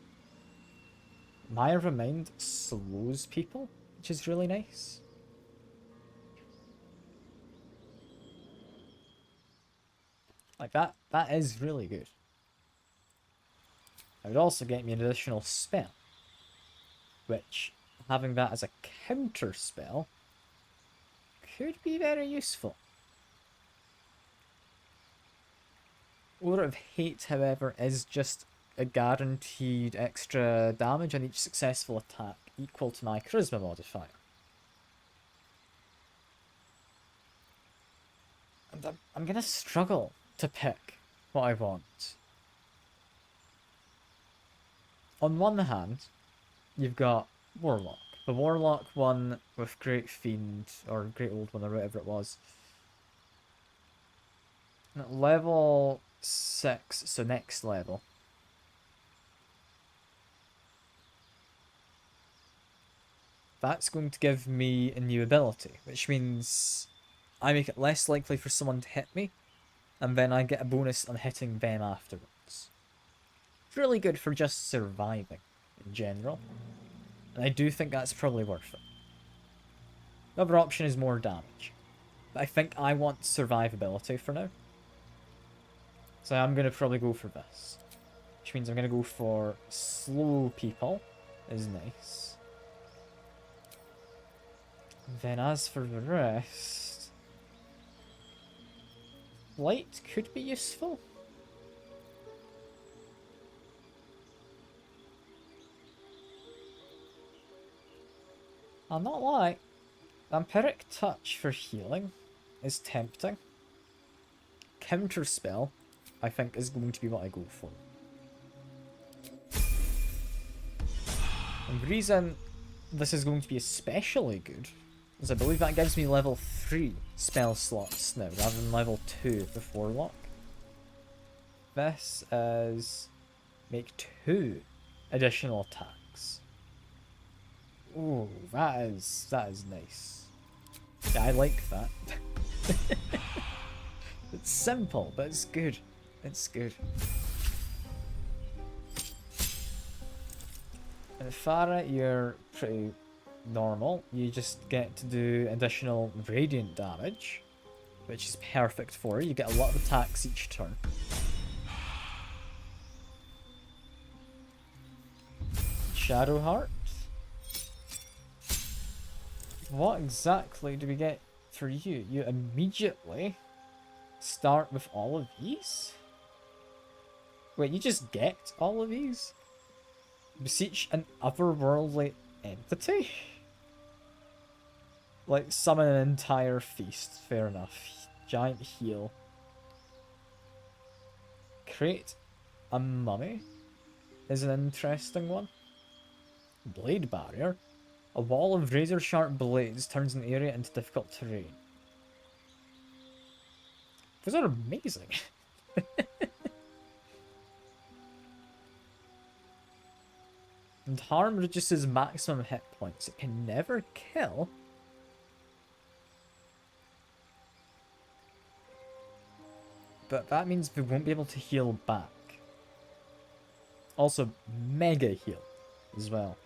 Mire of Mind slows people, which is really nice. Like that is really good. It would also get me an additional spell, which, having that as a counter spell, could be very useful. Aura of Hate, however, is just a guaranteed extra damage on each successful attack, equal to my charisma modifier. And I'm gonna struggle to pick what I want. On one hand, you've got Warlock. The Warlock one with Great Fiend, or Great Old One, or whatever it was. At level 6, so next level. That's going to give me a new ability, which means I make it less likely for someone to hit me, and then I get a bonus on hitting them afterwards. It's really good for just surviving in general, and I do think that's probably worth it. The other option is more damage, but I think I want survivability for now. So I'm going to probably go for this, which means I'm going to go for slow people, is nice. Then as for the rest, light could be useful. I'll not lie, Vampiric Touch for healing is tempting. Counterspell, I think, is going to be what I go for. And the reason this is going to be especially good is I believe that gives me level 3 spell slots now, rather than level 2 with Warlock. This is make 2 additional attacks. Ooh, that is nice. Yeah, I like that. It's simple, but it's good. It's good. And Farah, you're pretty normal. You just get to do additional radiant damage, which is perfect for you. You get a lot of attacks each turn. Shadowheart. What exactly do we get for you? You immediately start with all of these? Wait, you just get all of these? Beseech an otherworldly entity? Like, summon an entire feast. Fair enough. Giant heal. Create a mummy is an interesting one. Blade barrier. A wall of razor-sharp blades turns an area into difficult terrain. Those are amazing. And harm reduces maximum hit points. It can never kill. But that means we won't be able to heal back. Also, mega heal as well.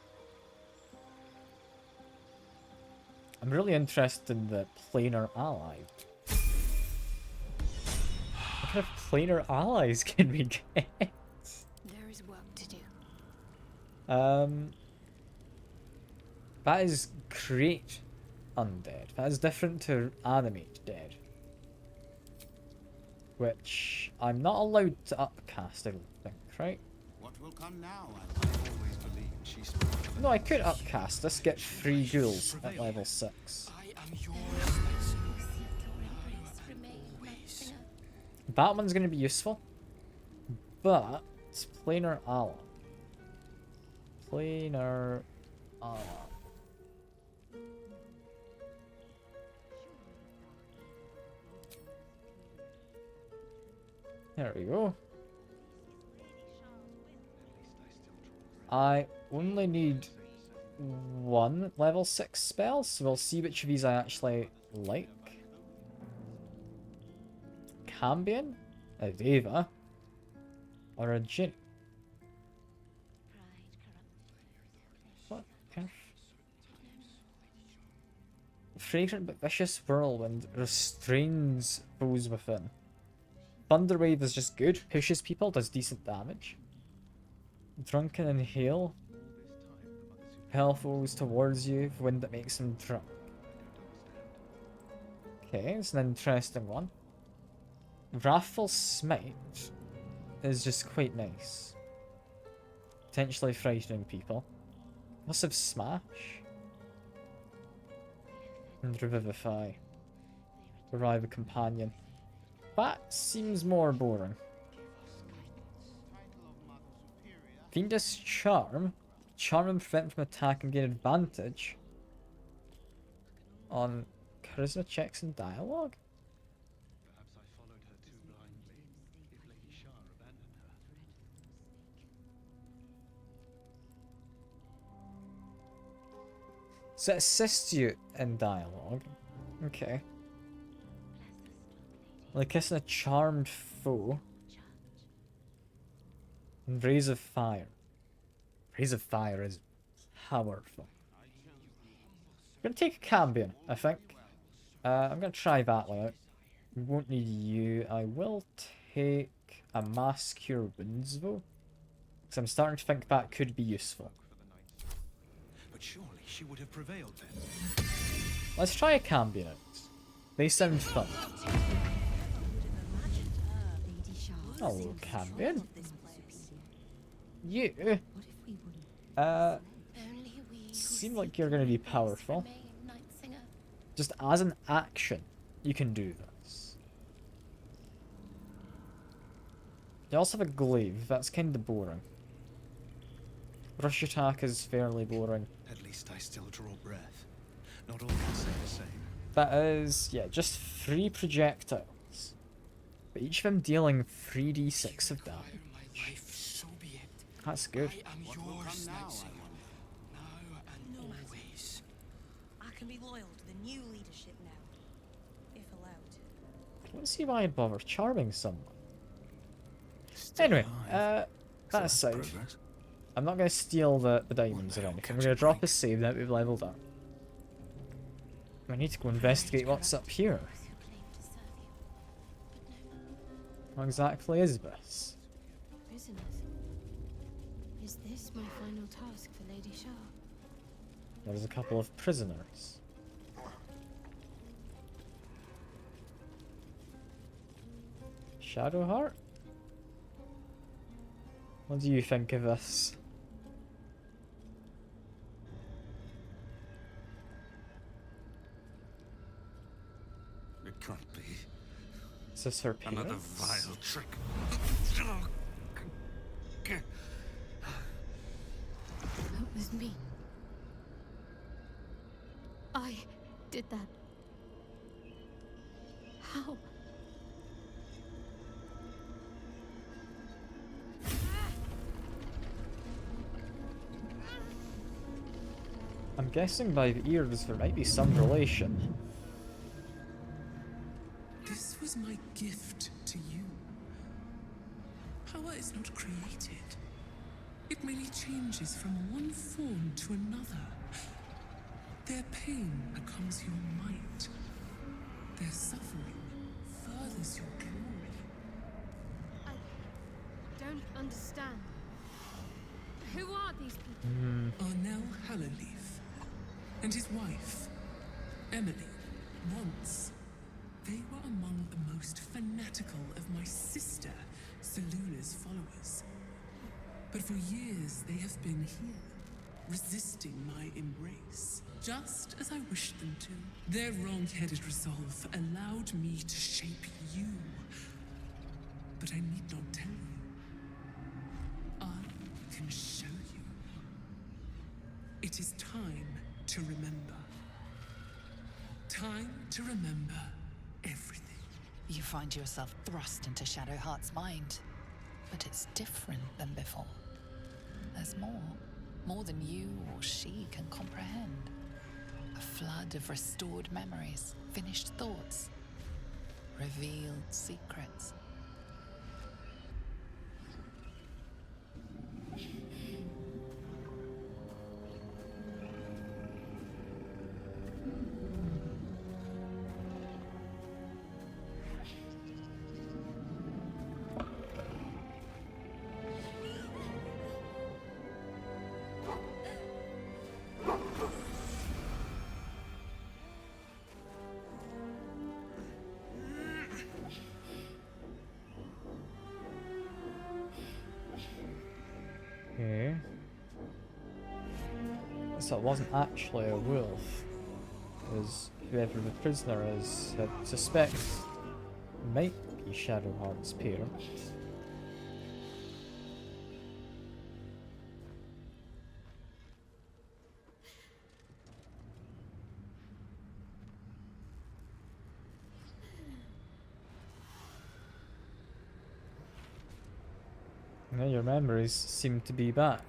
I'm really interested in the planar ally. What kind of planar allies can we get? There is work to do. That is create undead. That is different to animate dead. Which I'm not allowed to upcast, I don't think, right? What will come now? I always believed she spoke. No, I could upcast this, get 3 ghouls at level 6. That one's going to be useful. But, it's planar ally. Planar ally. There we go. I only need 1 level 6 spell, so we'll see which of these I actually like. Cambion, a Deva, or a Jinn. What? Fragrant but vicious whirlwind restrains foes within. Thunderwave is just good, pushes people, does decent damage. Drunken Inhale. Hell foes towards you with wind that makes them drunk. Okay, it's an interesting one. Wrathful Smite is just quite nice. Potentially frightening people. Massive Smash. And Revivify. Revive a companion. That seems more boring. Fiendish Charm. Charm and prevent from attack and gain advantage on charisma checks and dialogue. So it assists you in dialogue. Okay. Like kissing a charmed foe. And Rays of Fire. Rays of Fire is powerful. I'm gonna take a Cambion, I think. I'm gonna try that one out. We won't need you. I will take a Mass Cure Wounds though. Because I'm starting to think that could be useful. But surely she would have prevailed then. Let's try a Cambion out. They sound fun. Hello, Cambion. You seem like you're going to be powerful. Just as an action, you can do this. You also have a glaive. That's kind of boring. Rush attack is fairly boring. At least I still draw breath. Not all can say the same. That is, yeah, just 3 projectiles. But each of them dealing 3d6 of damage. That's good. I am yours, now and always. I can be loyal to the new leadership now, if allowed. I don't see why I'd bother charming someone. Anyway, that aside, I'm not going to steal the diamonds or anything. We're going to drop a save that we've leveled up. I need to go investigate what's up here. What exactly is this? Prisoners. Is this my final task for Lady Shah? There's a couple of prisoners. Shadowheart? What do you think of this? It can't be. Is this her Another parents? vile trick. That was me. I did that. How? I'm guessing by the ears there might be some relation. This was my gift to you. Power is not created. It merely changes from one form to another. Their pain becomes your might. Their suffering furthers your glory. I don't understand. Who are these people? Arnell Hallowleaf and his wife, Emily, once. They were among the most fanatical of my sister, Selûne's followers. But for years they have been here, resisting my embrace, just as I wished them to. Their wrong-headed resolve allowed me to shape you. But I need not tell you. I can show you. It is time to remember. Time to remember everything. You find yourself thrust into Shadowheart's mind, but it's different than before. There's more than you or she can comprehend. A flood of restored memories, finished thoughts, revealed secrets. Okay. So it wasn't actually a wolf. It was whoever the prisoner is that suspects might be Shadowheart's parent. Yeah, your memories seem to be back.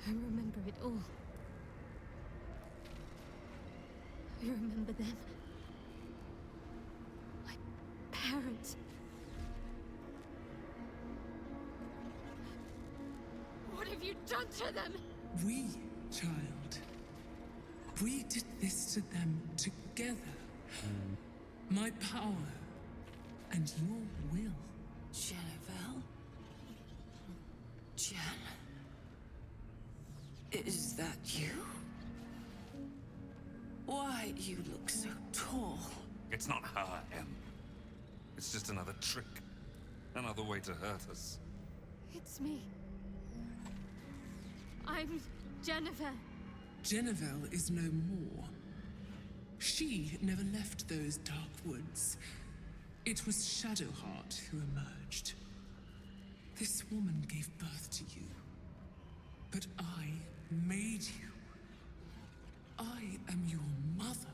I remember it all. I remember them. My parents. What have you done to them? We, child. We did this to them together. My power and your will. Jennifer? Jen? Is that you? Why you look so tall? It's not her, Em. It's just another trick. Another way to hurt us. It's me. I'm Jennifer. Jennifer is no more. She never left those dark woods. It was Shadowheart who emerged. This woman gave birth to you. But I made you. I am your mother.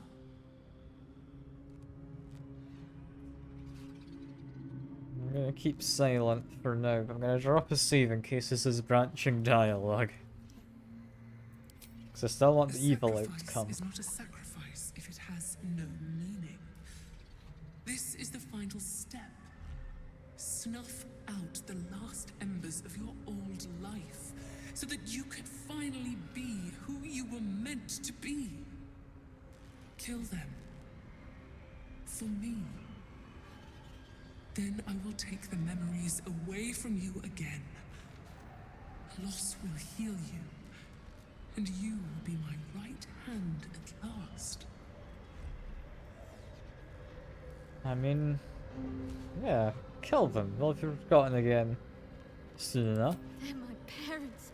I'm gonna keep silent for now, but I'm gonna drop a save in case this is branching dialogue. Because I still want the evil outcome. Is not a sacrifice if it has no meaning. This is the final step. Snuff out the last embers of your old life, so that you can finally be who you were meant to be. Kill them. For me. Then I will take the memories away from you again. Loss will heal you, and you will be my right hand at last. I mean, yeah, kill them. Well, if you're forgotten again soon enough. They're my parents.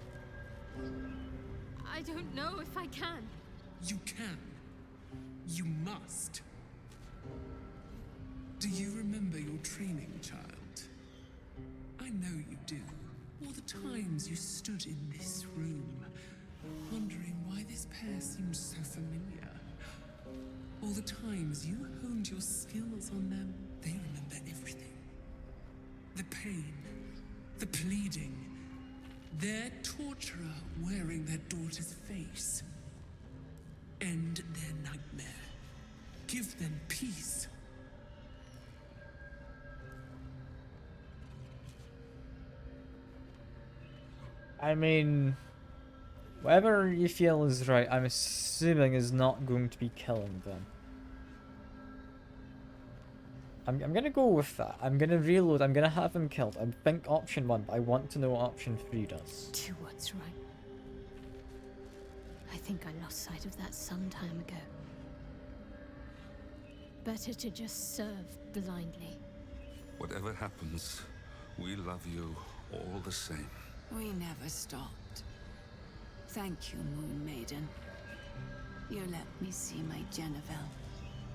I don't know if I can. You can. You must. Do you remember your training, child? I know you do. All the times you stood in this room, wondering why this pair seemed so familiar. All the times you honed your skills on them, they remember everything. The pain, the pleading, their torturer wearing their daughter's face. End their nightmare. Give them peace. I mean, whatever you feel is right, I'm assuming is not going to be killing them. I'm gonna go with that. I'm gonna reload. I'm gonna have him killed. I think option 1, but I want to know what option 3 does. Do what's right. I think I lost sight of that some time ago. Better to just serve blindly. Whatever happens, we love you all the same. We never stopped. Thank you, Moon Maiden. You let me see my Genevieve,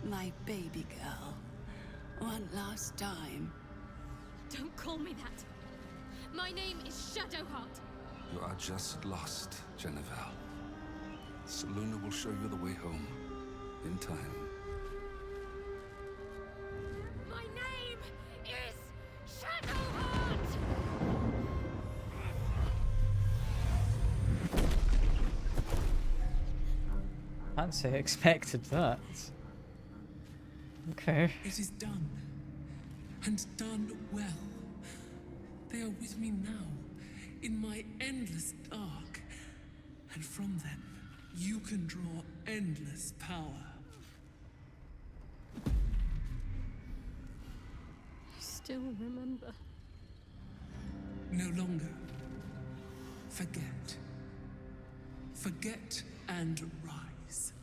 my baby girl, one last time. Don't call me that. My name is Shadowheart. You are just lost, Genevieve. Seluna will show you the way home, in time. My name is Shadowheart! Can't say I expected that. Okay. It is done. And done well. They are with me now, in my endless dark. And from them, you can draw endless power. I still remember. No longer. Forget. Forget and rise.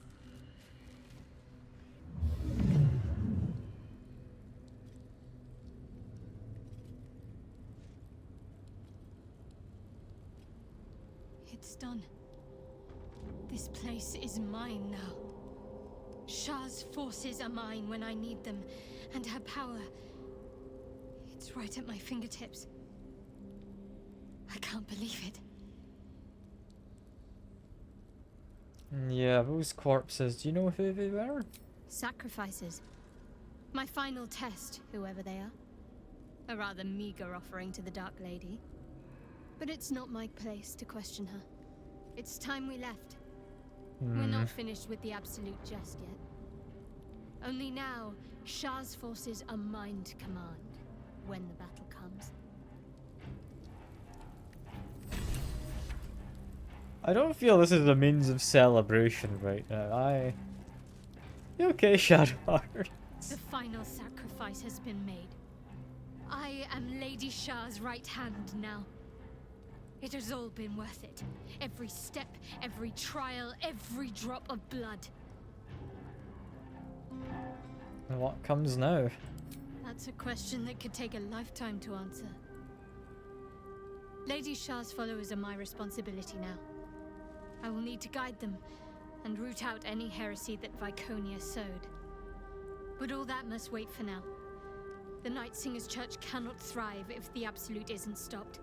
It's done. This place is mine now. Shah's forces are mine when I need them, and her power, it's right at my fingertips. I can't believe it. Yeah, those corpses, do you know who they were? Sacrifices. My final test, whoever they are. A rather meager offering to the Dark Lady. But it's not my place to question her. It's time we left. We're not finished with the Absolute just yet. Only now, Shah's forces are mine to command when the battle comes. I don't feel this is a means of celebration right now. You okay, Shadowheart? The final sacrifice has been made. I am Lady Shah's right hand now. It has all been worth it. Every step, every trial, every drop of blood. And what comes now? That's a question that could take a lifetime to answer. Lady Shah's followers are my responsibility now. I will need to guide them and root out any heresy that Viconia sowed. But all that must wait for now. The Night Singer's Church cannot thrive if the Absolute isn't stopped.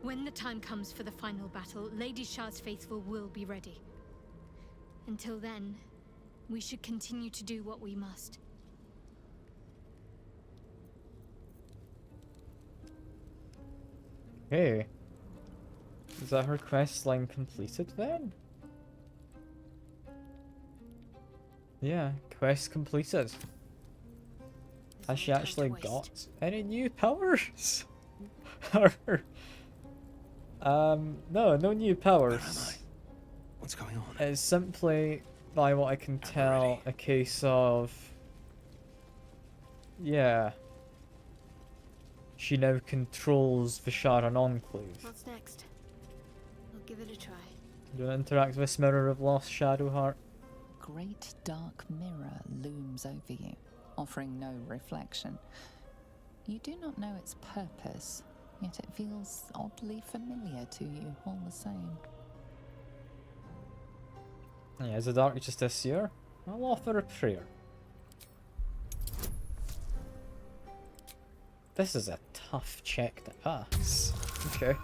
When the time comes for the final battle, Lady Shah's faithful will be ready. Until then, we should continue to do what we must. Hey. Is that her quest line completed then? Yeah, quest completed. Has she actually got any new powers? No new powers. Where am I? What's going on? It's simply, by what I can tell, a case of... Yeah. She now controls the Sharon Enclave. What's next? I'll give it a try. Do you want to interact with this mirror of lost Shadowheart? Great dark mirror looms over you, offering no reflection. You do not know its purpose, yet it feels oddly familiar to you all the same. Yeah, is the Dark Justiciar? I'll offer a prayer. This is a tough check to pass. Okay.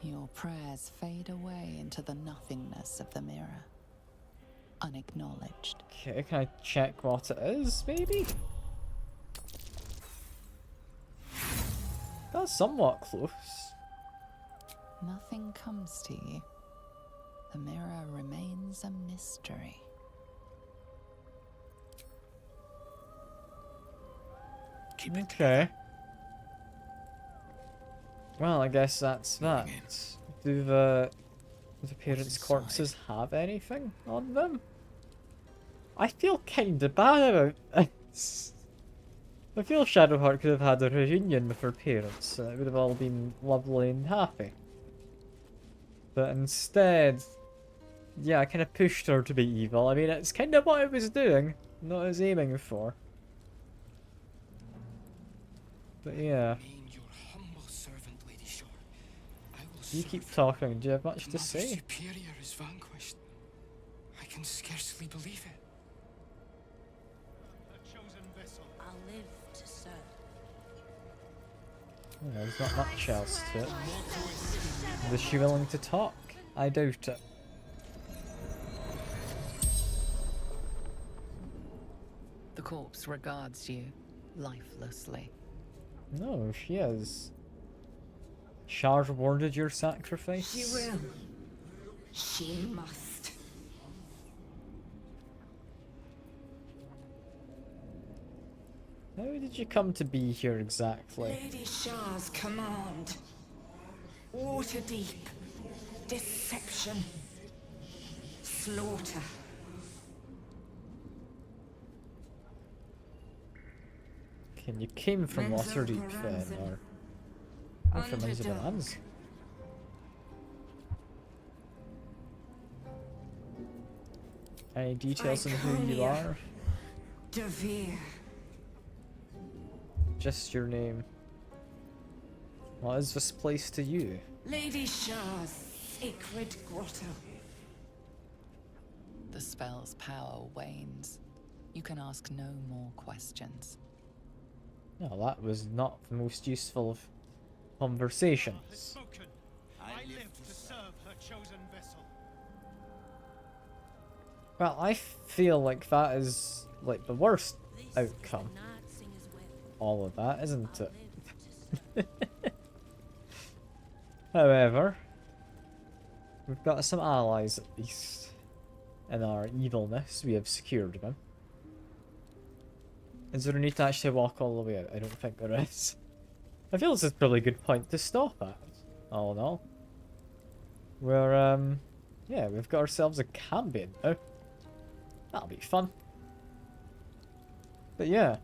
Your prayers fade away into the nothingness of the mirror, unacknowledged. Okay, can I check what it is, maybe? That's somewhat close. Nothing comes to you. The mirror remains a mystery. Okay. Well, I guess that's that. Do the parents' corpses have anything on them? I feel kinda bad about this. I feel Shadowheart could have had a reunion with her parents and it would have all been lovely and happy. But instead, yeah, I kind of pushed her to be evil. I mean, it's kind of what I was doing, not what I was aiming for. But yeah. You keep talking, do you have much to say? Superior is vanquished. I can scarcely believe it. I'll live to serve. Oh, there's not much else to it. Is she willing to talk? I doubt it. The corpse regards you lifelessly. No, she is. Shar rewarded your sacrifice? She will. She must. How did you come to be here exactly? Lady Shar's command. Waterdeep. Deception. Slaughter. You came from Waterdeep then, or from Isabellan's? Any details on who you are? Devere. Just your name. What is this place to you? Lady Shar's sacred grotto. The spell's power wanes. You can ask no more questions. No, that was not the most useful of conversations. I live to serve her chosen vessel. Well, I feel like that is like the worst outcome. All of that, isn't it? However, we've got some allies at least. In our evilness, we have secured them. Is there a need to actually walk all the way out? I don't think there is. I feel this is probably a good point to stop at. All in all. We're, yeah, we've got ourselves a cambion now. That'll be fun. But yeah.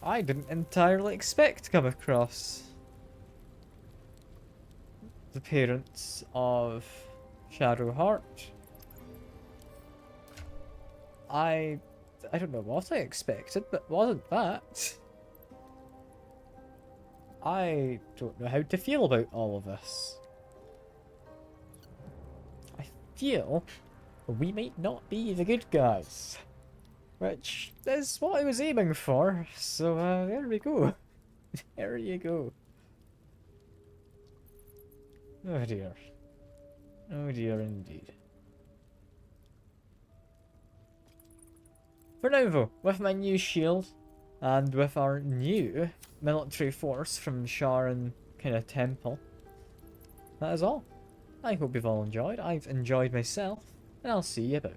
I didn't entirely expect to come across the parents of Shadowheart. I don't know what I expected, but wasn't that. I don't know how to feel about all of this. I feel we might not be the good guys. Which is what I was aiming for, so there we go. There you go. Oh dear. Oh dear indeed. For now though, with my new shield, and with our new military force from Sharon kind of temple, that is all. I hope you've all enjoyed. I've enjoyed myself, and I'll see you about.